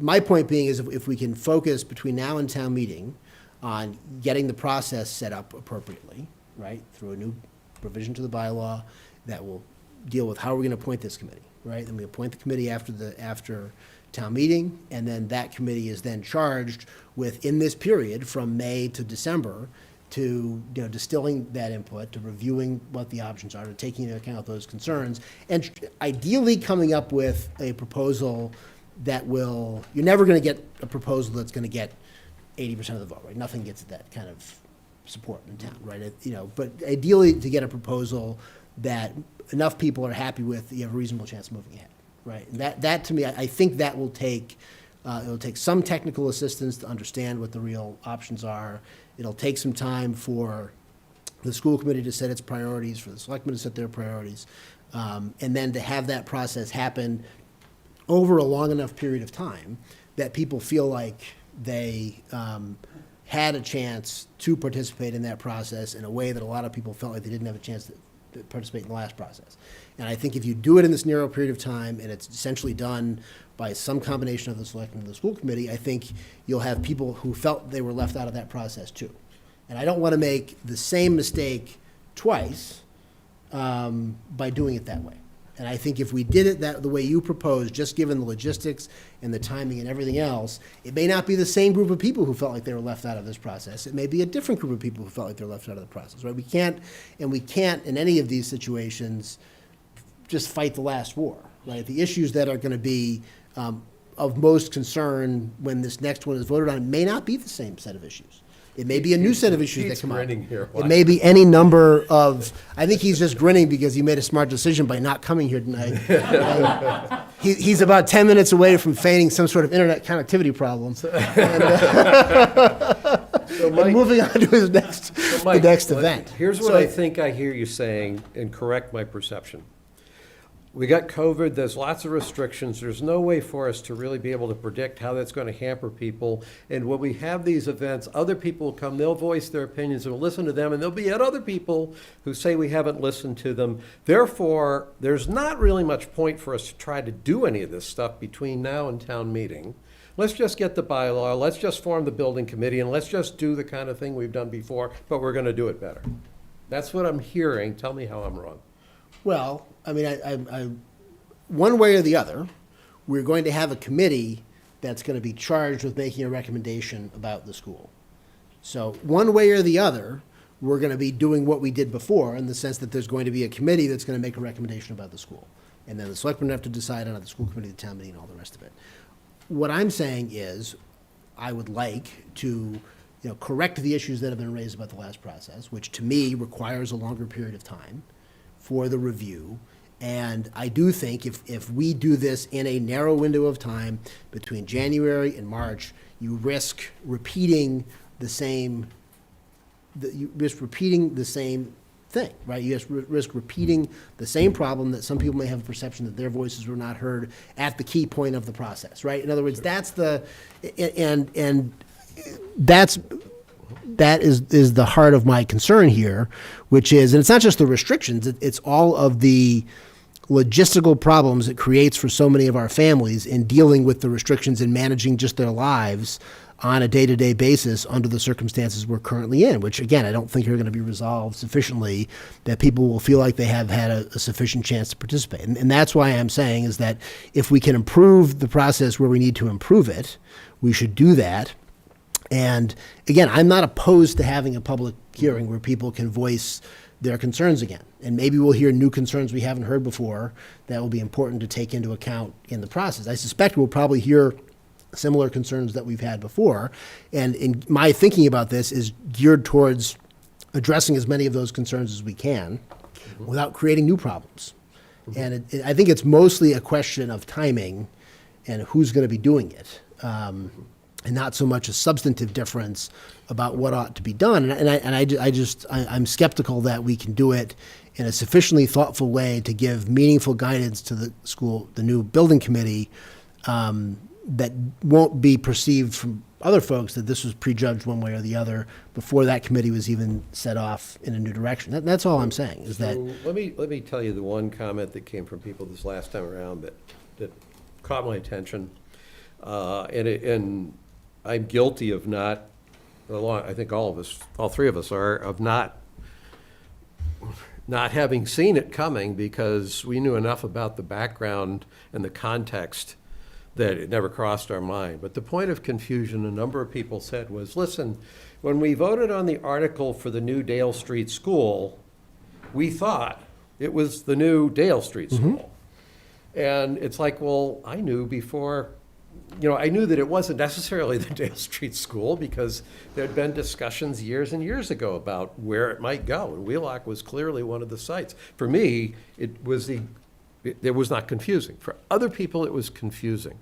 my point being is if we can focus between now and town meeting on getting the process set up appropriately, right, through a new provision to the bylaw that will deal with how we're going to appoint this committee, right? Then we appoint the committee after town meeting, and then that committee is then charged with, in this period from May to December, to distilling that input, to reviewing what the options are, to taking into account those concerns, and ideally coming up with a proposal that will, you're never going to get a proposal that's going to get 80% of the vote, right? Nothing gets that kind of support in town, right? But ideally to get a proposal that enough people are happy with, you have a reasonable chance of moving ahead, right? And that to me, I think that will take, it'll take some technical assistance to understand what the real options are. It'll take some time for the school committee to set its priorities, for the selectmen to set their priorities, and then to have that process happen over a long enough period of time that people feel like they had a chance to participate in that process in a way that a lot of people felt like they didn't have a chance to participate in the last process. And I think if you do it in this narrow period of time, and it's essentially done by some combination of the selectmen and the school committee, I think you'll have people who felt they were left out of that process too. And I don't want to make the same mistake twice by doing it that way. And I think if we did it the way you proposed, just given the logistics and the timing and everything else, it may not be the same group of people who felt like they were left out of this process. It may be a different group of people who felt like they're left out of the process, right? We can't in any of these situations just fight the last war, right? The issues that are going to be of most concern when this next one is voted on may not be the same set of issues. It may be a new set of issues that come up. It may be any number of, I think he's just grinning because he made a smart decision by not coming here tonight. He's about 10 minutes away from feigning some sort of internet connectivity problem. And moving on to his the next event. Here's what I think I hear you saying, and correct my perception. We got COVID, there's lots of restrictions, there's no way for us to really be able to predict how that's going to hamper people. And when we have these events, other people will come, they'll voice their opinions, and we'll listen to them, and there'll be yet other people who say we haven't listened to them. Therefore, there's not really much point for us to try to do any of this stuff between now and town meeting. Let's just get the bylaw, let's just form the building committee, and let's just do the kind of thing we've done before, but we're going to do it better. That's what I'm hearing. Tell me how I'm wrong. Well, I mean, I one way or the other, we're going to have a committee that's going to be charged with making a recommendation about the school. So one way or the other, we're going to be doing what we did before, in the sense that there's going to be a committee that's going to make a recommendation about the school. And then the selectmen have to decide on it, the school committee, the town meeting, and all the rest of it. What I'm saying is, I would like to correct the issues that have been raised about the last process, which to me requires a longer period of time for the review. And I do think if we do this in a narrow window of time between January and March, you risk repeating the same thing, right? You risk repeating the same problem that some people may have a perception that their voices were not heard at the key point of the process, right? In other words, that is the heart of my concern here, which is, and it's not just the restrictions, it's all of the logistical problems it creates for so many of our families in dealing with the restrictions and managing just their lives on a day-to-day basis under the circumstances we're currently in, which again, I don't think are going to be resolved sufficiently that people will feel like they have had a sufficient chance to participate. And that's why I'm saying is that if we can improve the process where we need to improve it, we should do that. And again, I'm not opposed to having a public hearing where people can voice their concerns again. And maybe we'll hear new concerns we haven't heard before that will be important to take into account in the process. I suspect we'll probably hear similar concerns that we've had before. And in my thinking about this is geared towards addressing as many of those concerns as we can without creating new problems. And I think it's mostly a question of timing and who's going to be doing it. And not so much a substantive difference about what ought to be done. I'm skeptical that we can do it in a sufficiently thoughtful way to give meaningful guidance to the school, the new building committee, that won't be perceived from other folks that this was prejudged one way or the other before that committee was even set off in a new direction. That's all I'm saying is that. Let me tell you the one comment that came from people this last time around that caught my attention, and I'm guilty of not. I think all three of us are, of not having seen it coming because we knew enough about the background and the context that it never crossed our mind. But the point of confusion a number of people said was, listen, when we voted on the article for the new Dale Street School, we thought it was the new Dale Street School. And it's like, well, I knew before, I knew that it wasn't necessarily the Dale Street School because there'd been discussions years and years ago about where it might go. And Wheelock was clearly one of the sites. For me, it was not confusing. For other people, it was confusing.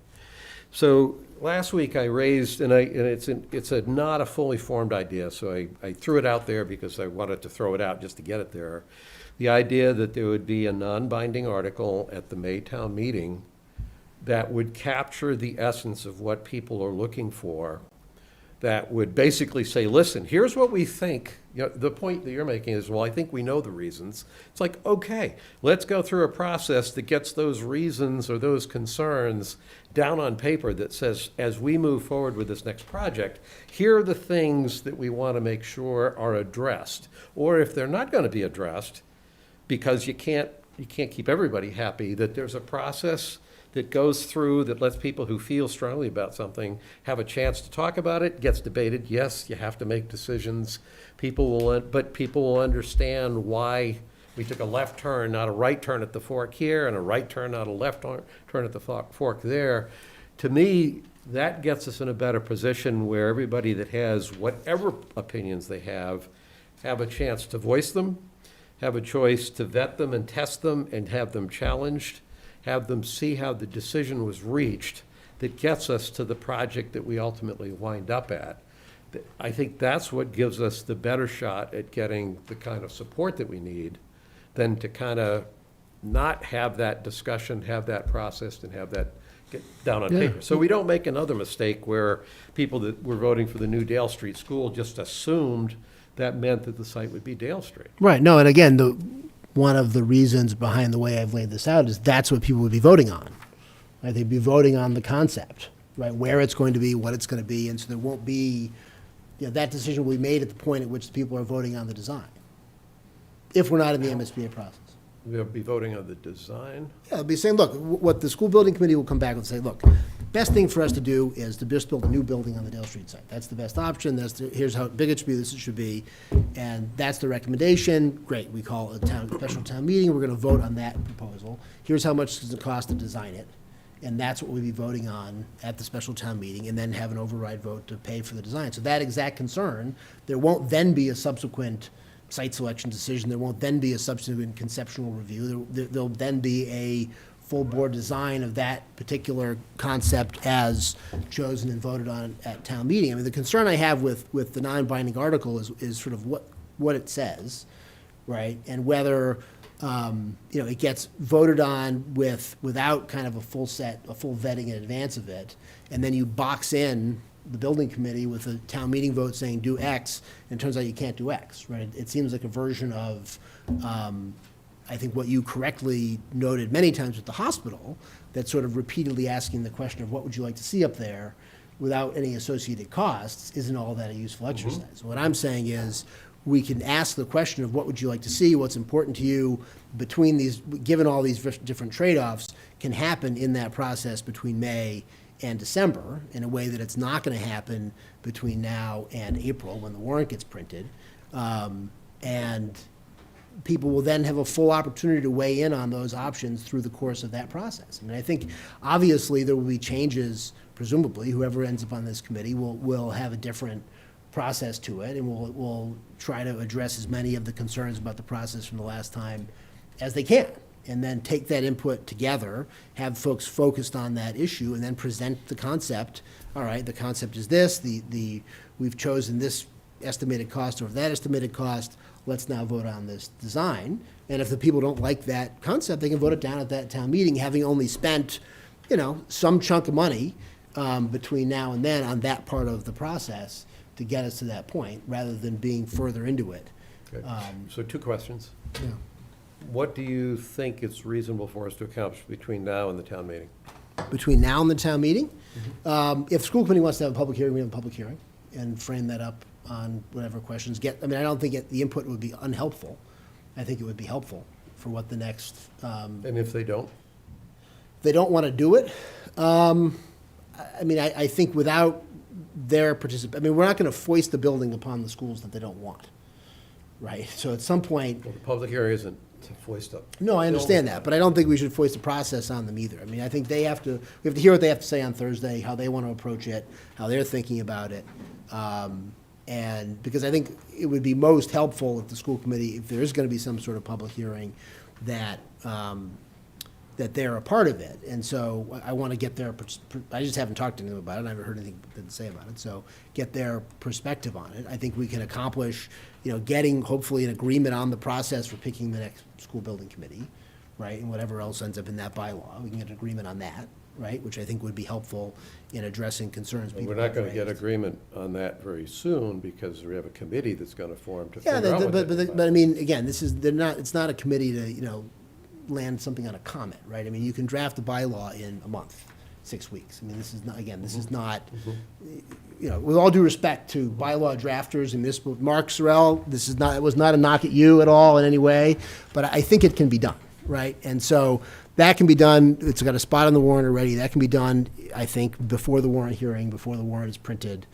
So last week I raised, and it's not a fully formed idea, so I threw it out there because I wanted to throw it out just to get it there. The idea that there would be a non-binding article at the May town meeting that would capture the essence of what people are looking for, that would basically say, listen, here's what we think. The point that you're making is, well, I think we know the reasons. It's like, okay, let's go through a process that gets those reasons or those concerns down on paper that says, as we move forward with this next project, here are the things that we want to make sure are addressed. Or if they're not going to be addressed, because you can't keep everybody happy, that there's a process that goes through that lets people who feel strongly about something have a chance to talk about it, gets debated. Yes, you have to make decisions. But people will understand why we took a left turn, not a right turn at the fork here, and a right turn, not a left turn at the fork there. To me, that gets us in a better position where everybody that has whatever opinions they have a chance to voice them, have a choice to vet them and test them and have them challenged, have them see how the decision was reached that gets us to the project that we ultimately wind up at. I think that's what gives us the better shot at getting the kind of support that we need than to kind of not have that discussion, have that processed, and have that get down on paper. So we don't make another mistake where people that were voting for the new Dale Street School just assumed that meant that the site would be Dale Street. Right. No, and again, one of the reasons behind the way I've laid this out is that's what people would be voting on. Right? They'd be voting on the concept, right? Where it's going to be, what it's going to be, and so there won't be, that decision will be made at the point at which the people are voting on the design, if we're not in the MSBA process. We'll be voting on the design. Yeah, they'll be saying, look, what the school building committee will come back and say, look, best thing for us to do is to just build a new building on the Dale Street site. That's the best option. Here's how big it should be, this it should be, and that's the recommendation. Great, we call a special town meeting. We're going to vote on that proposal. Here's how much does it cost to design it, and that's what we'll be voting on at the special town meeting, and then have an override vote to pay for the design. So that exact concern, there won't then be a subsequent site selection decision. There won't then be a subsequent conceptual review. There'll then be a full board design of that particular concept as chosen and voted on at town meeting. I mean, the concern I have with the non-binding article is sort of what it says, right? And whether, it gets voted on without kind of a full vetting in advance of it. And then you box in the building committee with a town meeting vote saying do X, and it turns out you can't do X, right? It seems like a version of I think what you correctly noted many times with the hospital, that sort of repeatedly asking the question of what would you like to see up there without any associated costs isn't all that a useful exercise. What I'm saying is, we can ask the question of what would you like to see, what's important to you between these, given all these different trade-offs, can happen in that process between May and December in a way that it's not going to happen between now and April when the warrant gets printed. And people will then have a full opportunity to weigh in on those options through the course of that process. I mean, I think obviously there will be changes, presumably, whoever ends up on this committee will have a different process to it, and we'll try to address as many of the concerns about the process from the last time as they can, and then take that input together, have folks focused on that issue, and then present the concept. All right, the concept is this, we've chosen this estimated cost over that estimated cost, let's now vote on this design. And if the people don't like that concept, they can vote it down at that town meeting, having only spent, some chunk of money between now and then on that part of the process to get us to that point, rather than being further into it. Okay. So 2 questions. Yeah. What do you think it's reasonable for us to accomplish between now and the town meeting? Between now and the town meeting, if the school committee wants to have a public hearing, we have a public hearing, and frame that up on whatever questions I don't think the input would be unhelpful. I think it would be helpful for what the next. And if they don't? They don't want to do it. I think without their participation, we're not going to foist the building upon the schools that they don't want, right? So at some point. Well, the public hearing isn't to foist up. No, I understand that, but I don't think we should foist the process on them either. I think we have to hear what they have to say on Thursday, how they want to approach it, how they're thinking about it. And because I think it would be most helpful if the school committee, if there is going to be some sort of public hearing, that they're a part of it. And so I want to get their, I just haven't talked to them about it, I haven't heard anything to say about it, so get their perspective on it. I think we can accomplish, getting hopefully an agreement on the process for picking the next school building committee, right? And whatever else ends up in that bylaw, we can get an agreement on that, right? Which I think would be helpful in addressing concerns people We're not have going to get raised. agreement on that very soon, because we have a committee that's going to form to Yeah, figure out what they're but again, it's not a committee to, land something on a comment, right? You can draft a bylaw in a month, 6 weeks. This is not, again, this is not, with all due respect to bylaw drafters and municipal, Mark Sorrell, it was not a knock at you at all in any way, but I think it can be done, right? And so that can be done, it's got a spot on the warrant already, that can be done, I think, before the warrant hearing, before the warrant is printed,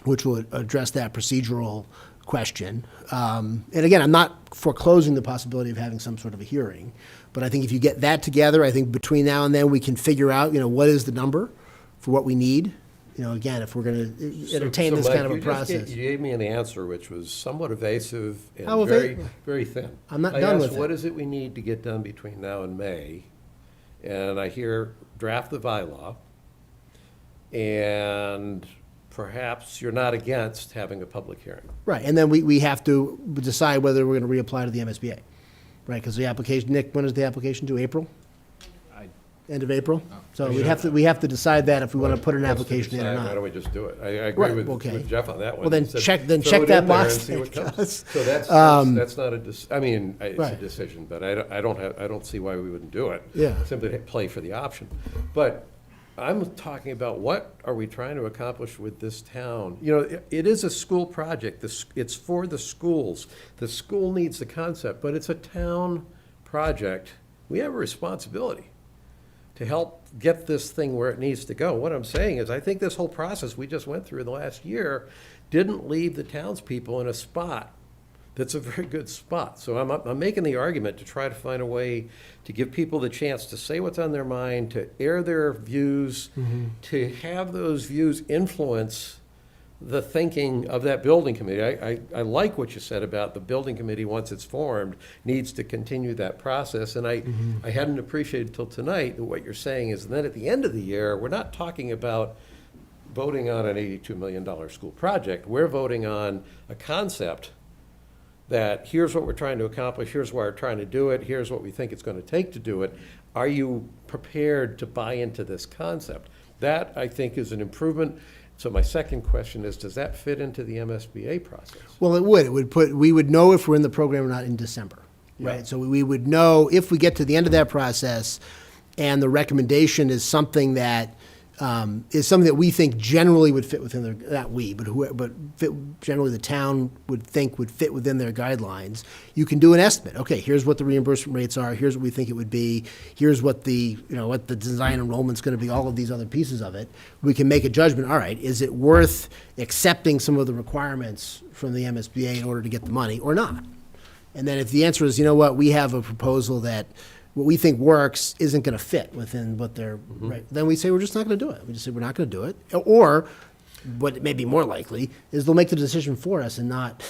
which will address that procedural question. And again, I'm not foreclosing the possibility of having some sort of a hearing, but I think if you get that together, I think between now and then we can figure out, what is the number for what we need. Again, if we're going to entertain this kind of a process. You gave me an answer which was somewhat evasive and How very, very thin. I'm not done with I asked, it. what is it we need to get done between now and May? And I hear draft the bylaw, and perhaps you're not against having a public hearing. Right, and then we have to decide whether we're going to reapply to the MSBA, right? Because the application, Nick, when is the application due? April? End of April? So we have to decide that if we want to put an application in or Why not. don't we just do it? I agree Right, with okay. with Jeff on that one. Well, then He said, check throw it that in there box. and see what comes. So that's not a, it's Right. a decision, but I don't see why we wouldn't do it. Yeah. Simply to play for the option. But I'm talking about what are we trying to accomplish with this town? It is a school project. It's for the schools. The school needs the concept, but it's a town project. We have a responsibility to help get this thing where it needs to go. What I'm saying is, I think this whole process we just went through in the last year didn't leave the townspeople in a spot that's a very good spot. So I'm making the argument to try to find a way to give people the chance to say what's on their mind, to air their views, to have those views influence the thinking of that building committee. I like what you said about the building committee, once it's formed, needs to continue that process. And I hadn't appreciated till tonight that what you're saying is then at the end of the year, we're not talking about voting on an $82 million school project. We're voting on a concept that here's what we're trying to accomplish, here's why we're trying to do it, here's what we think it's going to take to do it. Are you prepared to buy into this concept? That, I think, is an improvement. So my second question is, does that fit into the MSBA process? Well, it would. We would know if we're in the program or not in December. right? So we would know if we get to the end of that process and the recommendation is something that we think generally would fit within their, not we, but generally the town would think would fit within their guidelines, you can do an estimate. Okay, here's what the reimbursement rates are, here's what we think it would be, here's what the design enrollment's gonna be, all of these other pieces of it. We can make a judgment, all right, is it worth accepting some of the requirements from the MSBA in order to get the money or not? And then if the answer is, you know what, we have a proposal that what we think works isn't going to fit within what they're, right, then we say we're just not going to do it. We just say we're not going to do it. Or, what may be more likely, is they'll make the decision for us and not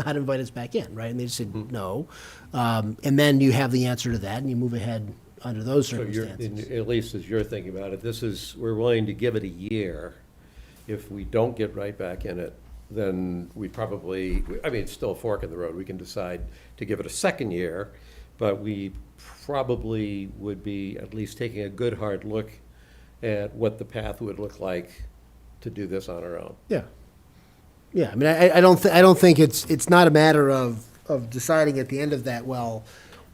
invite us back in, right? And they just say no. And then you have the answer to that and you move ahead under those circumstances. So at least as you're thinking about it, we're willing to give it a year. If we don't get right back in it, then we probably, it's still a fork in the road. We can decide to give it a second year, but we probably would be at least taking a good hard look at what the path would look like to do this on our own. Yeah. Yeah, I don't think it's not a matter of deciding at the end of that, well,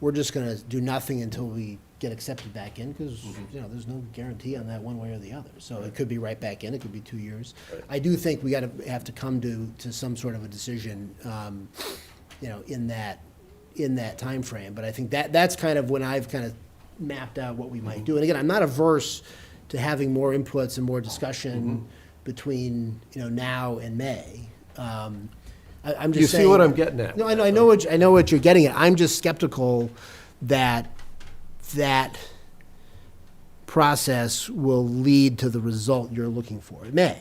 we're just gonna do nothing until we get accepted back in, because, there's no guarantee on that one way or the other. So it could be right back in, it could be 2 years. Right. I do think we have to come to some sort of a decision, in that time frame. But I think that's kind of when I've kind of mapped out what we might do. And again, I'm not averse to having more inputs and more discussion between, now and May. I'm just You saying. see what I'm getting at? No, I know what you're getting at. I'm just skeptical that process will lead to the result you're looking for. It may.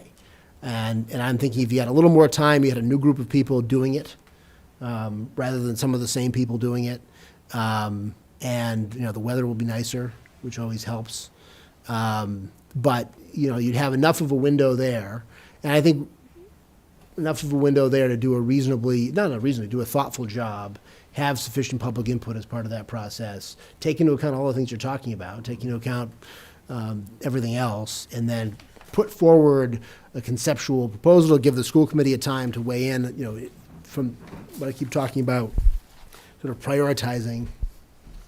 And I'm thinking if you had a little more time, you had a new group of people doing it, rather than some of the same people doing it. And, the weather will be nicer, which always helps. But, you'd have enough of a window there. And I think enough of a window there to do do a thoughtful job, have sufficient public input as part of that process, take into account all the things you're talking about, take into account everything else, and then put forward a conceptual proposal to give the school committee a time to weigh in, from what I keep talking about, sort of prioritizing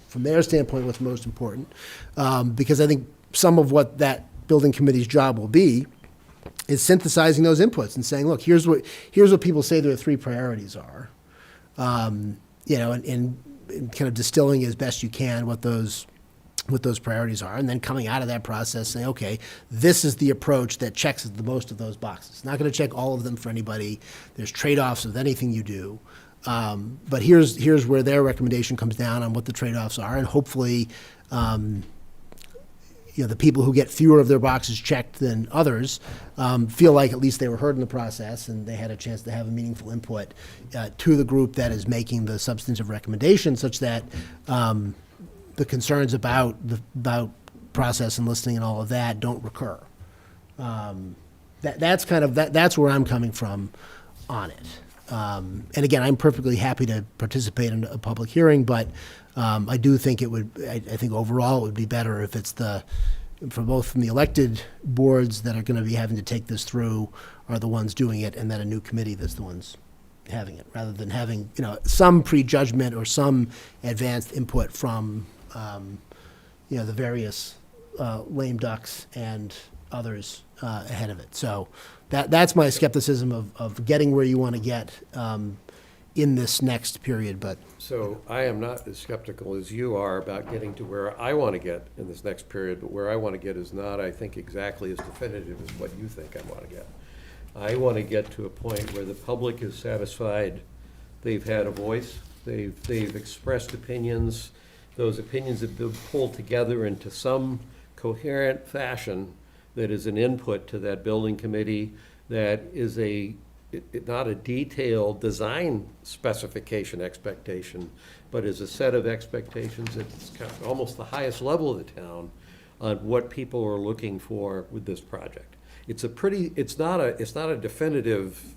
from their standpoint what's most important. Because I think some of what that building committee's job will be is synthesizing those inputs and saying, look, here's what people say their three priorities are. And kind of distilling as best you can what those priorities are, and then coming out of that process saying, okay, this is the approach that checks the most of those boxes. It's not going to check all of them for anybody. There's trade-offs with anything you do. But here's where their recommendation comes down on what the trade-offs are, and hopefully, the people who get fewer of their boxes checked than others feel like at least they were heard in the process and they had a chance to have a meaningful input to the group that is making the substantive recommendation, such that the concerns about process and listening and all of that don't recur. That's where I'm coming from on it. And again, I'm perfectly happy to participate in a public hearing, but I do think I think overall it would be better if it's from the elected boards that are going to be having to take this through are the ones doing it, and then a new committee that's the ones having it, rather than having, some prejudgment or some advanced input from, the various lame ducks and others ahead of it. So that's my skepticism of getting where you want to get in this next period. But so I am not as skeptical as you are about getting to where I want to get in this next period, but where I want to get is not, I think, exactly as definitive as what you think I want to get. I want to get to a point where the public is satisfied they've had a voice, they've expressed opinions, those opinions have been pulled together into some coherent fashion that is an input to that building committee, that is not a detailed design specification expectation, but is a set of expectations that's kind of almost the highest level of the town on what people are looking for with this project. It's not a definitive,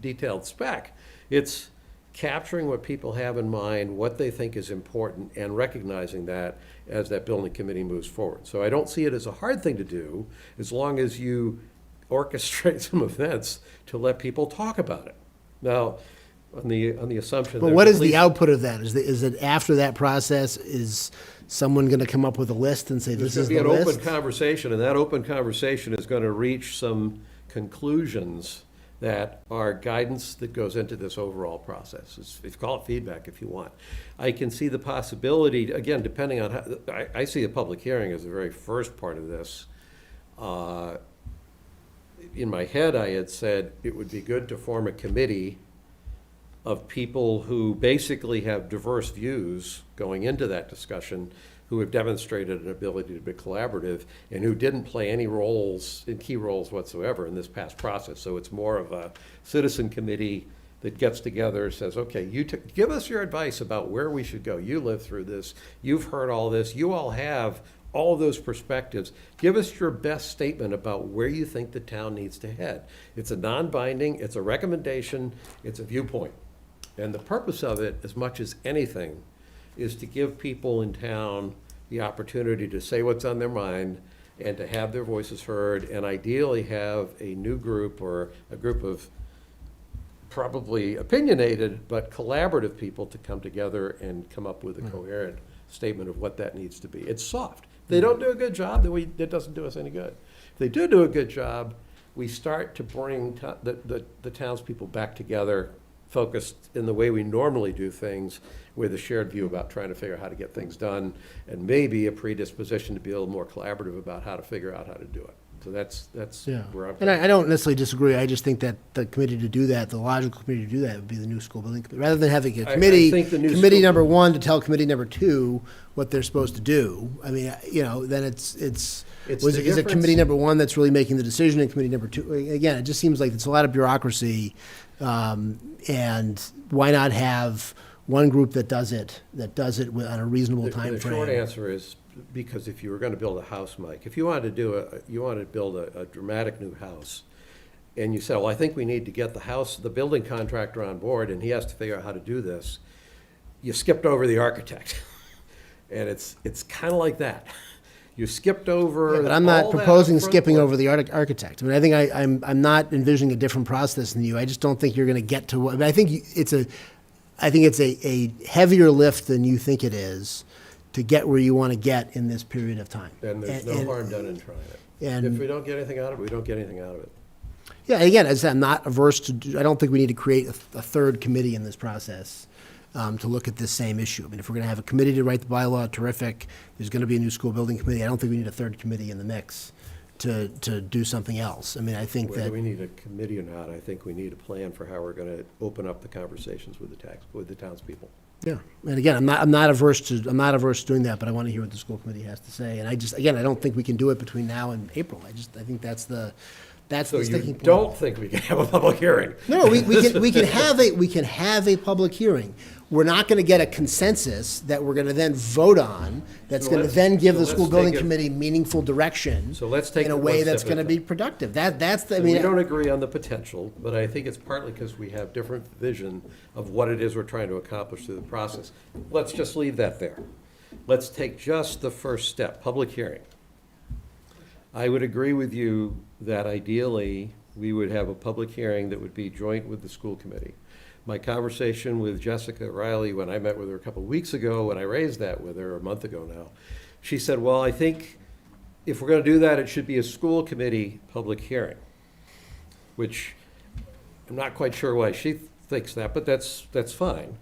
detailed spec. It's capturing what people have in mind, what they think is important, and recognizing that as that building committee moves forward. So I don't see it as a hard thing to do, as long as you orchestrate some events to let people talk about it. Now, on the assumption. But there's what at is the least- output of that? Is it after that process, is someone going to come up with a list and say, There's this going is to the be an list? open conversation, and that open conversation is going to reach some conclusions that are guidance that goes into this overall process. It's call it feedback if you want. I can see the possibility, again, depending on how, I see a public hearing as the very first part of this. In my head, I had said it would be good to form a committee of people who basically have diverse views going into that discussion, who have demonstrated an ability to be collaborative, and who didn't play any key roles whatsoever in this past process. So it's more of a citizen committee that gets together, says, okay, give us your advice about where we should go. You lived through this, you've heard all this, you all have all of those perspectives. Give us your best statement about where you think the town needs to head. It's a non-binding, it's a recommendation, it's a viewpoint. And the purpose of it, as much as anything, is to give people in town the opportunity to say what's on their mind and to have their voices heard, and ideally have a new group or a group of probably opinionated but collaborative people to come together and come up with a coherent statement of what that needs to be. It's soft. If they don't do a good job, then it doesn't do us any good. If they do a good job, we start to bring the townspeople back together, focused in the way we normally do things, with a shared view about trying to figure out how to get things done, and maybe a predisposition to be a little more collaborative about how to figure out how to do it. So that's Yeah. where I'm. And I don't necessarily disagree. I just think that the committee to do that, the logical committee to do that would be the new school building committee. Rather than having a I committee, think the new committee school- number one to tell committee number two what they're supposed to do. I mean, then is the it difference- committee number one that's really making the decision, and committee number two? Again, it just seems like it's a lot of bureaucracy. And why not have one group that does it on a reasonable time The frame? short answer is, because if you were going to build a house, Mike, if you wanted to build a dramatic new house, and you said, well, I think we need to get the building contractor on board, and he has to figure out how to do this, you skipped over the architect. And it's kind of like that. You skipped over. Yeah, but I'm not all that proposing upfront skipping work. over the architect. I mean, I think I'm not envisioning a different process than you. I just don't think you're going to get to. I mean, I think it's a heavier lift than you think it is to get where you want to get in this period of time. And there's no harm done in trying it. and- If we don't get anything out of it, we don't get anything out of it. Yeah, again, as I said, I'm not averse to. I don't think we need to create a third committee in this process to look at this same issue. I mean, if we're going to have a committee to write the bylaw, terrific. There's going to be a new school building committee. I don't think we need a third committee in the mix to do something else. I mean, I think Whether that. we need a committee or not, I think we need a plan for how we're going to open up the conversations with the townspeople. Yeah, and again, I'm not averse to doing that, but I want to hear what the school committee has to say. And I don't think we can do it between now and April. I think that's the So you sticking point. don't think we can have a public hearing? No, we can have a public hearing. We're not going to get a consensus that we're going to then vote on, that's So going to let's- then give so the let's school building take it- committee meaningful direction. So let's take in a it one way step that's at going a to be time. productive. That's the, I So mean. we don't agree on the potential, but I think it's partly because we have different vision of what it is we're trying to accomplish through the process. Let's just leave that there. Let's take just the first step, public hearing. I would agree with you that ideally, we would have a public hearing that would be joint with the school committee. My conversation with Jessica Riley, when I met with her a couple of weeks ago, when I raised that with her a month ago now, she said, well, I think if we're going to do that, it should be a school committee public hearing, which I'm not quite sure why she thinks that, but that's fine.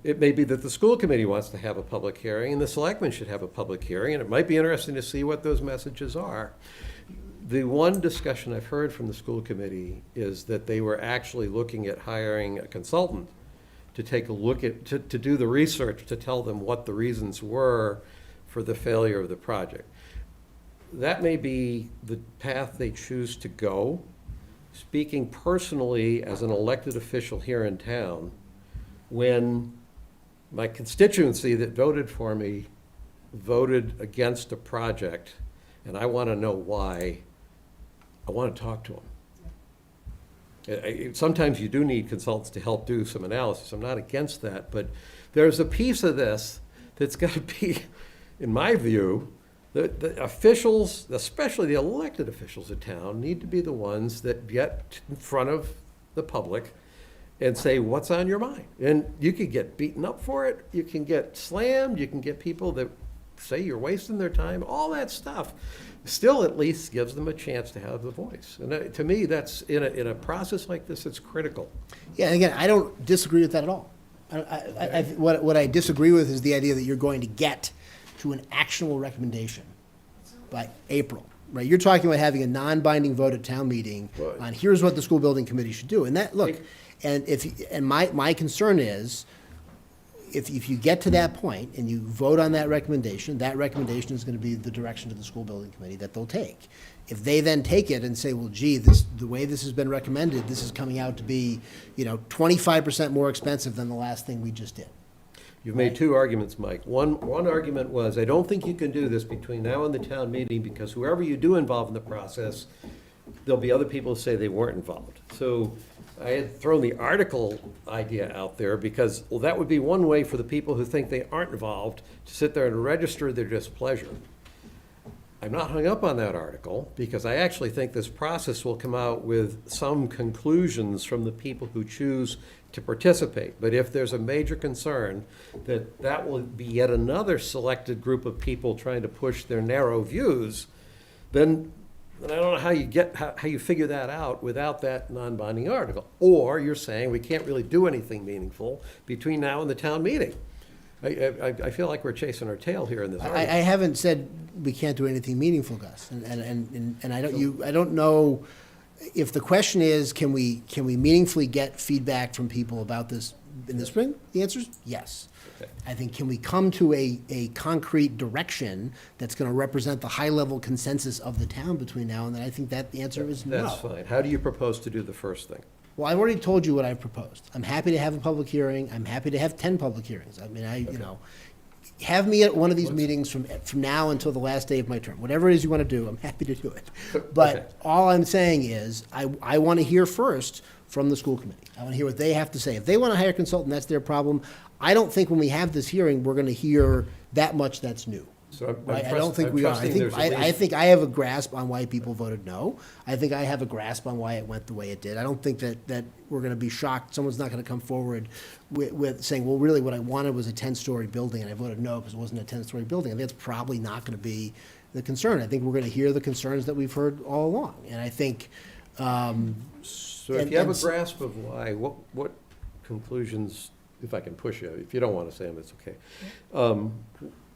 It may be that the school committee wants to have a public hearing, and the selectmen should have a public hearing, and it might be interesting to see what those messages are. The one discussion I've heard from the school committee is that they were actually looking at hiring a consultant to take a look at, to do the research, to tell them what the reasons were for the failure of the project. That may be the path they choose to go. Speaking personally as an elected official here in town, when my constituency that voted for me voted against a project, and I want to know why, I want to talk to them. Sometimes you do need consultants to help do some analysis. I'm not against that, but there's a piece of this that's got to be, in my view, the officials, especially the elected officials of town, need to be the ones that get in front of the public and say, what's on your mind? And you could get beaten up for it, you can get slammed, you can get people that say you're wasting their time, all that stuff. Still at least gives them a chance to have the voice. And to me, that's, in a process like this, it's critical. Yeah, and again, I don't disagree with that at all. What I disagree with is the idea that you're going to get to an actionable recommendation by April, right? You're talking about having a non-binding vote at town meeting on here's what the school building committee should do. And that, look, and my concern is, if you get to that point and you vote on that recommendation is going to be the direction to the school building committee that they'll take. If they then take it and say, well, gee, the way this has been recommended, this is coming out to be, 25% more expensive than the last thing we just did. You've made two arguments, Mike. One argument was, I don't think you can do this between now and the town meeting, because whoever you do involve in the process, there'll be other people who say they weren't involved. So I had thrown the article idea out there because, well, that would be one way for the people who think they aren't involved to sit there and register their displeasure. I'm not hung up on that article because I actually think this process will come out with some conclusions from the people who choose to participate. But if there's a major concern that will be yet another selected group of people trying to push their narrow views, then I don't know how you figure that out without that non-binding article. Or you're saying we can't really do anything meaningful between now and the town meeting. I feel like we're chasing our tail here in this argument. I haven't said we can't do anything meaningful, Gus, and I don't know if the question is, can we meaningfully get feedback from people about this in the spring? The answer is yes. Okay. I think, can we come to a concrete direction that's going to represent the high-level consensus of the town between now and then? I think that the answer is no. That's fine. How do you propose to do the first thing? Well, I've already told you what I've proposed. I'm happy to have a public hearing. I'm happy to have 10 public hearings. I mean, have me at one of these meetings from now until the last day of my term. Whatever it is you want to do, I'm happy to do it. But all I'm saying is, I want to hear first from the school committee. I want to hear what they have to say. If they want to hire a consultant, that's their problem. I don't think when we have this hearing, we're going to hear that much that's new. So right? I don't think we are. I think I have a grasp on why people voted no. I think I have a grasp on why it went the way it did. I don't think that we're going to be shocked. Someone's not going to come forward with saying, well, really what I wanted was a 10-story building, and I voted no because it wasn't a 10-story building. I think that's probably not going to be the concern. I think we're going to hear the concerns that we've heard all along. And I think... so if you have a grasp of why, what conclusions, if I can push you, if you don't want to say them, it's okay.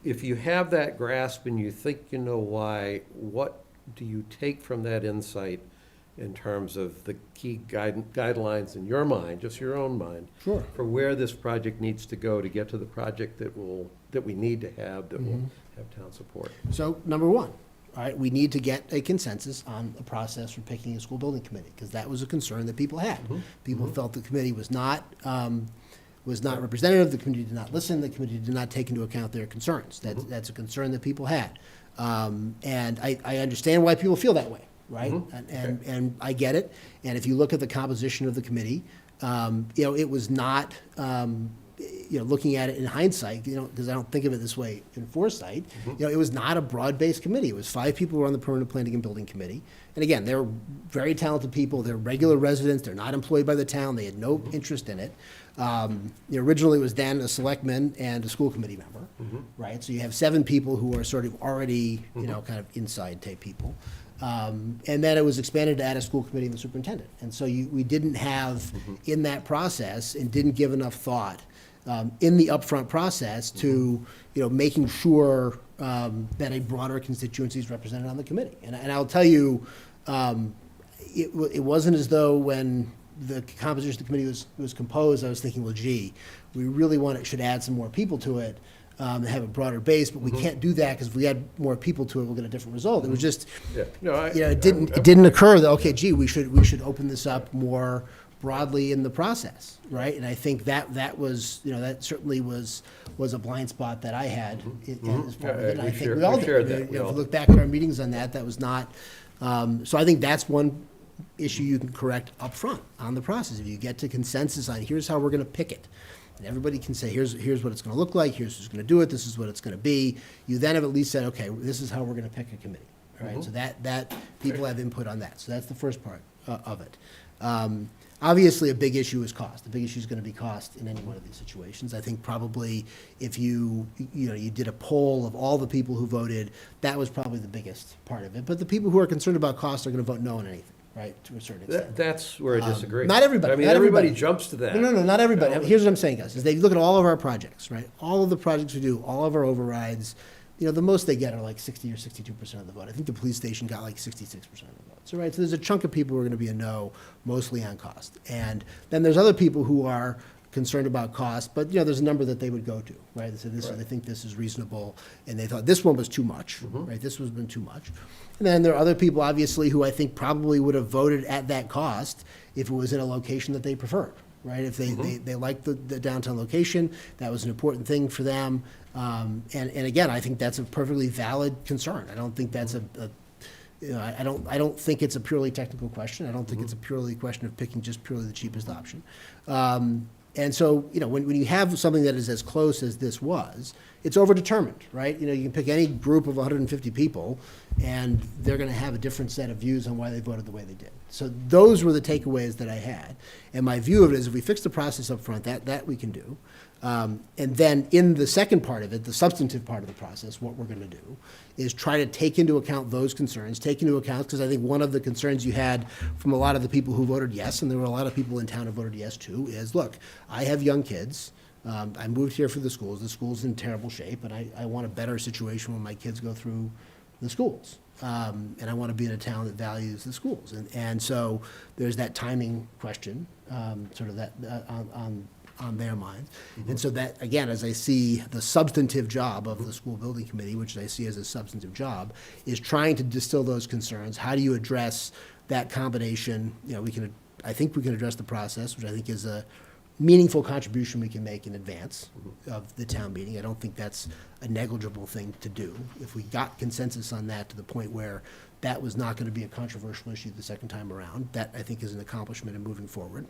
If you have that grasp and you think you know why, what do you take from that insight in terms of the key guidelines in your mind, just your own mind, sure, for where this project needs to go to get to the project that we need to have, that will have town support? So, number one, all right, we need to get a consensus on the process for picking a school building committee, because that was a concern that people had. People felt the committee was not representative, the committee did not listen, the committee did not take into account their concerns. That's a concern that people had. And I understand why people feel that way, right? And I get it. And if you look at the composition of the committee, it was not, looking at it in hindsight, because I don't think of it this way in foresight, it was not a broad-based committee. It was 5 people who were on the Permanent Planning and Building Committee. And again, they're very talented people. They're regular residents. They're not employed by the town. They had no interest in it. Originally, it was then a selectman and a school committee member, right? So you have 7 people who are sort of already, kind of inside type people. And then it was expanded to add a school committee and the superintendent. And so we didn't have in that process and didn't give enough thought in the upfront process to, making sure that a broader constituency is represented on the committee. And I'll tell you, it wasn't as though when the composition of the committee was composed, I was thinking, well, gee, we really should add some more people to it and have a broader base, but we can't do that because if we add more people to it, we'll get a different result. It was just, it didn't occur that, okay, gee, we should open this up more broadly in the process, right? And I think that was, that certainly was a blind spot that I had as part of it. And I think we all did. If you look back at our meetings on that was not, so I think that's one issue you can correct up front on the process. If you get to consensus on here's how we're going to pick it, and everybody can say here's what it's going to look like, here's who's going to do it, this is what it's going to be, you then have at least said, okay, this is how we're going to pick a committee, right? So that people have input on that. So that's the first part of it. Obviously, a big issue is cost. The big issue is going to be cost in any one of these situations. I think probably if you did a poll of all the people who voted, that was probably the biggest part of it. But the people who are concerned about cost are going to vote no on anything, right, to a certain extent. That's where I disagree. Not everybody. I mean, not everybody jumps to that. No, not everybody. Here's what I'm saying, guys, is they look at all of our projects, right? All of the projects we do, all of our overrides, the most they get are like 60 or 62% of the vote. I think the police station got like 66% of the votes. All right, so there's a chunk of people who are going to be a no, mostly on cost. And then there's other people who are concerned about cost, but there's a number that they would go to, right? They said they think this is reasonable, and they thought this one was too much, right? This has been too much. And then there are other people, obviously, who I think probably would have voted at that cost if it was in a location that they preferred, right? If they liked the downtown location, that was an important thing for them. And again, I think that's a perfectly valid concern. I don't think that's I don't think it's a purely technical question. I don't think it's a purely question of picking just purely the cheapest option. And so, when you have something that is as close as this was, it's overdetermined, right? You can pick any group of 150 people, and they're going to have a different set of views on why they voted the way they did. So those were the takeaways that I had. And my view of it is if we fix the process up front, that we can do. And then in the second part of it, the substantive part of the process, what we're going to do is try to take into account those concerns, because I think one of the concerns you had from a lot of the people who voted yes, and there were a lot of people in town who voted yes too, is, look, I have young kids. I moved here for the schools. The school's in terrible shape, and I want a better situation when my kids go through the schools. And I want to be in a town that values the schools. And so there's that timing question, sort of that on their minds. And so that, again, as I see the substantive job of the school building committee, which I see as a substantive job, is trying to distill those concerns. How do you address that combination? I think we can address the process, which I think is a meaningful contribution we can make in advance of the town meeting. I don't think that's a negligible thing to do. If we got consensus on that to the point where that was not going to be a controversial issue the second time around, that I think is an accomplishment in moving forward.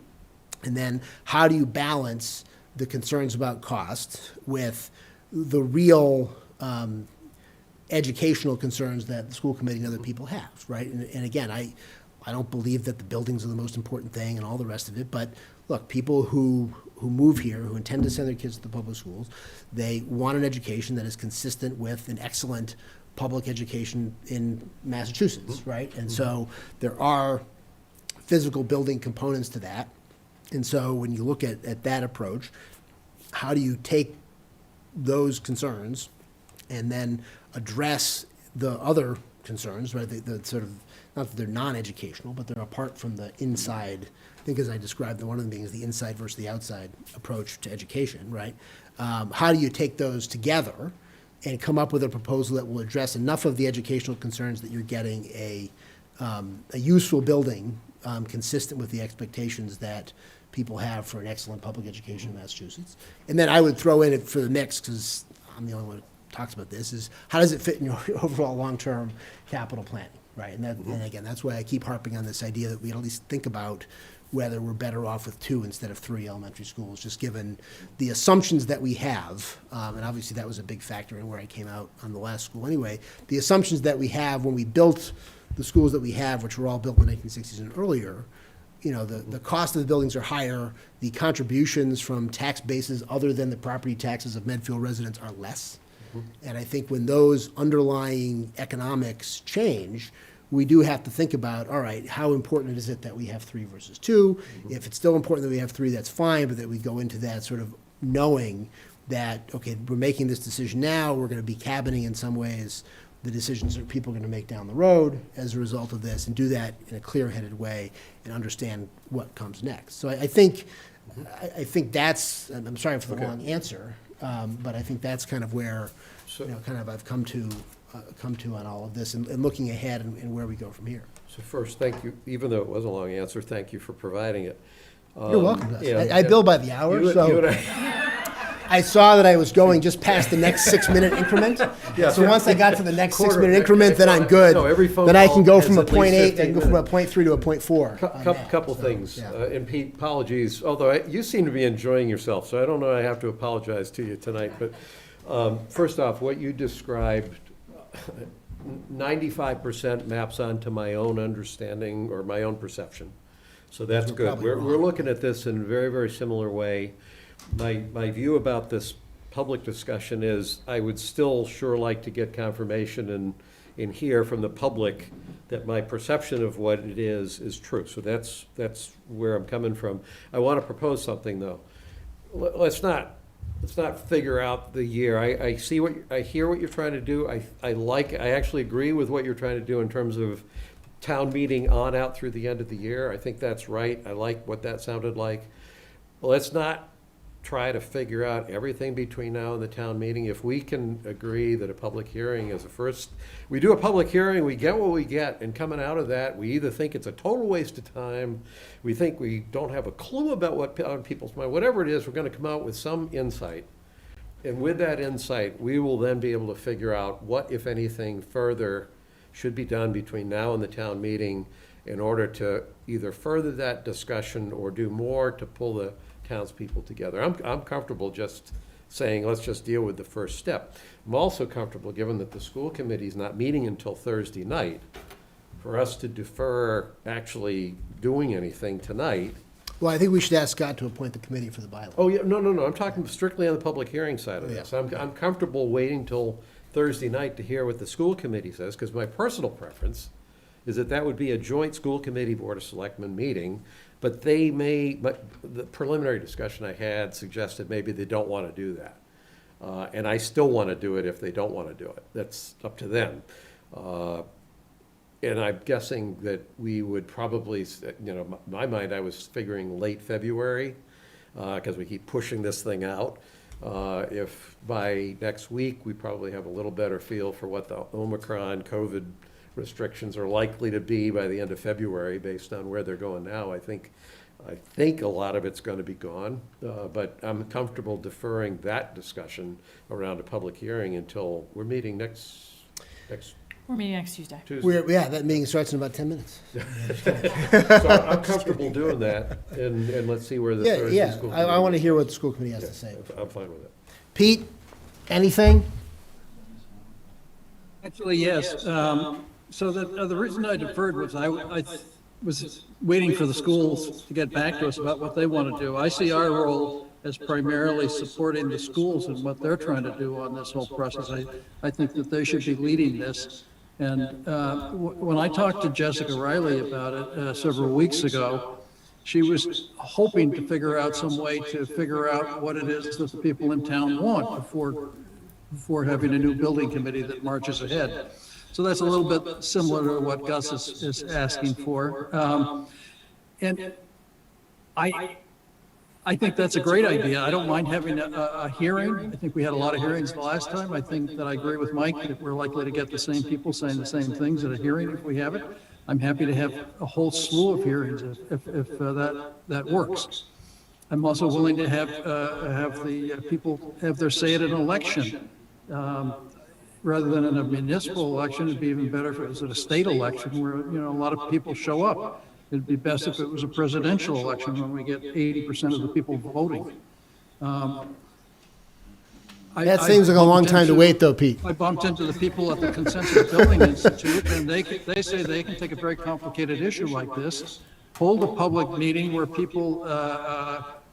And then how do you balance the concerns about cost with the real educational concerns that the school committee and other people have, right? And again, I don't believe that the buildings are the most important thing and all the rest of it, but look, people who move here, who intend to send their kids to the public schools, they want an education that is consistent with an excellent public education in Massachusetts, right? And so there are physical building components to that. And so when you look at that approach, how do you take those concerns and then address the other concerns, right? The sort of, not that they're non-educational, but they're apart from the inside. I think as I described, one of them being is the inside versus the outside approach to education, right? How do you take those together and come up with a proposal that will address enough of the educational concerns that you're getting a useful building consistent with the expectations that people have for an excellent public education in Massachusetts? And then I would throw in it for the mix, because I'm the only one who talks about this, is how does it fit in your overall long-term capital planning, right? And again, that's why I keep harping on this idea that we at least think about whether we're better off with 2 instead of 3 elementary schools, just given the assumptions that we have, and obviously that was a big factor in where I came out on the last school anyway, the assumptions that we have when we built the schools that we have, which were all built in the 1960s and earlier, the cost of the buildings are higher, the contributions from tax bases other than the property taxes of Medfield residents are less. And I think when those underlying economics change, we do have to think about, all right, how important is it that we have 3 versus 2? If it's still important that we have 3, that's fine, but that we go into that sort of knowing that, okay, we're making this decision now, we're going to be cabining in some ways the decisions that people are going to make down the road as a result of this, and do that in a clear-headed way and understand what comes next. So I think that's, and I'm sorry for the long answer, but I think that's kind of where, I've come to on all of this, and looking ahead and where we go from here. So first, thank you, even though it was a long answer, thank you for providing it. You're welcome. I bill by the hour, so I saw that I was going just past the next 6-minute increment. Yeah, so once I got to the next 6-minute increment, then I'm good. No, every phone then I call can go has from a at least 0.8, I 15 can go from a minutes. 0.3 to a 0.4. Couple things, and Pete, apologies, although you seem to be enjoying yourself, so I don't know I have to apologize to you tonight, but first off, what you described, 95% maps onto my own understanding or my own perception. So that's good. probably We're wrong. looking at this in a very, very similar way. My view about this public discussion is I would still sure like to get confirmation in here from the public that my perception of what it is true. So that's where I'm coming from. I want to propose something, though. Let's not figure out the year. I hear what you're trying to do. I actually agree with what you're trying to do in terms of town meeting on out through the end of the year. I think that's right. I like what that sounded like. Let's not try to figure out everything between now and the town meeting. If we can agree that a public hearing is we do a public hearing, we get what we get, and coming out of that, we either think it's a total waste of time, we think we don't have a clue about what on people's mind, whatever it is, we're gonna come out with some insight. And with that insight, we will then be able to figure out what, if anything, further should be done between now and the town meeting in order to either further that discussion or do more to pull the townspeople together. I'm comfortable just saying, let's just deal with the first step. I'm also comfortable, given that the school committee's not meeting until Thursday night, for us to defer actually doing anything tonight. Well, I think we should ask Scott to appoint the committee for the bylaw. Oh, yeah, no, I'm talking strictly on the public hearing side of this. I'm comfortable waiting till Thursday night to hear what the school committee says, because my personal preference is that would be a joint school committee Board of Selectmen meeting, but the preliminary discussion I had suggested maybe they don't want to do that. And I still want to do it if they don't want to do it. That's up to them. And I'm guessing that we would probably, my mind, I was figuring late February, because we keep pushing this thing out. If by next week, we probably have a little better feel for what the Omicron COVID restrictions are likely to be by the end of February, based on where they're going now. I think a lot of it's going to be gone, but I'm comfortable deferring that discussion around a public hearing until we're meeting next. We're meeting next Tuesday. That meeting starts in about 10 minutes. So I'm comfortable doing that, and let's see where the Thursday school committee. I want to hear what the school committee has to say. I'm fine with it. Pete, anything? Actually, yes. So the reason I deferred was I was waiting for the schools to get back to us about what they want to do. I see our role as primarily supporting the schools and what they're trying to do on this whole process. I think that they should be leading this. And when I talked to Jessica Riley about it several weeks ago, she was hoping to figure out some way to figure out what it is that the people in town want before having a new building committee that marches ahead. So that's a little bit similar to what Gus is asking for. And I think that's a great idea. I don't mind having a hearing. I think we had a lot of hearings the last time. I think that I agree with Mike that we're likely to get the same people saying the same things at a hearing if we have it. I'm happy to have a whole slew of hearings if that works. I'm also willing to have the people have their say at an election. Rather than in a municipal election, it'd be even better if it was at a state election where, a lot of people show up. It'd be best if it was a presidential election when we get 80% of the people voting. That seems like a long time to wait, though, Pete. I bumped into the people at the Consensus Building Institute, and they say they can take a very complicated issue like this, hold a public meeting where people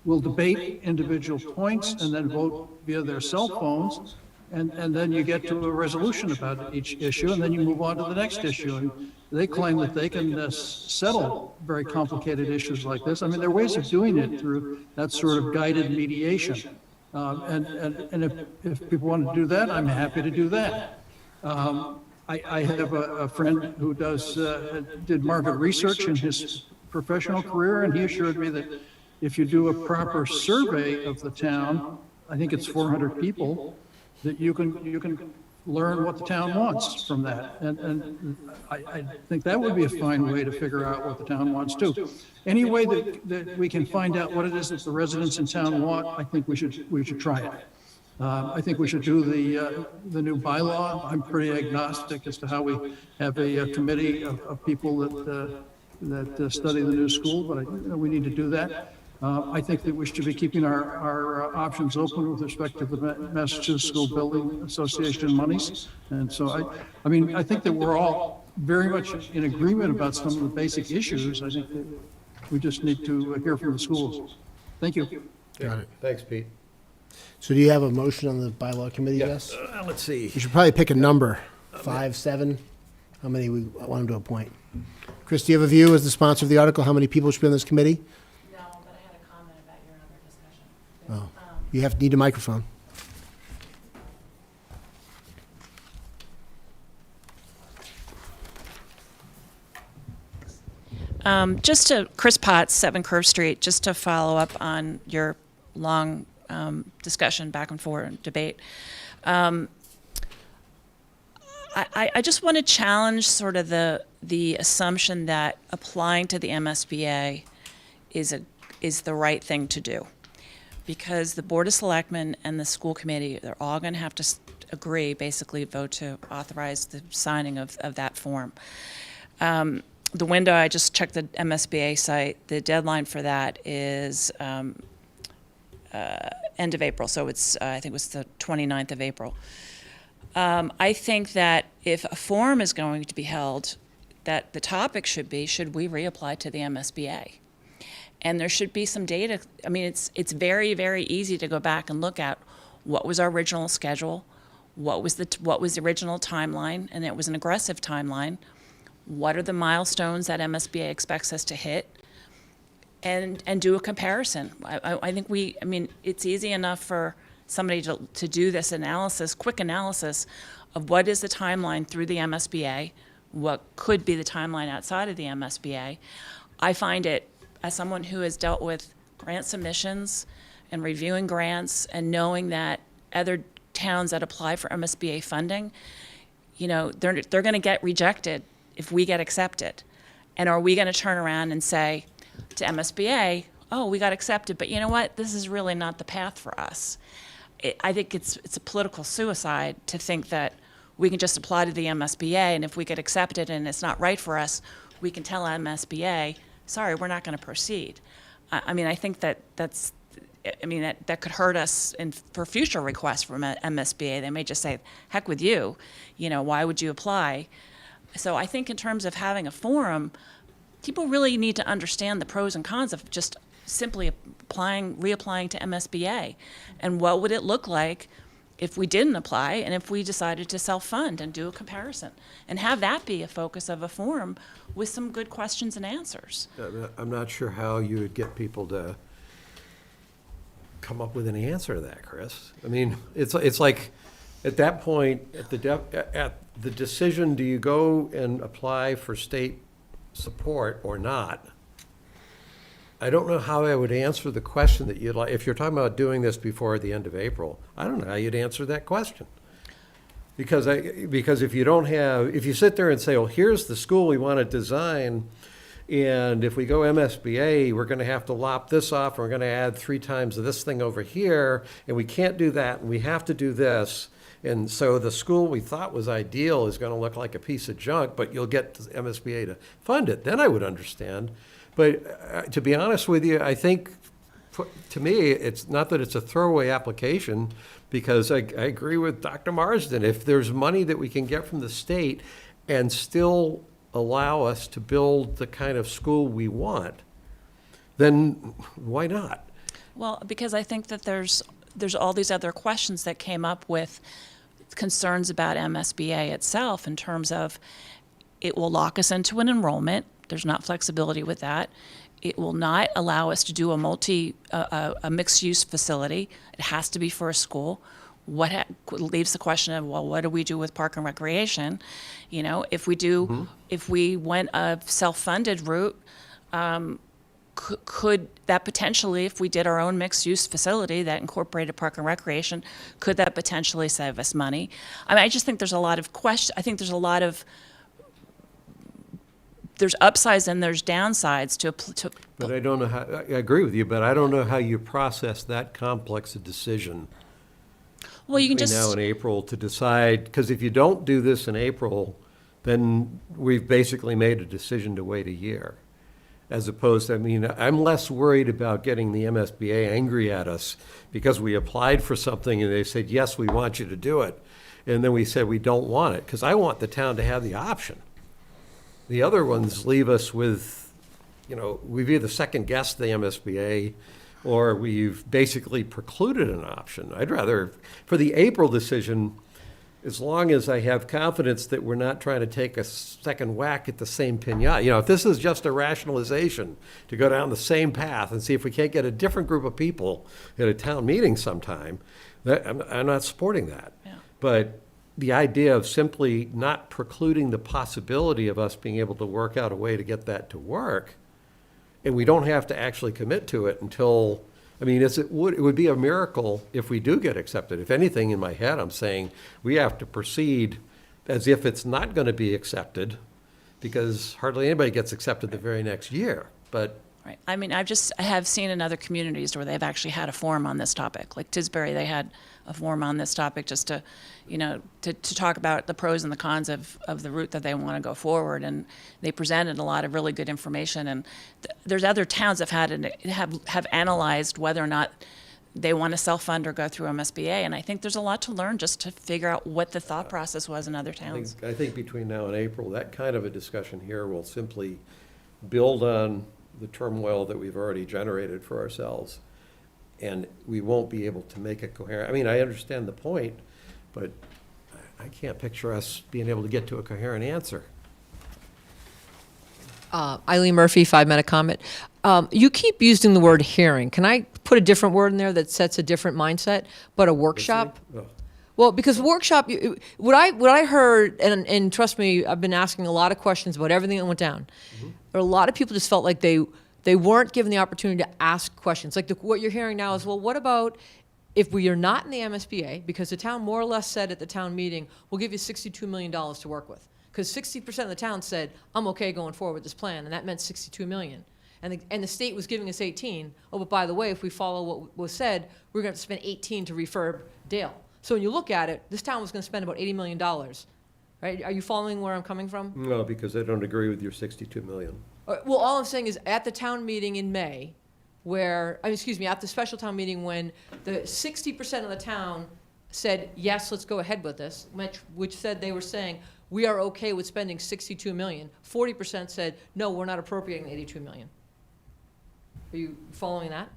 will debate individual points and then vote via their cell phones. And then you get to a resolution about each issue, and then you move on to the next issue. And they claim that they can settle very complicated issues like this. I mean, there are ways of doing it through that sort of guided mediation. And if people want to do that, I'm happy to do that. I have a friend who did market research in his professional career, and he assured me that if you do a proper survey of the town, I think it's 400 people, that you can learn what the town wants from that. And I think that would be a fine way to figure out what the town wants too. Any way that we can find out what it is that the residents in town want, I think we should try it. I think we should do the new bylaw. I'm pretty agnostic as to how we have a committee of people that study the new school, but we need to do that. I think that we should be keeping our options open with respect to the Massachusetts School Building Association monies. And so I think that we're all very much in agreement about some of the basic issues. I think that We just need to hear from the schools. Thank you. Got it. Thanks, Pete. So do you have a motion on the bylaw committee, yes? Let's see. We should probably pick a number, 5, 7, how many we want them to appoint. Chris, do you have a view as the sponsor of the article, how many people should be on this committee? No, but I had a comment about your other discussion. Oh, you need a microphone. Just to, Chris Potts, 7 Curve Street, just to follow up on your long discussion back and forth debate. I just want to challenge sort of the assumption that applying to the MSBA is the right thing to do, because the Board of Selectmen and the school committee, they're all going to have to agree, basically vote to authorize the signing of that form. The window, I just checked the MSBA site, the deadline for that is end of April, so it's, I think it was the 29th of April. I think that if a forum is going to be held, that the topic should be, should we reapply to the MSBA? And there should be some data. I mean, it's very, very easy to go back and look at what was our original schedule, what was the original timeline, and it was an aggressive timeline. What are the milestones that MSBA expects us to hit, and do a comparison. I think it's easy enough for somebody to do this analysis, quick analysis of what is the timeline through the MSBA, what could be the timeline outside of the MSBA. I find it, as someone who has dealt with grant submissions and reviewing grants and knowing that other towns that apply for MSBA funding, they're going to get rejected if we get accepted. And are we going to turn around and say to MSBA, oh, we got accepted, but you know what? This is really not the path for us. I think it's a political suicide to think that we can just apply to the MSBA, and if we get accepted and it's not right for us, we can tell MSBA, sorry, we're not going to proceed. I think that could hurt us for future requests from MSBA. They may just say, heck with you, why would you apply? So I think in terms of having a forum, people really need to understand the pros and cons of just simply reapplying to MSBA. And what would it look like if we didn't apply and if we decided to self-fund and do a comparison? And have that be a focus of a forum with some good questions and answers. I'm not sure how you would get people to come up with an answer to that, Chris. I mean, it's like, at that point, at the decision, do you go and apply for state support or not? I don't know how I would answer the question that you'd like. If you're talking about doing this before the end of April, I don't know how you'd answer that question. Because if you sit there and say, well, here's the school we want to design, and if we go MSBA, we're going to have to lop this off, and we're going to add 3 times of this thing over here, and we can't do that, and we have to do this. And so the school we thought was ideal is going to look like a piece of junk, but you'll get MSBA to fund it. Then I would understand. But to be honest with you, I think, to me, it's not that it's a throwaway application, because I agree with Dr. Marsden. If there's money that we can get from the state and still allow us to build the kind of school we want, then why not? Well, because I think that there's all these other questions that came up with concerns about MSBA itself, in terms of it will lock us into an enrollment. There's not flexibility with that. It will not allow us to do a mixed-use facility. It has to be for a school. Leaves the question of, well, what do we do with park and recreation? If we went a self-funded route, could that potentially, if we did our own mixed-use facility that incorporated park and recreation, could that potentially save us money? I just think there's a lot of questions. I think there's upsides and there's downsides to. But I don't know how, I agree with you, but I don't know how you process that complex a decision. Well, you can between now and April to decide, because if you don't do this in April, then we've basically made a decision to wait a year. As opposed to, I'm less worried about getting the MSBA angry at us because we applied for something and they said, yes, we want you to do it. And then we said we don't want it, because I want the town to have the option. The other ones leave us with we've either second-guessed the MSBA or we've basically precluded an option. I'd rather, for the April decision, as long as I have confidence that we're not trying to take a second whack at the same pinata. If this is just a rationalization to go down the same path and see if we can't get a different group of people at a town meeting sometime, I'm not supporting that. Yeah. But the idea of simply not precluding the possibility of us being able to work out a way to get that to work, and we don't have to actually commit to it until, it would be a miracle if we do get accepted. If anything, in my head, I'm saying we have to proceed as if it's not going to be accepted, because hardly anybody gets accepted the very next year. But Right. I have seen in other communities where they've actually had a forum on this topic. Like Tisbury, they had a forum on this topic just to, to talk about the pros and the cons of the route that they want to go forward. And they presented a lot of really good information. And there's other towns that have analyzed whether or not they want to self-fund or go through MSBA. And I think there's a lot to learn just to figure out what the thought process was in other towns. I think between now and April, that kind of a discussion here will simply build on the turmoil that we've already generated for ourselves. And we won't be able to make a coherent, I understand the point, but I can't picture us being able to get to a coherent answer. Eileen Murphy, 5-minute comment. You keep using the word hearing. Can I put a different word in there that sets a different mindset, but a workshop? Well, because workshop, what I heard, and trust me, I've been asking a lot of questions about everything that went down. A lot of people just felt like they weren't given the opportunity to ask questions. Like what you're hearing now is, well, what about if we are not in the MSBA, because the town more or less said at the town meeting, we'll give you $62 million to work with. Because 60% of the town said, I'm okay going forward with this plan, and that meant $62 million. And the state was giving us 18. Oh, but by the way, if we follow what was said, we're going to spend 18 to refurb Dale. So when you look at it, this town was going to spend about $80 million. Right? Are you following where I'm coming from? No, because I don't agree with your $62 million. Well, all I'm saying is at the town meeting in May, at the special town meeting when the 60% of the town said, yes, let's go ahead with this, which said they were saying, we are okay with spending $62 million. 40% said, no, we're not appropriating $82 million. Are you following that?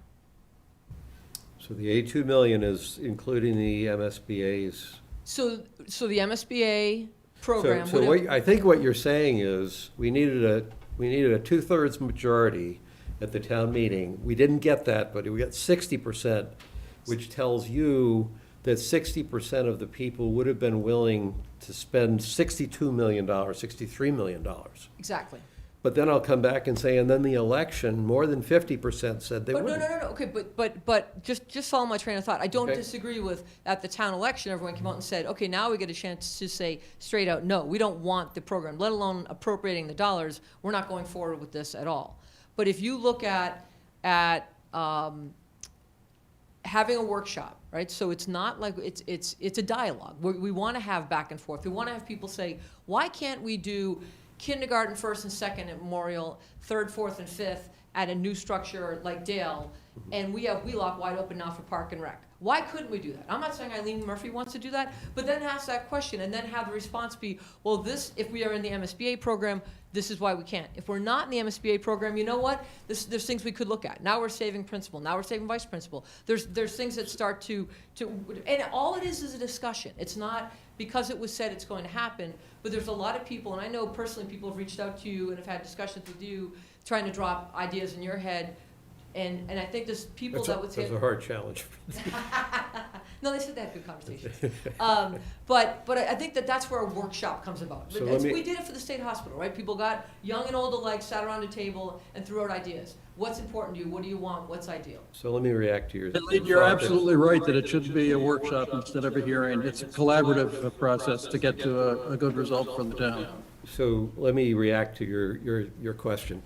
So the $82 million is including the MSBA's. So the MSBA program. I think what you're saying is we needed a 2/3 majority at the town meeting. We didn't get that, but we got 60%, which tells you that 60% of the people would have been willing to spend $62 million, $63 million. Exactly. But then I'll come back and say, and then the election, more than 50% said they wouldn't. No. Okay, but just follow my train of thought. I don't disagree with at the town election, everyone came out and said, okay, now we get a chance to say straight out, no, we don't want the program, let alone appropriating the dollars. We're not going forward with this at all. But if you look at having a workshop, right? So it's not like it's a dialogue. We want to have back and forth. We want to have people say, why can't we do kindergarten, 1st and 2nd at Memorial, 3rd, 4th, and 5th at a new structure like Dale, and we have Wheelock wide open now for Park and Rec. Why couldn't we do that? I'm not saying Eileen Murphy wants to do that, but then ask that question and then have the response be, well, if we are in the MSBA program, this is why we can't. If we're not in the MSBA program, you know what? There's things we could look at. Now we're saving principal. Now we're saving vice principal. There's things that start to and all it is a discussion. It's not because it was said it's going to happen, but there's a lot of people, and I know personally people have reached out to you and have had discussions with you trying to drop ideas in your head. And I think there's people that would say... That's a hard challenge. No, they said they had good conversations. But I think that's where a workshop comes about. So we did it for the state hospital, right? People got young and old alike, sat around a table and threw out ideas. What's important to you? What do you want? What's ideal? So let me react to your... You're absolutely right that it should be a workshop instead of a hearing. It's a collaborative process to get to a good result for the town. So let me react to your question.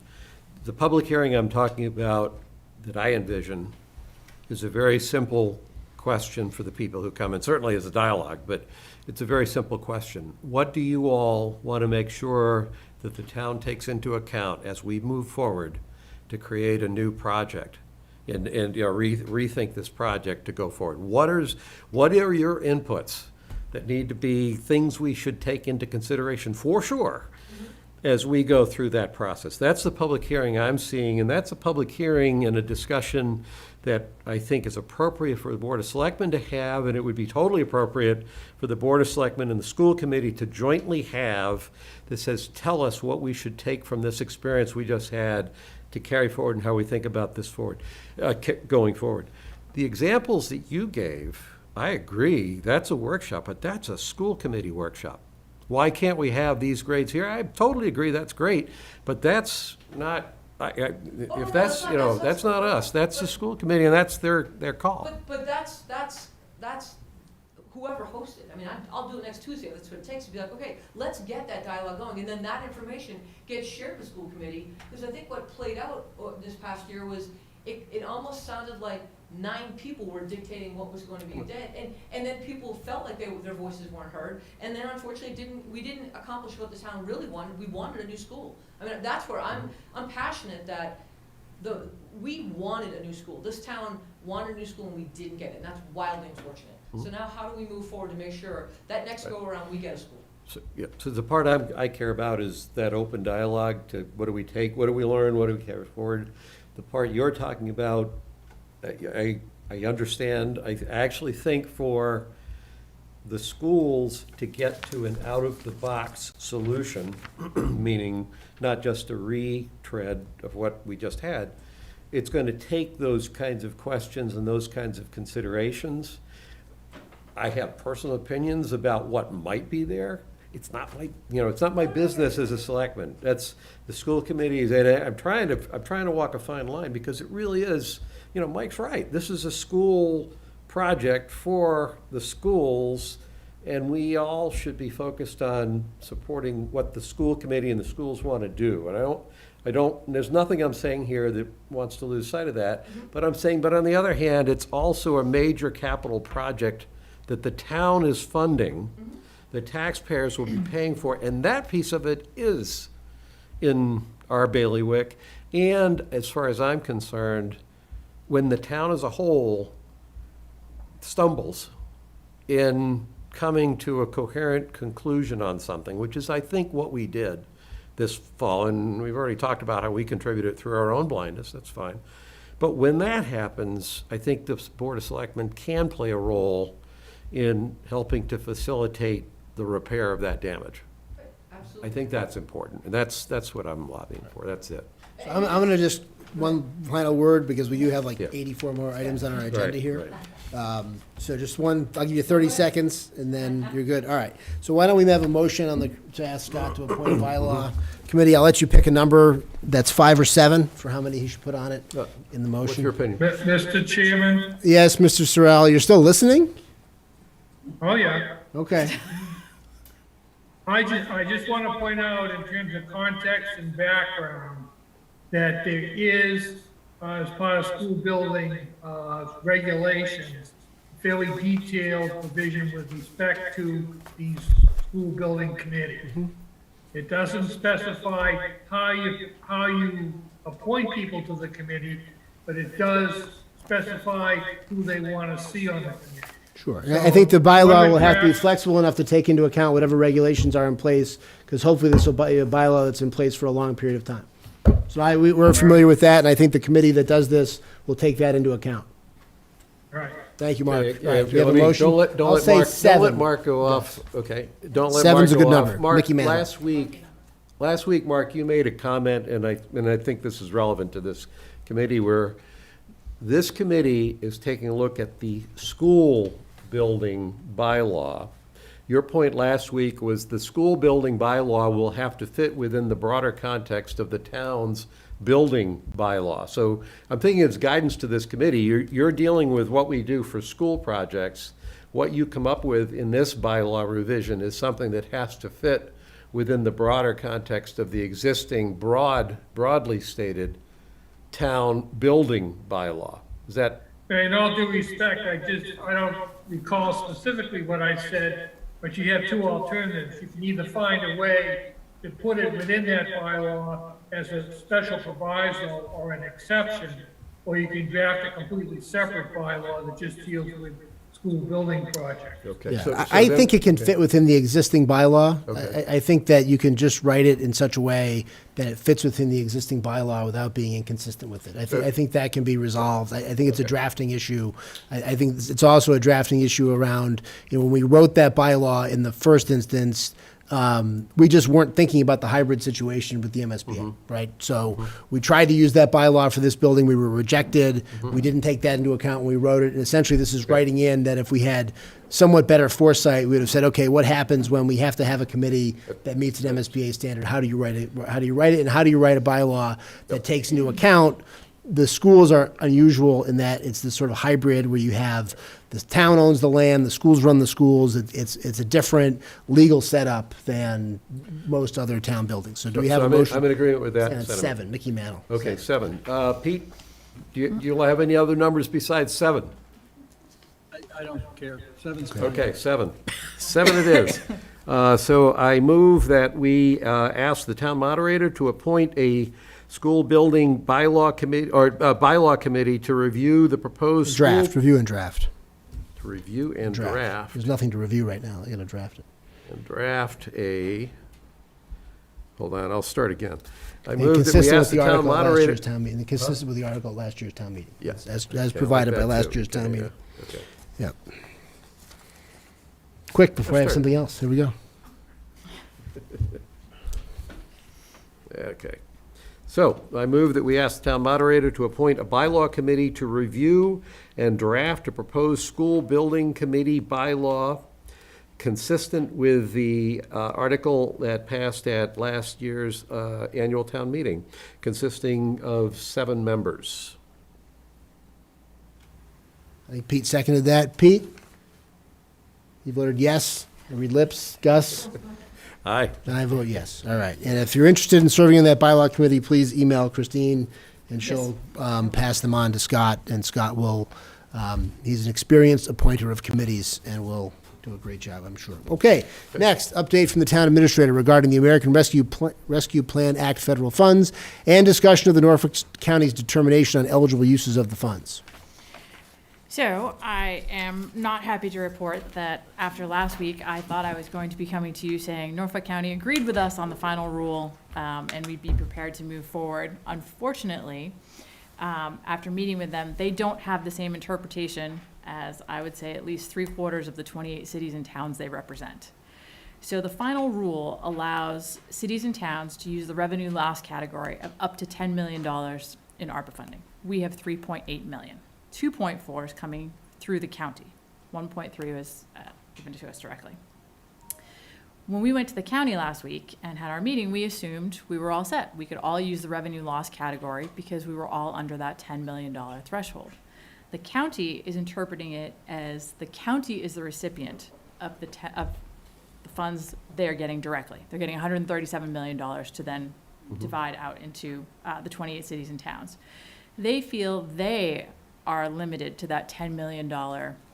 The public hearing I'm talking about that I envision is a very simple question for the people who come, and certainly as a dialogue, but it's a very simple question. What do you all want to make sure that the town takes into account as we move forward to create a new project and rethink this project to go forward? What are your inputs that need to be things we should take into consideration for sure as we go through that process. That's the public hearing I'm seeing, and that's a public hearing and a discussion that I think is appropriate for the Board of Selectmen to have, and it would be totally appropriate for the Board of Selectmen and the school committee to jointly have, that says, tell us what we should take from this experience we just had to carry forward and how we think about this forward, going forward. The examples that you gave, I agree, that's a workshop, but that's a school committee workshop. Why can't we have these grades here? I totally agree, that's great, but that's not, if that's, you know, that's not us, that's the school committee, and that's their call. But that's whoever hosted. I mean, I'll do it next Tuesday. That's what it takes to be like, okay, let's get that dialogue going, and then that information gets shared with school committee. Because I think what played out this past year was it almost sounded like 9 people were dictating what was going to be a day, and then people felt like their voices weren't heard, and then unfortunately we didn't accomplish what the town really wanted. We wanted a new school. I mean, that's where I'm passionate that we wanted a new school. This town wanted a new school and we didn't get it, and that's wildly unfortunate. So now how do we move forward to make sure that next go around we get a school? So, yeah, so the part I care about is that open dialogue to what do we take, what do we learn, what do we carry forward. The part you're talking about, I understand. I actually think for the schools to get to an out-of-the-box solution, meaning not just a retread of what we just had, it's going to take those kinds of questions and those kinds of considerations. I have personal opinions about what might be there. It's not my, it's not my business as a selectman. That's the school committees, and I'm trying to walk a fine line, because it really is, Mike's right. This is a school project for the schools, and we all should be focused on supporting what the school committee and the schools want to do. And there's nothing I'm saying here that wants to lose sight of that, but I'm saying, but on the other hand, it's also a major capital project that the town is funding, the taxpayers will be paying for, and that piece of it is in our bailiwick. And as far as I'm concerned, when the town as a whole stumbles in coming to a coherent conclusion on something, which is, I think, what we did this fall, and we've already talked about how we contributed through our own blindness, that's fine. But when that happens, I think the Board of Selectmen can play a role in helping to facilitate the repair of that damage. Absolutely. I think that's important, and that's what I'm lobbying for, that's it. So I'm going to just, one final word, because we do have like 84 more items on our agenda here. So just one, I'll give you 30 seconds, and then you're good. All right. So why don't we have a motion to ask Scott to appoint a bylaw committee? I'll let you pick a number that's 5 or 7 for how many he should put on it in the motion. What's your opinion? Mr. Chairman? Yes, Mr. Sorrell, you're still listening? Oh, yeah. Okay. I just want to point out, in terms of context and background, that there is, as part of school building regulations, fairly detailed provision with respect to these school building committees. It doesn't specify how you appoint people to the committee, but it does specify who they want to see on the committee. Sure. And I think the bylaw will have to be flexible enough to take into account whatever regulations are in place, because hopefully this will be a bylaw that's in place for a long period of time. So we're familiar with that, and I think the committee that does this will take that into account. Right. Thank you, Mark. Yeah, All right, we have a motion. Don't let Mark go off. Okay. Don't let Mark go off. 7's a good number. Mark, Mickey Mantle. last week, Mark, you made a comment, and I think this is relevant to this committee, where this committee is taking a look at the school building bylaw. Your point last week was the school building bylaw will have to fit within the broader context of the town's building bylaw. So I'm thinking it's guidance to this committee. You're dealing with what we do for school projects. What you come up with in this bylaw revision is something that has to fit within the broader context of the existing broadly stated town building bylaw. Is that? In all due respect, I don't recall specifically what I said, but you have 2 alternatives. You can either find a way to put it within that bylaw as a special proviso or an exception, or you can draft a completely separate bylaw that just deals with school building project. Okay. Yeah, so I then- think it can fit within the existing bylaw. Okay. I think that you can just write it in such a way that it fits within the existing bylaw without being inconsistent with it. I think that can be resolved. I think it's a drafting issue. I think it's also a drafting issue around, when we wrote that bylaw in the first instance, we just weren't thinking about the hybrid situation with the MSBA, right? So we tried to use that bylaw for this building. We were rejected. We didn't take that into account when we wrote it. And essentially, this is writing in that if we had somewhat better foresight, we would have said, okay, what happens when we have to have a committee that meets an MSBA standard? How do you write it? How do you write it? And how do you write a bylaw that takes into account the schools are unusual in that it's this sort of hybrid where you have the town owns the land, the schools run the schools. It's a different legal setup than most other town buildings. So do we have a motion? I'm in agreement with that. And sentiment. 7, Mickey Mantle. Okay, 7. Pete, do you have any other numbers besides 7? I don't care. 7's fine. Okay, 7. 7 it is. So I move that we ask the town moderator to appoint a school building bylaw committee, or bylaw committee to review the proposed Draft, school- review and draft. To review and draft. There's nothing to review right now. You're going to draft it. And draft a, hold on, I'll start again. I And move that we consistent with ask the the town article at last moderator. year's town meeting, consistent with the article at last year's town meeting. Yes. As Okay, I like provided by that last too. year's town Okay, meeting. yeah, okay. Yep. Quick, before I have Let's start. something else. Here we go. Okay. So I move that we ask the town moderator to appoint a bylaw committee to review and draft a proposed school building committee bylaw consistent with the article that passed at last year's annual town meeting, consisting of 7 members. I think Pete seconded that. Pete? You voted yes? I read lips. Gus? Aye. And I vote yes. All right. And if you're interested in serving in that bylaw committee, please email Christine, and she'll pass them on to Scott, and Scott will, he's an experienced appointer of committees, and will do a great job, I'm sure. Okay, next, update from the town administrator regarding the American Rescue Plan Act federal funds, and discussion of the Norfolk County's determination on eligible uses of the funds. So I am not happy to report that after last week, I thought I was going to be coming to you saying Norfolk County agreed with us on the final rule, and we'd be prepared to move forward. Unfortunately, after meeting with them, they don't have the same interpretation as, I would say, at least 3/4 of the 28 cities and towns they represent. So the final rule allows cities and towns to use the revenue loss category of up to $10 million in ARPA funding. We have 3.8 million. 2.4 is coming through the county. 1.3 was given to us directly. When we went to the county last week and had our meeting, we assumed we were all set. We could all use the revenue loss category because we were all under that $10 million threshold. The county is interpreting it as the county is the recipient of the funds they're getting directly. They're getting $137 million to then divide out into the 28 cities and towns. They feel they are limited to that $10 million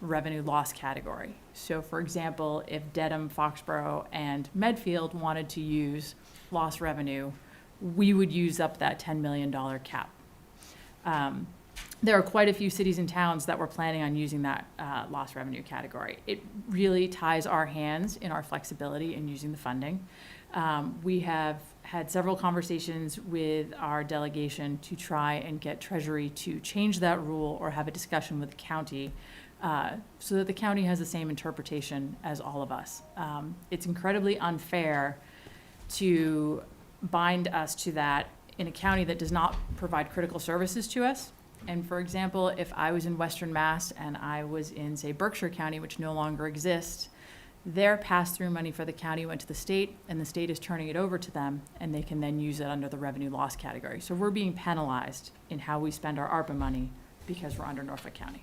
revenue loss category. So for example, if Dedham, Foxborough, and Medfield wanted to use lost revenue, we would use up that $10 million cap. There are quite a few cities and towns that were planning on using that lost revenue category. It really ties our hands in our flexibility in using the funding. We have had several conversations with our delegation to try and get Treasury to change that rule or have a discussion with the county so that the county has the same interpretation as all of us. It's incredibly unfair to bind us to that in a county that does not provide critical services to us. And for example, if I was in Western Mass and I was in, say, Berkshire County, which no longer exists, their pass-through money for the county went to the state, and the state is turning it over to them, and they can then use it under the revenue loss category. So we're being penalized in how we spend our ARPA money because we're under Norfolk County.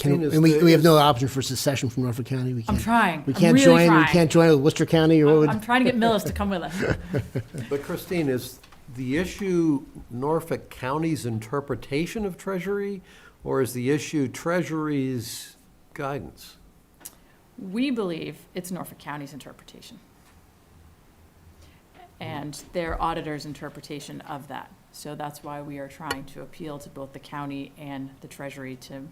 And we have no option for secession from Norfolk County? We I'm can't- trying. We I'm can't really join, we trying. can't join with Worcester County, or what would? I'm trying to get Millis to come with us. But Christine, is the issue Norfolk County's interpretation of Treasury, or is the issue Treasury's guidance? We believe it's Norfolk County's interpretation and their auditor's interpretation of that. So that's why we are trying to appeal to both the county and the Treasury to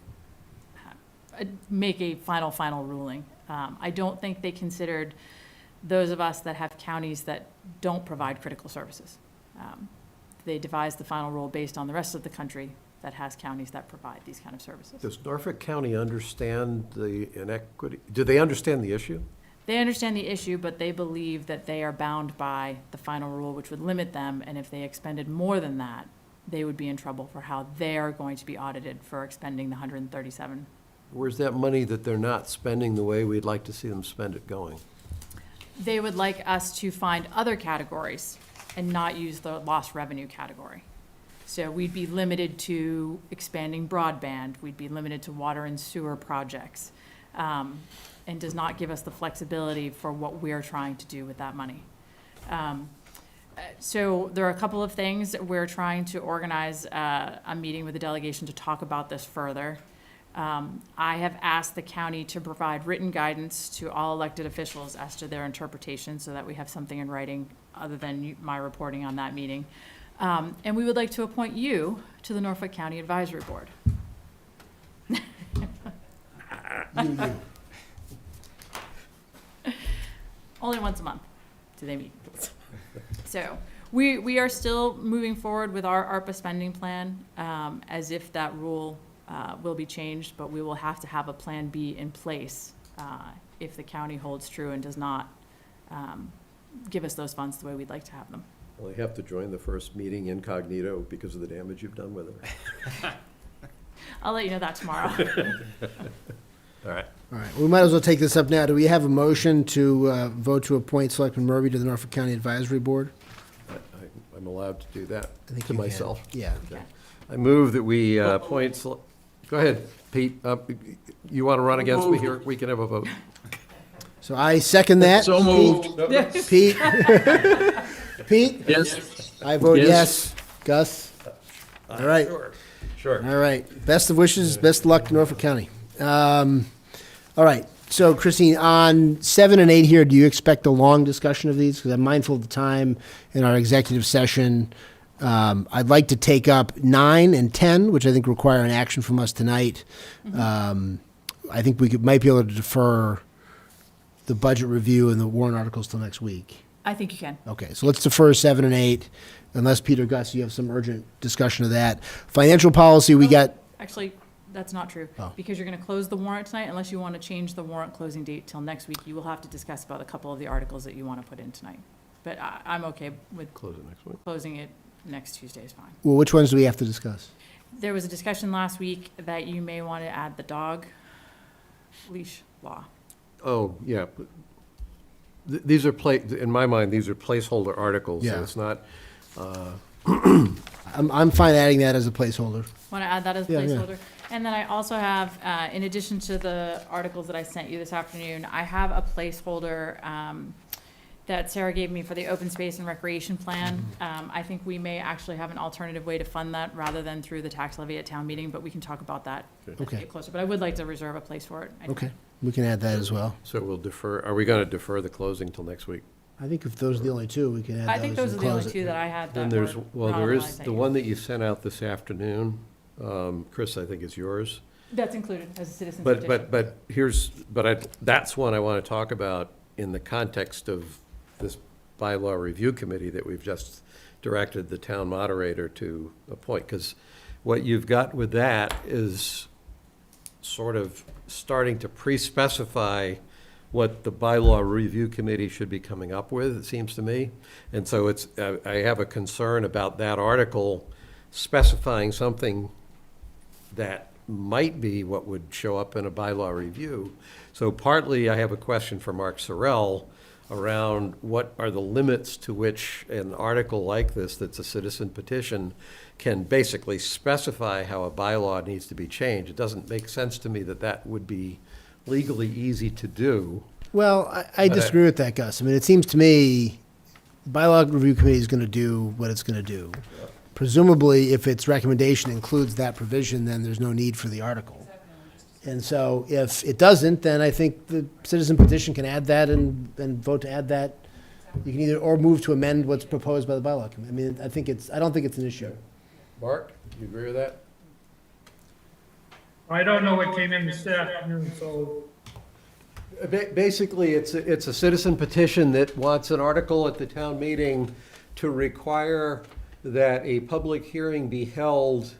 make a final ruling. I don't think they considered those of us that have counties that don't provide critical services. They devised the final rule based on the rest of the country that has counties that provide these kind of services. Does Norfolk County understand the inequity? Do they understand the issue? They understand the issue, but they believe that they are bound by the final rule, which would limit them, and if they expended more than that, they would be in trouble for how they are going to be audited for expending the 137. Where's that money that they're not spending the way we'd like to see them spend it going? They would like us to find other categories and not use the lost revenue category. So we'd be limited to expanding broadband, we'd be limited to water and sewer projects, and does not give us the flexibility for what we're trying to do with that money. So there are a couple of things. We're trying to organize a meeting with the delegation to talk about this further. I have asked the county to provide written guidance to all elected officials as to their interpretation so that we have something in writing other than my reporting on that meeting. And we would like to appoint you to the Norfolk County Advisory Board. Only once a month do they meet. So we are still moving forward with our ARPA spending plan as if that rule will be changed, but we will have to have a plan B in place if the county holds true and does not give us those funds the way we'd like to have them. Well, you have to join the first meeting incognito because of the damage you've done with it. I'll let you know that tomorrow. All right. All right, we might as well take this up now. Do we have a motion to vote to appoint Selectman Murphy to the Norfolk County Advisory Board? I'm allowed to do that I think to you can. myself. Yeah. Okay. I move that we appoint, go ahead, Pete. You want to run against me here? We can have a vote. So I second that. So moved. Pete? Pete? Yes. I vote Yes. yes. Gus? All right. Sure. All right. Best of wishes, best of luck to Norfolk County. All right. So Christine, on 7 and 8 here, do you expect a long discussion of these? Because I'm mindful of the time in our executive session. I'd like to take up 9 and 10, which I think require an action from us tonight. I think we might be able to defer the budget review and the warrant articles till next week. I think you can. Okay, so let's defer 7 and 8, unless Peter, Gus, you have some urgent discussion of that. Financial policy, we got, Actually, that's not true. Oh. Because you're going to close the warrant tonight, unless you want to change the warrant closing date till next week, you will have to discuss about a couple of the articles that you want to put in tonight. But I'm okay with Close it next week. closing it next Tuesday is fine. well, which ones do we have to discuss? There was a discussion last week that you may want to add the dog leash law. Oh, yeah. These are in my mind, these are placeholder articles, so Yeah. it's not, I'm fine adding that as a placeholder. Want to add that as a Yeah, yeah. placeholder? And then I also have, in addition to the articles that I sent you this afternoon, I have a placeholder that Sarah gave me for the open space and recreation plan. I think we may actually have an alternative way to fund that rather than through the tax levy at town meeting, but we can talk about that as we Okay. get closer. But I would like to reserve a place for it. Okay, we can add that as well. so we'll defer, are we going to defer the closing till next week? I think if those are the only two, we can add those. I think those are and the only close it. two that I had Then that there's, were well, not there on the is line that the you- one that you sent out this afternoon. Chris, I think is yours. That's included as a citizen's But, petition. that's one I want to talk about in the context of this bylaw review committee that we've just directed the town moderator to appoint. Because what you've got with that is sort of starting to pre-specify what the bylaw review committee should be coming up with, it seems to me. And so it's, I have a concern about that article specifying something that might be what would show up in a bylaw review. So partly I have a question for Mark Sorrell around what are the limits to which an article like this, that's a citizen petition, can basically specify how a bylaw needs to be changed. It doesn't make sense to me that that would be legally easy to do. Well, I disagree with that, Gus. I mean, it seems to me the bylaw review committee is going to do what it's going to do. Presumably, if its recommendation includes that provision, then there's no need for the article. And so if it doesn't, then I think the citizen petition can add that and vote to add that. You can either, or move to amend what's proposed by the bylaw committee. I mean, I don't think it's an issue. Mark, you agree with that? I don't know what came in this afternoon, so Basically, it's a citizen petition that wants an article at the town meeting to require that a public hearing be held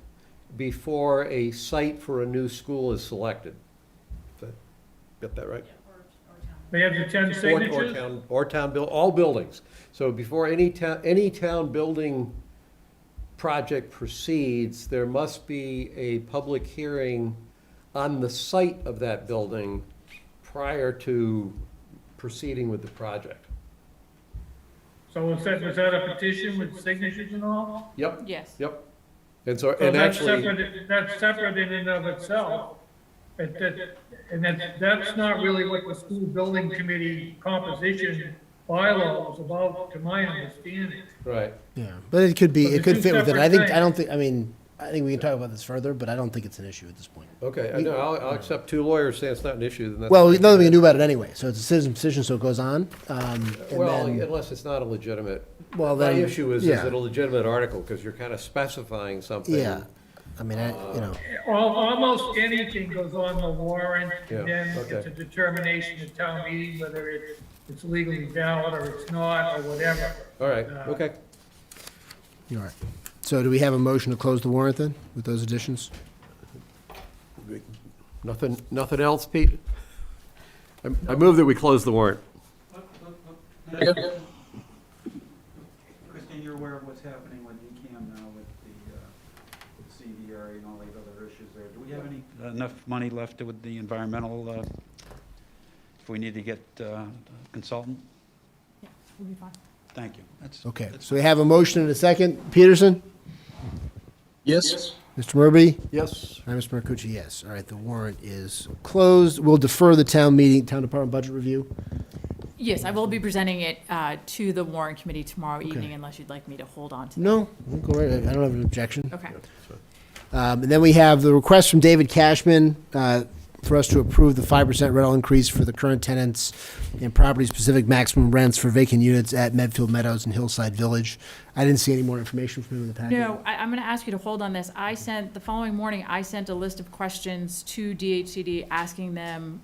before a site for a new school is selected. Got that right? they have the 10 signatures? Or town, all buildings. So before any town building project proceeds, there must be a public hearing on the site of that building prior to proceeding with the project. So was that a petition with signatures and all? Yep. Yes. Yep. And so, So and that's actually, separate, that's separate in and of itself. And that's not really what the school building committee composition bylaw was about, to my understanding. right. Yeah, but it could be, But it the could two fit with it. separate things. I think we can talk about this further, but I don't think it's an issue at this point. Okay, I know, I'll accept two lawyers saying it's not an issue, then that's. Well, nothing we can do about it anyway, so it's a citizen petition, so it goes on. And Well, then- unless it's not a legitimate. Well, My then, issue is yeah. it a legitimate article, because you're kind of specifying something. Yeah, I mean, Almost anything goes on the warrant, Yeah, and then okay. it's a determination at town meeting whether it's legally valid or it's not, or whatever. All right, okay. You're right. So do we have a motion to close the warrant then, with those additions? Nothing else, Pete? I move that we close the warrant. Christine, you're aware of what's happening with ECAM now with the CDR and all these other issues there. Do we have enough money left with the environmental, if we need to get a consultant? Yeah, we'll be fine. Thank you. That's Okay, so we have a motion and a second. Peterson? Yes? Mr. Murby? Yes. And Mr. Marcucci, yes. All right, the warrant is closed. We'll defer the town department budget review. Yes, I will be presenting it to the warrant committee tomorrow evening unless you'd like me to hold on to that. No, we'll go right, I don't have an objection. Okay. And then we have the request from David Cashman for us to approve the 5% rental increase for the current tenants and property-specific maximum rents for vacant units at Medfield Meadows and Hillside Village. I didn't see any more information from him in the packet. No, I'm going to ask you to hold on this. The following morning, I sent a list of questions to DHCD asking them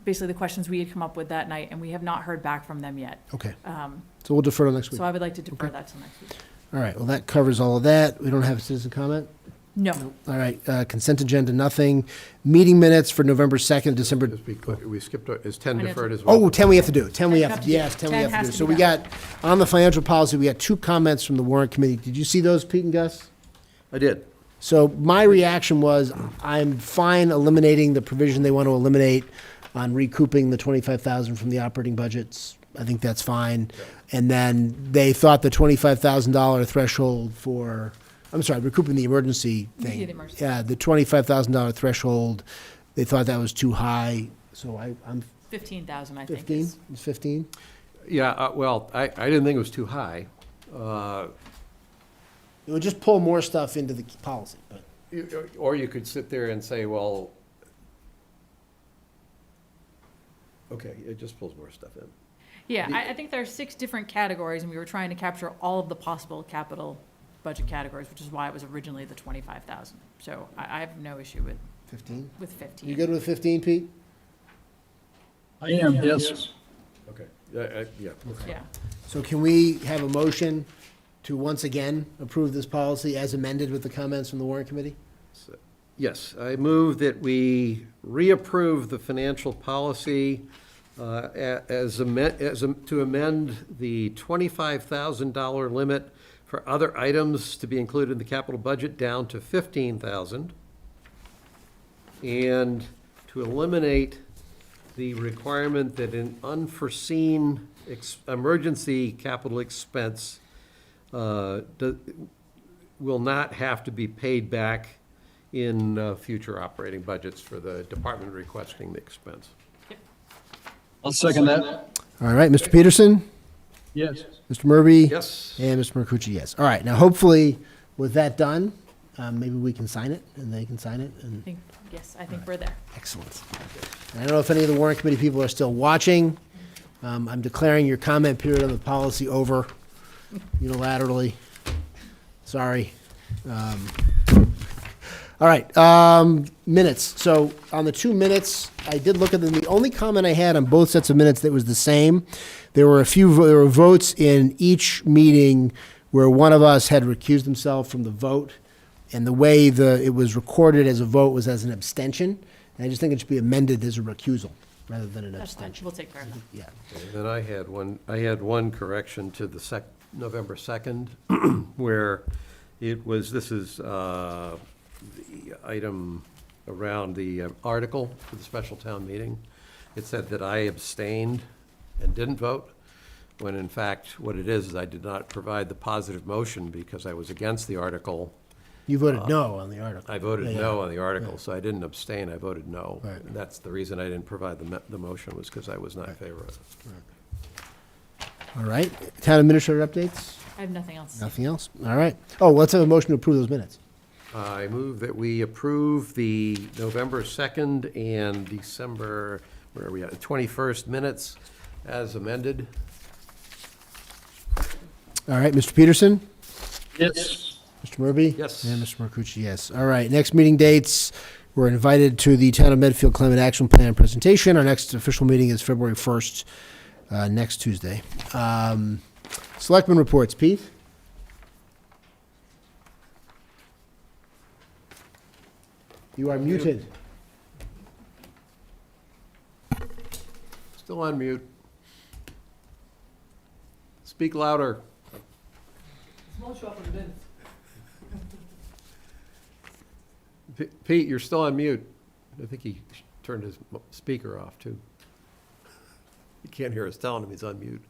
basically the questions we had come up with that night, and we have not heard back from them yet. Okay. So we'll defer to next week. So I would like to defer that till next week. All right, well, that covers all of that. We don't have a citizen comment? No. All right, consent agenda, nothing. Meeting minutes for November 2nd, December. Just be clear, we skipped, is 10 deferred as well? Oh, 10 we have to do. 10 we have to, yes, 10 we 10 have to has do. to So be we got, on the financial policy, we got 2 comments from the warrant committee. Did you see those, Pete and Gus? I did. So my reaction was, I'm fine eliminating the provision they want to eliminate on recouping the 25,000 from the operating budgets. I think that's fine. And then they thought the $25,000 threshold for, I'm sorry, recouping the emergency thing. Yeah, the emergency. Yeah, the $25,000 threshold, they thought that was too high, so I'm 15,000, I think. 15, it's 15? Yeah, well, I didn't think it was too high. It would just pull more stuff into the policy, but. Or you could sit there and say, well, okay, it just pulls more stuff in. Yeah, I think there are 6 different categories, and we were trying to capture all of the possible capital budget categories, which is why it was originally the 25,000. So I have no issue with 15? With 15. You good with 15, Pete? I am, yes. Okay, yeah. Yeah. So can we have a motion to once again approve this policy as amended with the comments from the warrant committee? Yes, I move that we reapprove the financial policy to amend the $25,000 limit for other items to be included in the capital budget down to $15,000, and to eliminate the requirement that an unforeseen emergency capital expense will not have to be paid back in future operating budgets for the department requesting the expense. I'll second that. All right, Mr. Peterson? Yes. Mr. Murby? Yes. And Mr. Marcucci, yes. All right, now hopefully with that done, maybe we can sign it and they can sign it and. I think we're there. Excellent. And I don't know if any of the warrant committee people are still watching. I'm declaring your comment period on the policy over unilaterally. Sorry. All right, minutes. So on the 2 minutes, I did look at them. The only comment I had on both sets of minutes that was the same, there were votes in each meeting where one of us had recused himself from the vote, and the way it was recorded as a vote was as an abstention. And I just think it should be amended as a recusal rather than an That's fine, abstention. we'll take care of that. Yeah. And then I had one correction to the November 2nd, where this is the item around the article for the special town meeting. It said that I abstained and didn't vote, when in fact, what it is I did not provide the positive motion because I was against the article. You voted no on the article. I voted Yeah, no yeah. on the article, so I didn't abstain, I voted no. Right. And that's the reason I didn't provide the motion, was because I was not in favor of it. All right, town administrator updates? I have nothing else. Nothing else? All right. Oh, let's have a motion to approve those minutes. I move that we approve the November 2nd and December, where are we at, 21st minutes as amended. All right, Mr. Peterson? Yes. Mr. Murby? Yes. And Mr. Marcucci, yes. All right, next meeting dates, we're invited to the Town of Medfield Climate Action Plan presentation. Our next official meeting is February 1st, next Tuesday. Selectmen reports, Pete? You are muted. Still on mute. Speak louder. Pete, you're still on mute. I think he turned his speaker off, too. You can't hear us telling him he's on mute.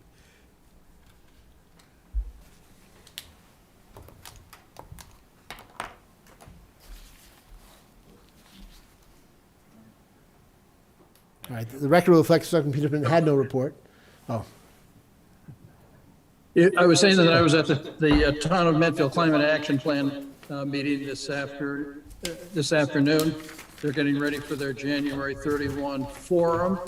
All right, the record will reflect Selectman Peterson had no report. Oh, I was saying that I was at the Town of Medfield Climate Action Plan meeting this afternoon. They're getting ready for their January 31 forum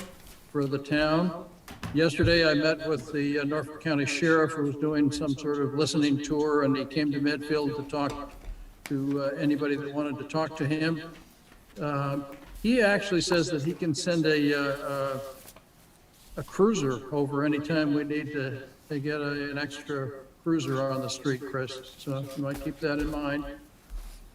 for the town. Yesterday, I met with the Norfolk County Sheriff, who was doing some sort of listening tour, and he came to Medfield to talk to anybody that wanted to talk to him. He actually says that he can send a cruiser over anytime we need to get an extra cruiser on the street, Chris. So you might keep that in mind.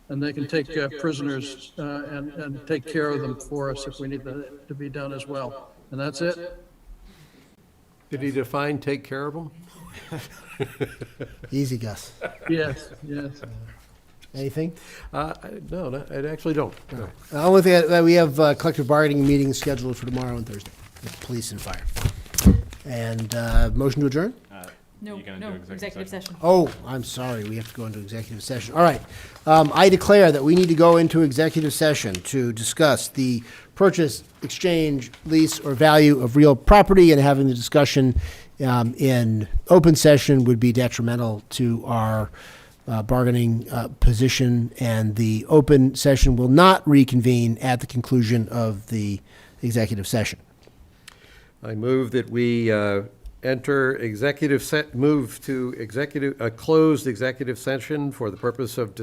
And they can take prisoners and take care of them for us if we need that to be done as well. And that's it. Did he define take care of them? easy, Gus. Yes, yes. Anything? No, I actually don't. No. The only thing, we have collective bargaining meetings scheduled for tomorrow and Thursday with police and fire. And motion to adjourn? No, executive session. Oh, I'm sorry, we have to go into executive session. All right. I declare that we need to go into executive session to discuss the purchase, exchange, lease, or value of real property, and having the discussion in open session would be detrimental to our bargaining position, and the open session will not reconvene at the conclusion of the executive session. I move that we move to closed executive session for the purpose of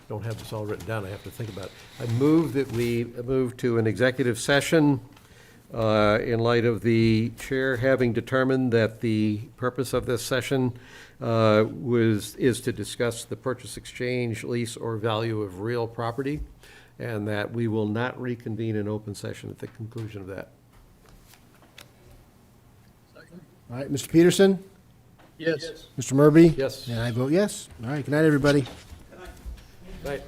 don't have this all written down, I have to think about it. I move that we move to an executive session in light of the chair having determined that the purpose of this session is to discuss the purchase, exchange, lease, or value of real property, and that we will not reconvene in open session at the conclusion of that. All right, Mr. Peterson? Yes. Mr. Murby? Yes. And I vote yes. All right, good night, everybody. Right.